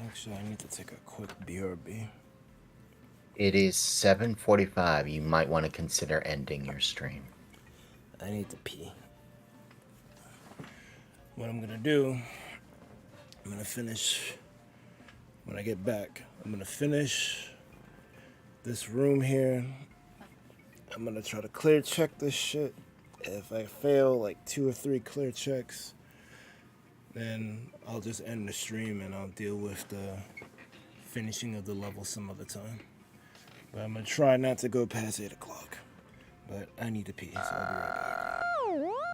Actually, I need to take a quick BRB. It is 7:45. You might want to consider ending your stream. I need to pee. What I'm gonna do, I'm gonna finish when I get back. I'm gonna finish this room here. I'm gonna try to clear check this shit. If I fail like 2 or 3 clear checks, then I'll just end the stream and I'll deal with the finishing of the level some other time. But I'm gonna try not to go past 8 o'clock. But I need to pee, so I'll be right back.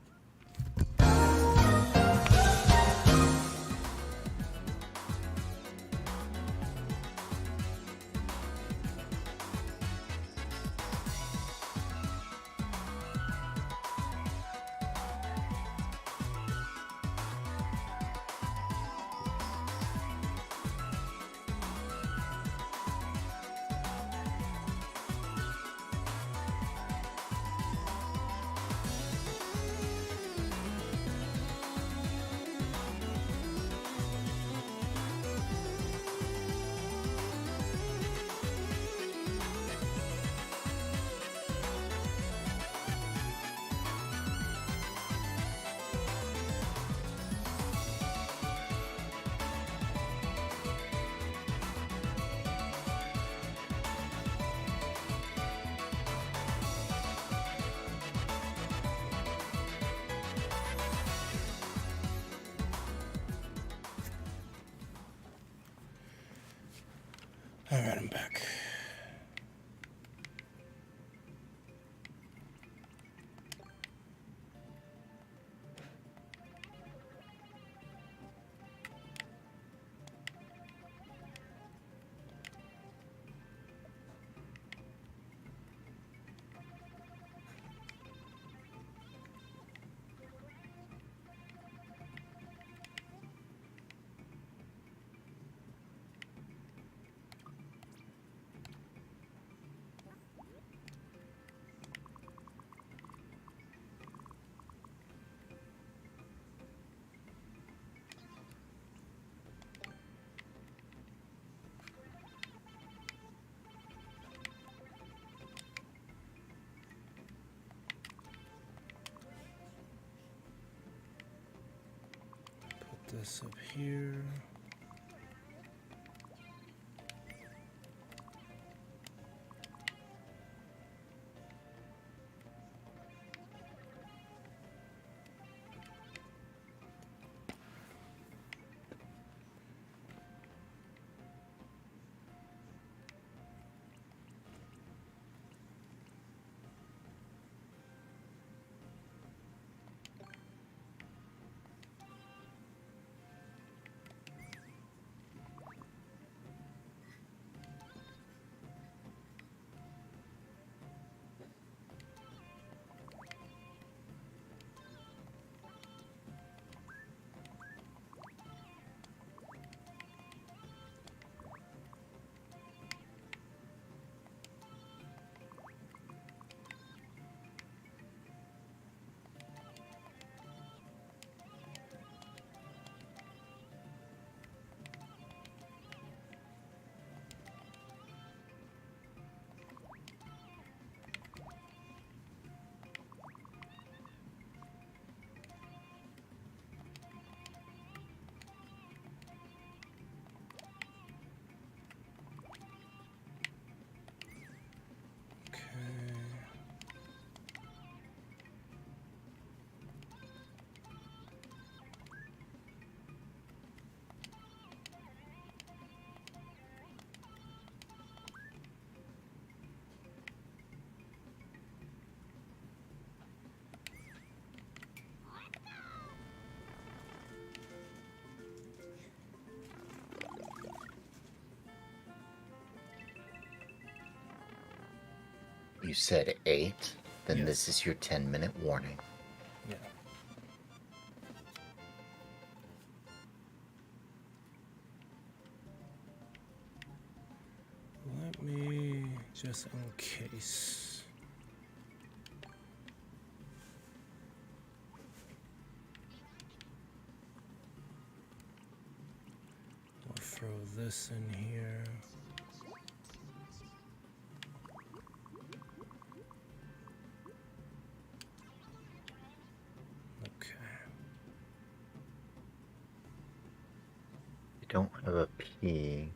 Alright, I'm back. this up here. You said 8? Then Yes. this is your 10-minute warning. Yeah. Let me just in case. We'll throw this in here. Okay. You don't have a P.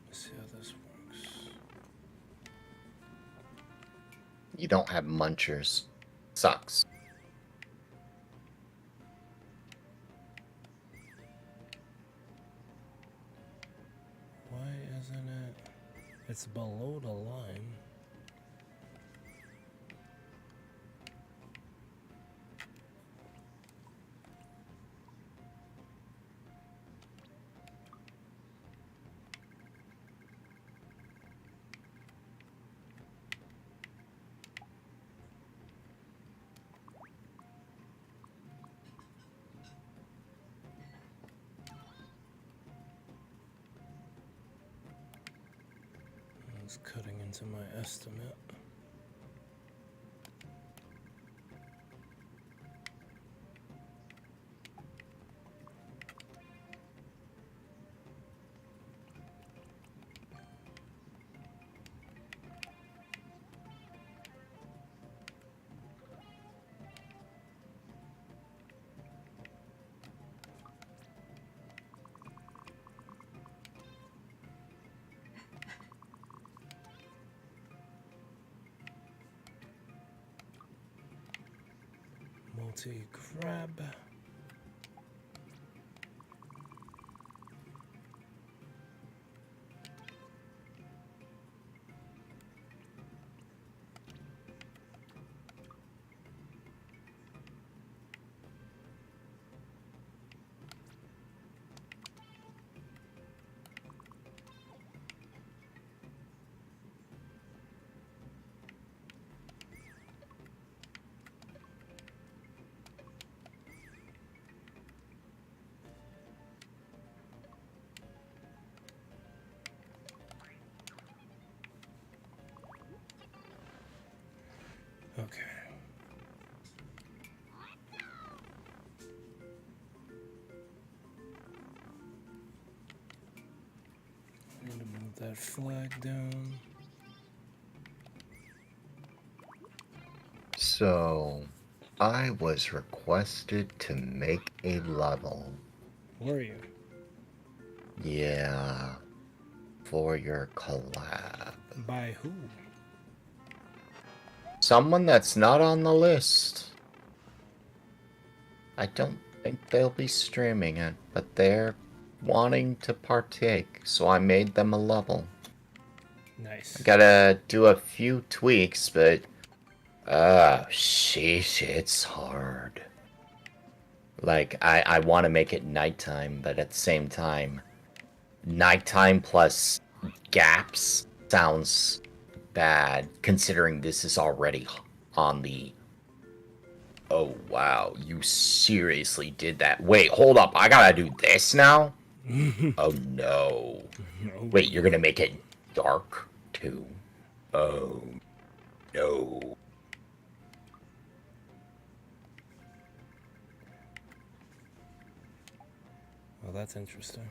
Let's see how this works. You don't have munchers. Sucks. Why isn't it? It's below the line. It's cutting into my estimate. Multi-grab. Okay. I'm gonna move that flag down. So, I was requested to make a level. Were you? Yeah. For your collab. By who? Someone that's not on the list. I don't think they'll be streaming it, but they're wanting to partake, so I made them a level. Nice. I gotta do a few tweaks, but sheesh, it's hard. Like, I want to make it nighttime, but at the same time, nighttime plus gaps sounds bad, considering this is already on the... Oh, wow, you seriously did that. Wait, hold up, I gotta do this now? Oh, no. Wait, you're gonna make it dark, too? Oh, no. Well, that's interesting.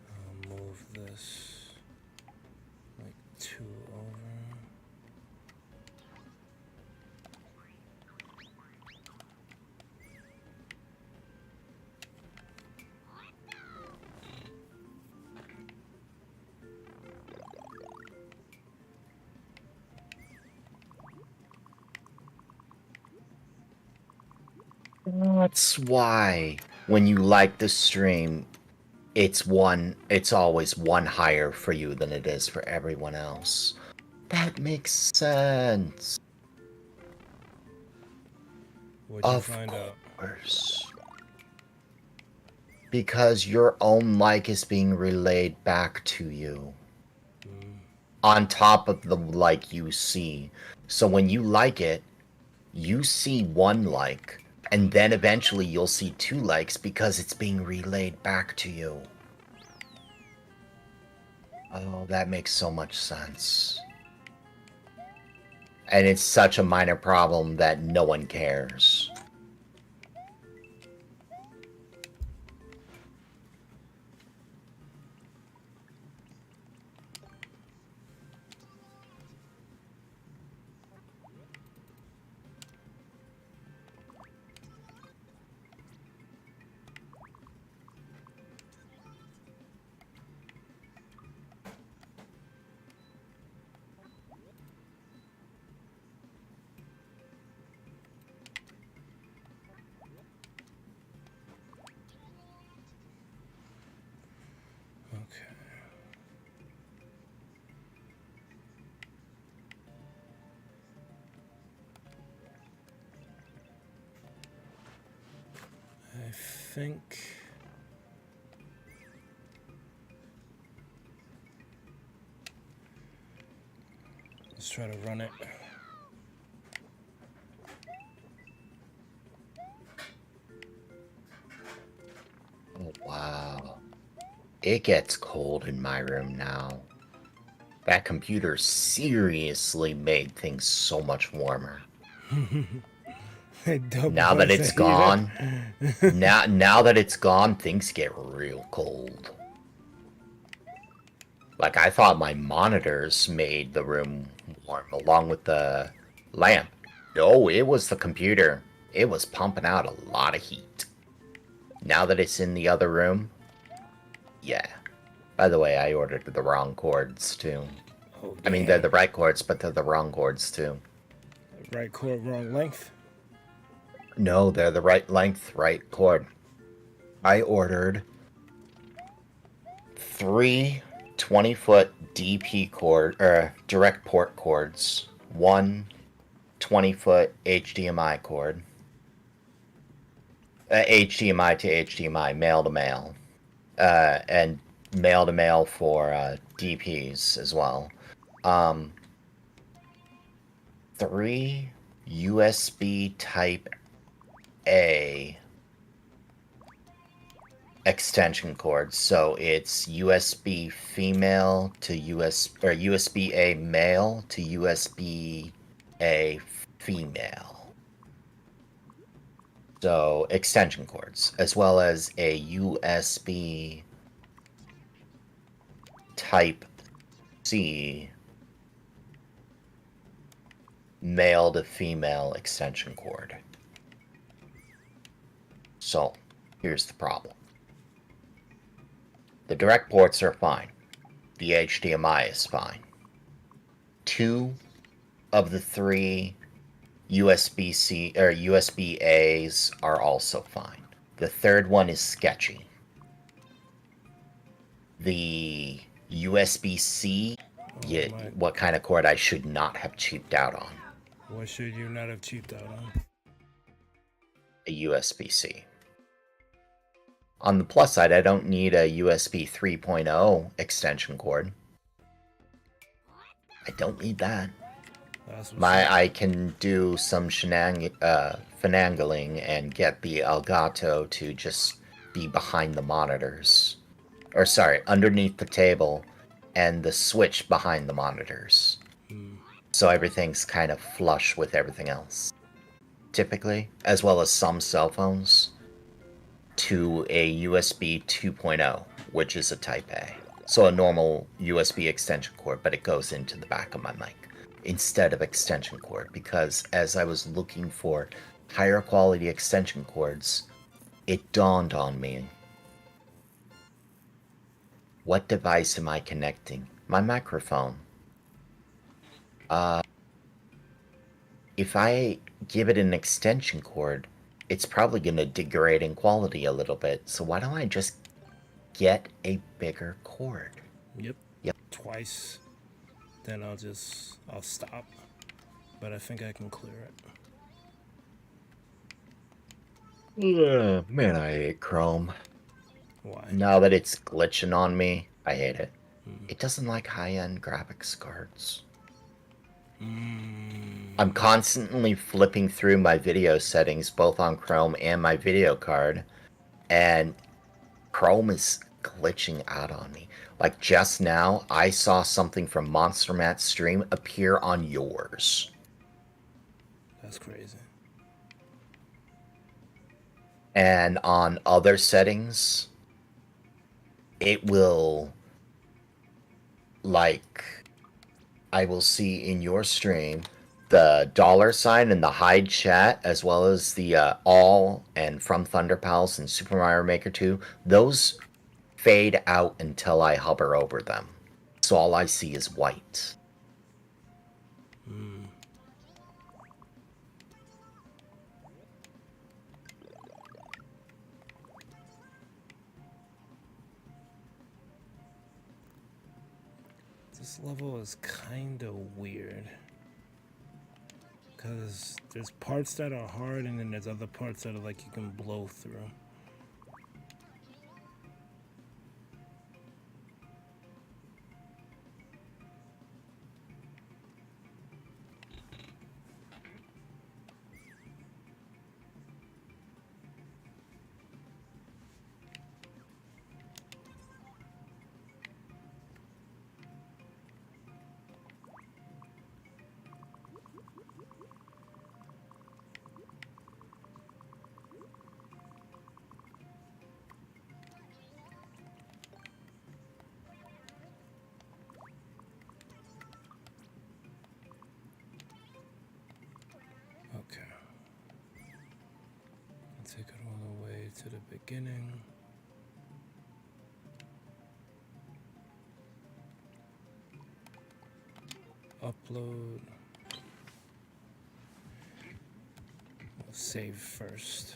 I'll move this like 2 over. That's why when you like the stream, it's always one higher for you than it is for everyone else. That makes sense. What'd you Of find out? course. Because your own like is being relayed back to you. On top of the like you see. So when you like it, you see 1 like, and then eventually you'll see 2 likes because it's being relayed back to you. Oh, that makes so much sense. And it's such a minor problem that no one cares. Okay. I think let's try to run it. Oh, wow. It gets cold in my room now. That computer seriously made things so much warmer. Now that it's gone, now that it's gone, things get real cold. Like, I thought my monitors made the room warm along with the lamp. No, it was the computer. It was pumping out a lot of heat. Now that it's in the other room, yeah. By the way, I ordered the wrong cords, too. Oh, I mean, they're the right cords, but they're the wrong cords, too. right cord, wrong length. No, they're the right length, right cord. I ordered 3 20-foot DP cord, direct port cords, 1 20-foot HDMI cord, HDMI to HDMI, male to male, and male to male for DPs as well. 3 USB Type A extension cords. So it's USB female to USB A male to USB A female. So extension cords, as well as a USB Type C male to female extension cord. So, here's the problem. The direct ports are fine. The HDMI is fine. 2 of the 3 USB-C or USB-As are also fine. The third one is sketchy. The USB-C, what kind of cord I should not have cheaped out on? What should you not have cheaped out on? A USB-C. On the plus side, I don't need a USB 3.0 extension cord. I don't need that. I can do some finagling and get the Elgato to just be behind the monitors. Or sorry, underneath the table and the switch behind the monitors. So everything's kind of flush with everything else. Typically, as well as some cell phones, to a USB 2.0, which is a Type A. So a normal USB extension cord, but it goes into the back of my mic instead of extension cord, because as I was looking for higher quality extension cords, it dawned on me. What device am I connecting? My microphone. If I give it an extension cord, it's probably going to degrade in quality a little bit. So why don't I just get a bigger cord? Yep. Yep. Twice. Then I'll stop. But I think I can clear it. Man, I hate Chrome. Why? Now that it's glitching on me, I hate it. It doesn't like high-end graphics cards. I'm constantly flipping through my video settings, both on Chrome and my video card, and Chrome is glitching out on me. Like just now, I saw something from Monster Matt's stream appear on yours. That's crazy. And on other settings, it will, like, I will see in your stream the $sign and the hide chat, as well as the all and from Thunder Pals and Super Mario Maker 2. Those fade out until I hover over them. So all I see is white. This level is kind of weird. Because there's parts that are hard and then there's other parts that are like you can blow through. Okay. I'll take it all the way to the beginning. Upload. We'll save first.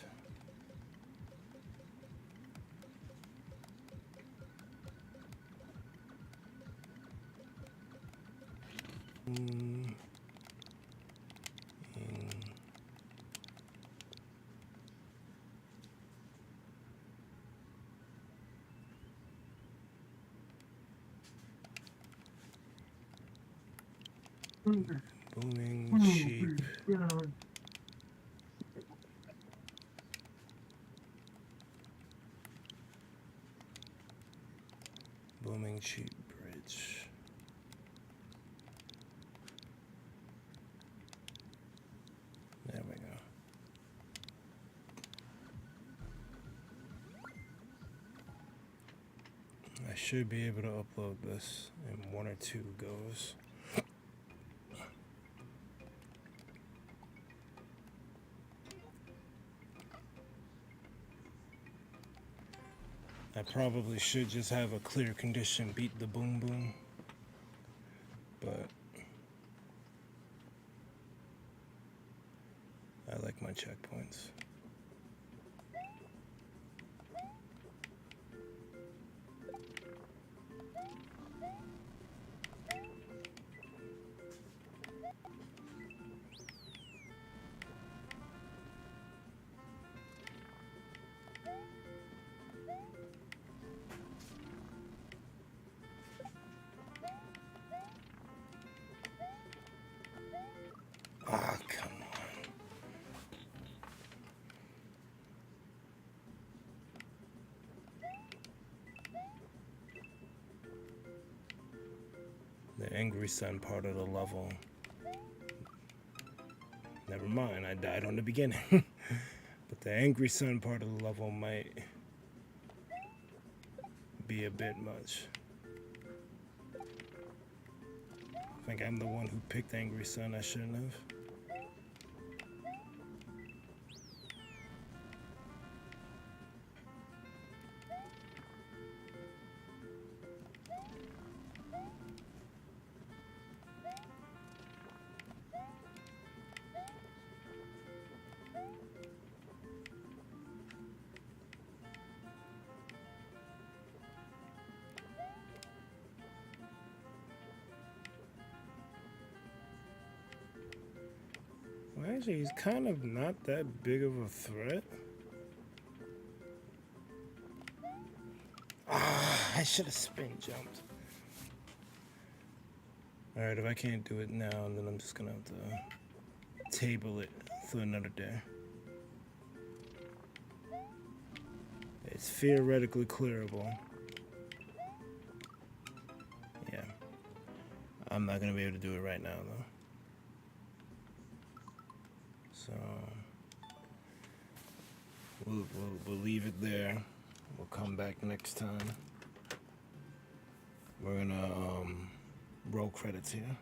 Booming cheap. Booming cheap bridge. There we go. I should be able to upload this in 1 or 2 goes. I probably should just have a clear condition beat the boom boom, but I like my checkpoints. Ah, come on. The angry sun part of the level. Never mind, I died on the beginning. But the angry sun part of the level might be a bit much. I think I'm the one who picked angry sun, I shouldn't have. Well, actually, he's kind of not that big of a threat. Ah, I should have spin jumped. Alright, if I can't do it now, then I'm just gonna have to table it for another day. It's theoretically clearable. Yeah. I'm not gonna be able to do it right now, though. So we'll leave it there. We'll come back next time. We're gonna roll credits here.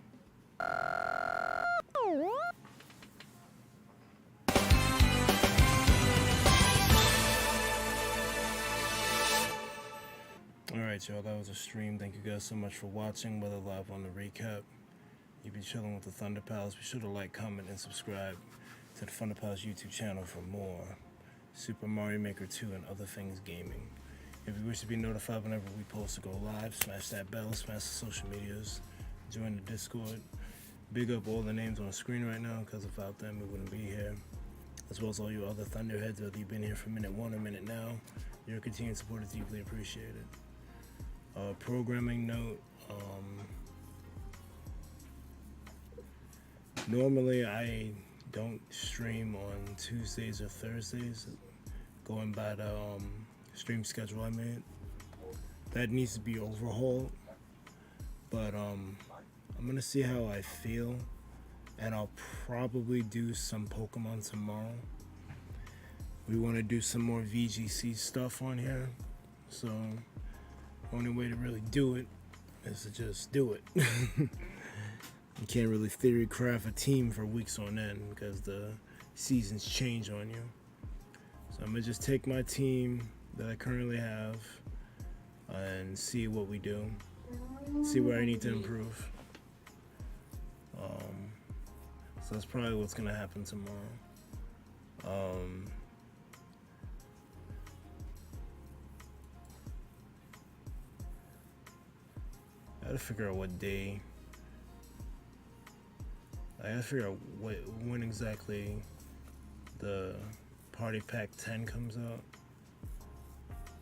Alright, y'all, that was a stream. Thank you guys so much for watching, whether live on the recap. You've been chilling with the Thunder Pals. Be sure to like, comment, and subscribe to the Thunder Pals YouTube channel for more Super Mario Maker 2 and other things gaming. If you wish to be notified whenever we post to go live, smash that bell, smash the social medias, join the Discord. Big up all the names on the screen right now, because without them we wouldn't be here. As well as all you other Thunderheads, whether you've been here for minute 1 or minute now. Your continued support is deeply appreciated. Programming note, normally I don't stream on Tuesdays or Thursdays, going by the stream schedule I made. That needs to be overhauled, but I'm gonna see how I feel, and I'll probably do some Pokemon tomorrow. We want to do some more VGC stuff on here, so only way to really do it is to just do it. You can't really theory craft a team for weeks on end because the seasons change on you. So I'm gonna just take my team that I currently have and see what we do, see where I need to improve. So that's probably what's gonna happen tomorrow. I gotta figure out what day. I gotta figure out when exactly the Party Pack 10 comes out,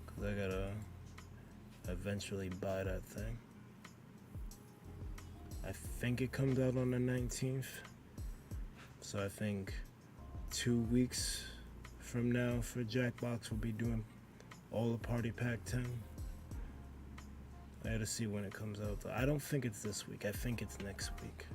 cause I gotta eventually buy that thing. I think it comes out on the 19th, so I think 2 weeks from now for Jackbox we'll be doing all the Party Pack 10. I gotta see when it comes out though. I don't think it's this week, I think it's next week.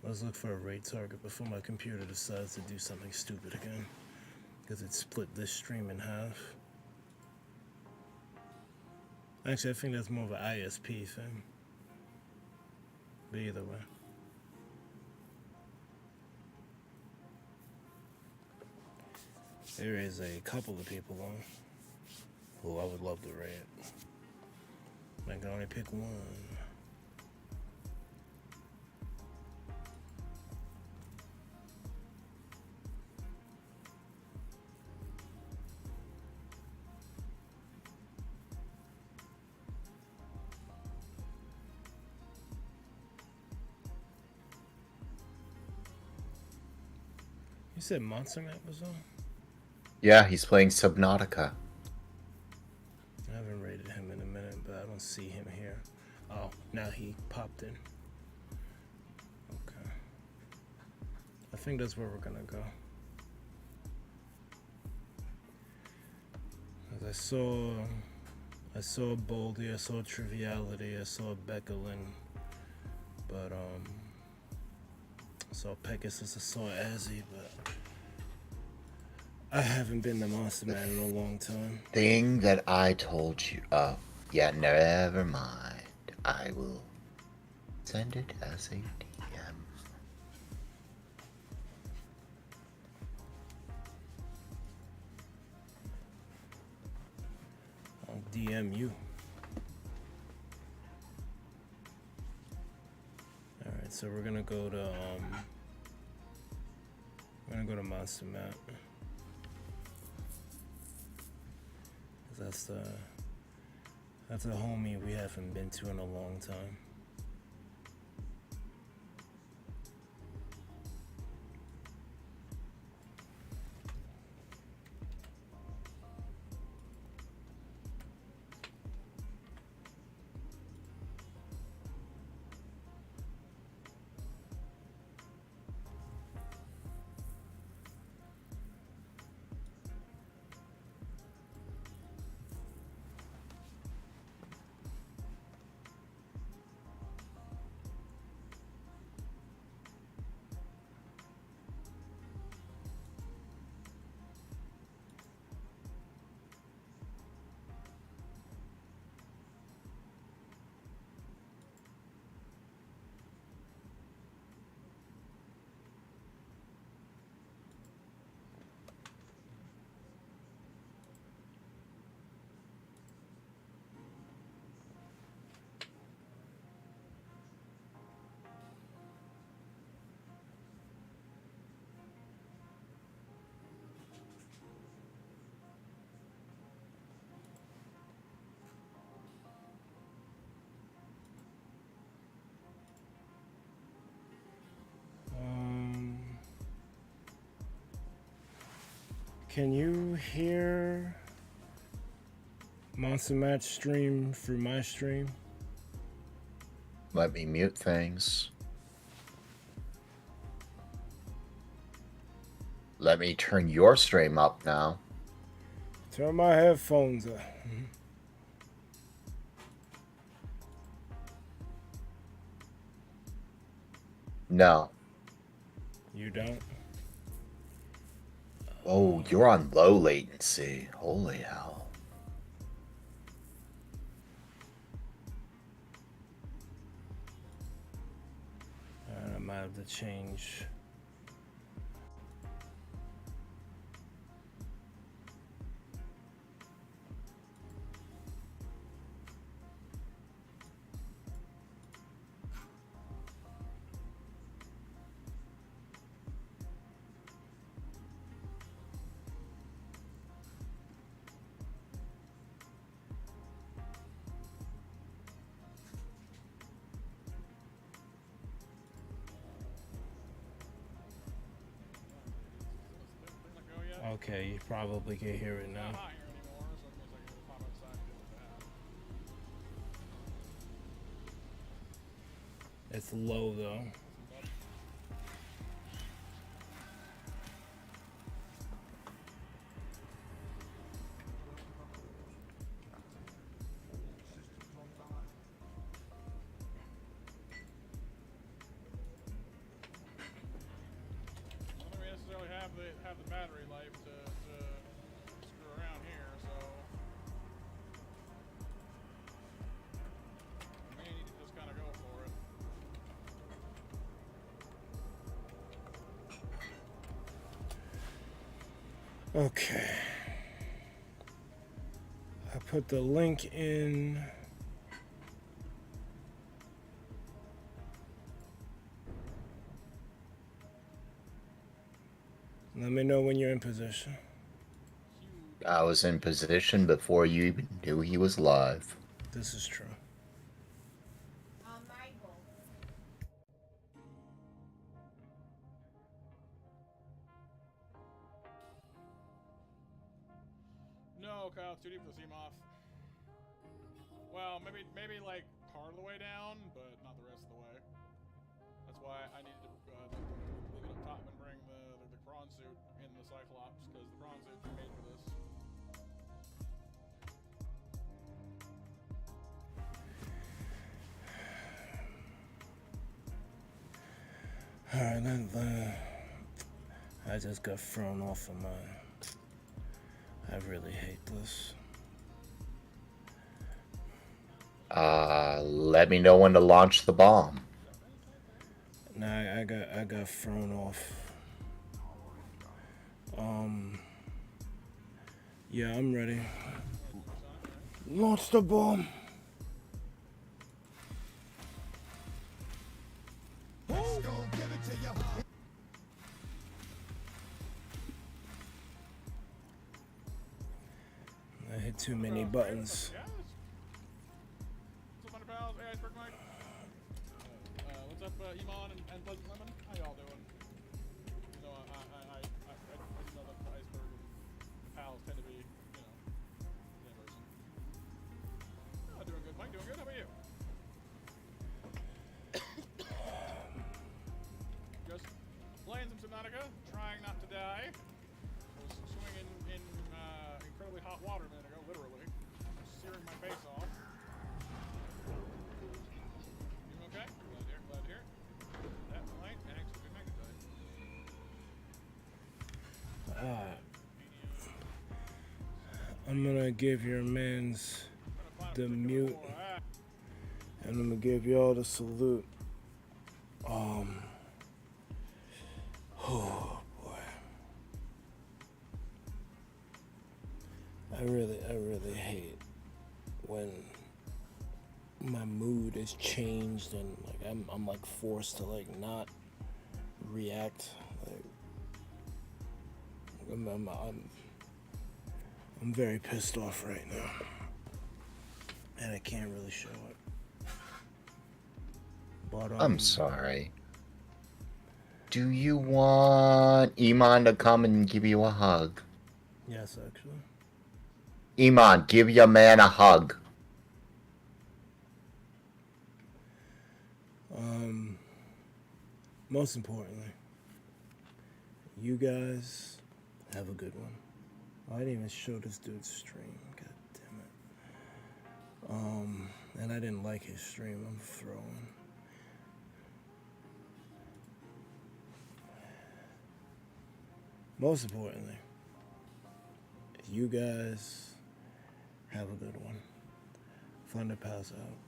Let's look for a raid target before my computer decides to do something stupid again. Because it split this stream in half. Actually, I think that's more of an ISP thing. But either way. There is a couple of people on who I would love to raid. I can only pick one. You said Monster Map was on? Yeah, he's playing Subnautica. I haven't rated him in a minute, but I don't see him here. Oh, now he popped in. Okay. I think that's where we're gonna go. As I saw Boldy, I saw Triviality, I saw Beckelin, but I saw Pegasus, I saw Azzy, but I haven't been to Monster Man in a long time. Thing that I told you. Yeah, never mind. I will send it as a DM. I'll DM you. Alright, so we're gonna go to Monster Map. That's a homie we haven't been to in a long time. Can you hear Monster Match stream through my stream? Let me mute things. Let me turn your stream up now. Turn my headphones up. No. You don't? Oh, you're on low latency. Holy hell. I might have to change. Okay, you probably can hear it now. It's low though. have the battery life to screw around here, so we need to just kind of go for it. Okay. I put the link in. Let me know when you're in position. I was in position before you even knew he was live. This is true. No, Kyle, it's too deep for the Seamoth. Well, maybe like part of the way down, but not the rest of the way. That's why I needed to leave it up top and bring the prawn suit in the Cyclops, because the prawn suit's made for this. Alright, then I just got thrown off of mine. I really hate this. Let me know when to launch the bomb. Nah, I got thrown off. Yeah, I'm ready. Launch the bomb. I hit too many buttons. What's up, pals? Hey, Iceberg Mike. What's up, Iman and Pleasant Lemon? How y'all doing? You know, I just know that the Iceberg and pals tend to be, you know, the same person. Oh, doing good, Mike. Doing good. How about you? Just playing some Subnautica, trying not to die. I was swimming in incredibly hot water a minute ago, literally. Searing my face off. You okay? Glad to hear. That might actually be magnetite. I'm gonna give your mans the mute, and I'm gonna give y'all the salute. Oh boy. I really hate when my mood is changed and like I'm like forced to like not react. Like I'm very pissed off right now, and I can't really show it. But I'm sorry. Do you want Iman to come and give you a hug? Yes, actually. Iman, give your man a hug. Most importantly, you guys have a good one. I didn't even show this dude's stream. God damn it. And I didn't like his stream. I'm throwing. Most importantly, you guys have a good one. Thunder Pals out.